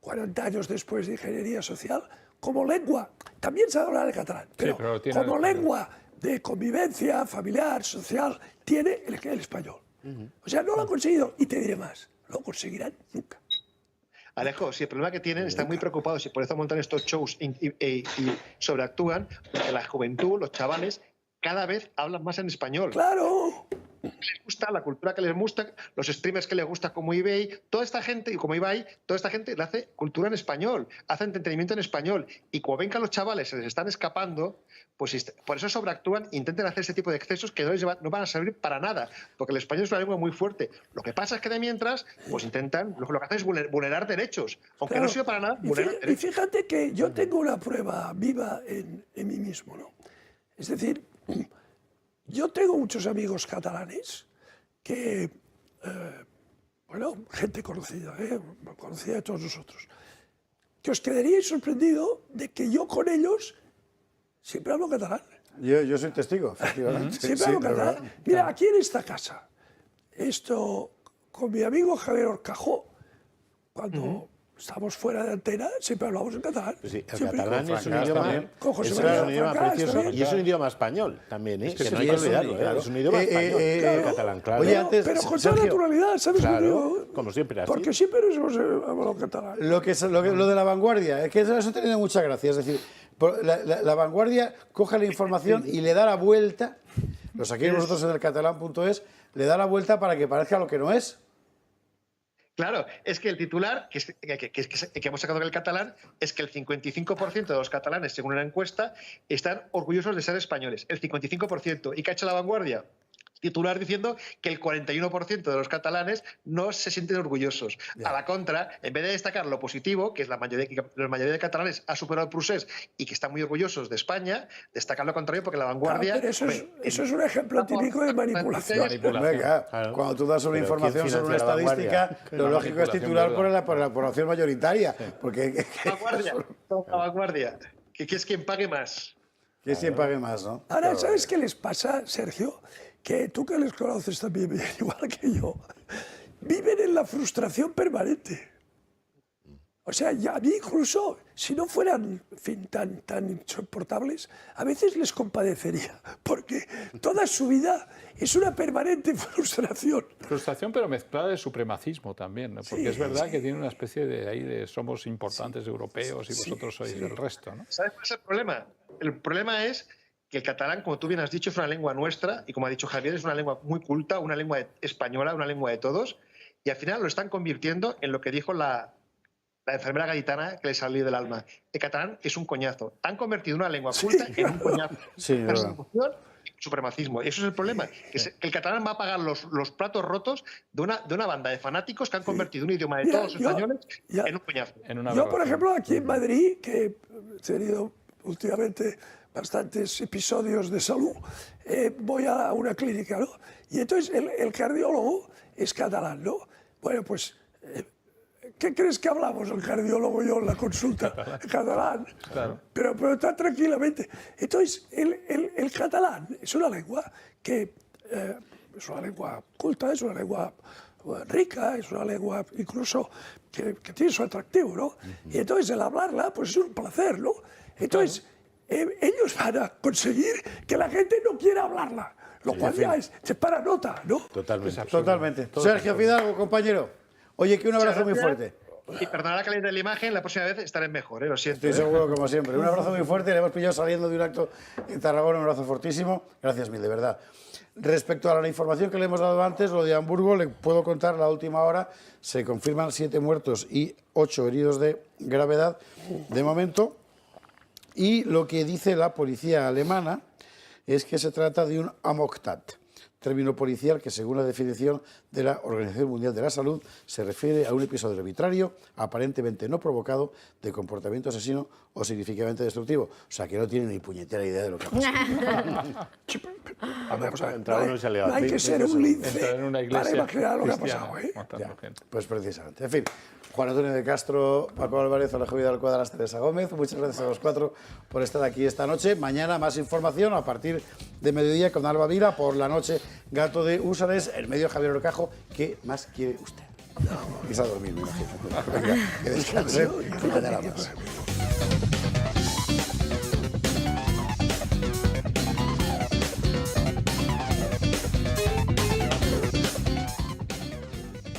40 años después de ingeniería social, como lengua, también sabe hablar el catalán, pero como lengua de convivencia familiar, social, tiene el español. O sea, no lo han conseguido, y te diré más, lo conseguirán nunca. Alejo, si el problema que tienen, están muy preocupados y por eso montan estos shows y sobreactúan, porque la juventud, los chavales, cada vez hablan más en español. ¡Claro! Les gusta la cultura que les gusta, los streamers que les gusta como eBay, toda esta gente, y como Ibai, toda esta gente le hace cultura en español, hace entretenimiento en español, y como ven que a los chavales se les están escapando, pues por eso sobreactúan e intentan hacer ese tipo de excesos que no van a servir para nada, porque el español es una lengua muy fuerte. Lo que pasa es que de mientras, pues intentan, lo que hacen es vulnerar derechos, aunque no sirve para nada, vulnerar derechos. Y fíjate que yo tengo una prueba viva en mí mismo, ¿no? Es decir, yo tengo muchos amigos catalanes que, bueno, gente conocida, conocida de todos nosotros, que os quedaríais sorprendido de que yo con ellos siempre hablo catalán. Yo soy testigo, efectivamente. Siempre hablo catalán. Mira, aquí en esta casa, con mi amigo Javier Orcajó, cuando estamos fuera de antena, siempre hablamos en catalán. Pues sí, el catalán es un idioma precioso y es un idioma español también, ¿eh? Que no hay que olvidarlo, es un idioma español. El catalán, claro. Oye, antes, pero con toda naturalidad, ¿sabes? Claro, como siempre. Así. Porque siempre nos hemos hablado catalán. Lo de la vanguardia, es que eso tiene mucha gracia. Es decir, la vanguardia coge la información y le da la vuelta, lo saquéis vosotros en el catalán.es, le da la vuelta para que parezca lo que no es. Claro, es que el titular que hemos sacado en el catalán es que el 55% de los catalanes, según una encuesta, están orgullosos de ser españoles. El 55%. ¿Y qué ha hecho La Vanguardia? Titular diciendo que el 41% de los catalanes no se sienten orgullosos. A la contra, en vez de destacar lo positivo, que es la mayoría de catalanes ha superado el procés y que están muy orgullosos de España, destacar lo contrario porque La Vanguardia... Claro, pero eso es un ejemplo típico de manipulación. Claro. Cuando tú das una información sobre una estadística, lo lógico es titular por la población mayoritaria. Porque, La Vanguardia, que es quien pague más. Que es quien pague más, ¿no? Ahora, ¿sabes qué les pasa, Sergio? Que tú que les conoces también bien, igual que yo, viven en la frustración permanente. O sea, ya a mí incluso, si no fueran, en fin, tan insoportables, a veces les compadecería, porque toda su vida es una permanente frustración. Frustración, pero mezclada de supremacismo también, ¿no? Porque es verdad que tiene una especie de somos importantes europeos y vosotros sois el resto, ¿no? ¿Sabes cuál es el problema? El problema es que el catalán, como tú bien has dicho, es una lengua nuestra y, como ha dicho Javier, es una lengua muy culta, una lengua española, una lengua de todos, y al final lo están convirtiendo en lo que dijo la enfermera gaditana que le salió del alma. El catalán es un coñazo. Han convertido una lengua culta en un coñazo. Persecución y supremacismo. Eso es el problema. Que el catalán va a pagar los platos rotos de una banda de fanáticos que han convertido un idioma de todos los españoles en un coñazo. Yo, por ejemplo, aquí en Madrid, que he tenido últimamente bastantes episodios de salud, voy a una clínica, ¿no? Y entonces el cardiólogo es catalán, ¿no? Bueno, pues, ¿qué crees que hablamos el cardiólogo y yo en la consulta? Catalán. Claro. Pero tan tranquilamente. Entonces, el catalán es una lengua que es una lengua culta, es una lengua rica, es una lengua incluso que tiene su atractivo, ¿no? Y entonces el hablarla, pues es un placer, ¿no? Entonces, ellos van a conseguir que la gente no quiera hablarla, lo cual ya se para nota, ¿no? Totalmente. Sergio Fidalgo, compañero. Oye, que un abrazo muy fuerte. Y perdonad la calidad de la imagen, la próxima vez estaré mejor, lo siento. Estoy seguro, como siempre. Un abrazo muy fuerte. Le hemos pillado saliendo de un acto en Tarragona, un abrazo fortísimo. Gracias mil, de verdad. Respecto a la información que le hemos dado antes, lo de Hamburgo, le puedo contar la última hora. Se confirman 7 muertos y 8 heridos de gravedad de momento. Y lo que dice la policía alemana es que se trata de un Amoktat, término policial que, según la definición de la Organización Mundial de la Salud se refiere a un episodio arbitrario, aparentemente no provocado, de comportamiento asesino o significativamente destructivo. O sea, que no tiene ni puñetera idea de lo que ha pasado. No hay que ser un lince en una iglesia para imaginar lo que ha cristiana, pasado, ¿eh? matando gente. Pues precisamente. En fin, Juan Antonio de Castro, Paco Álvarez, Alejo Vidal Cuadras, Teresa Gómez, muchas gracias a los cuatro por estar aquí esta noche. Mañana más información a partir de mediodía con Alba Vila, por la noche Gato de Húsares, el medio Javier Orcajo. ¿Qué más quiere usted? Irse a dormir, me imagino. Venga, que descanse y mañana más.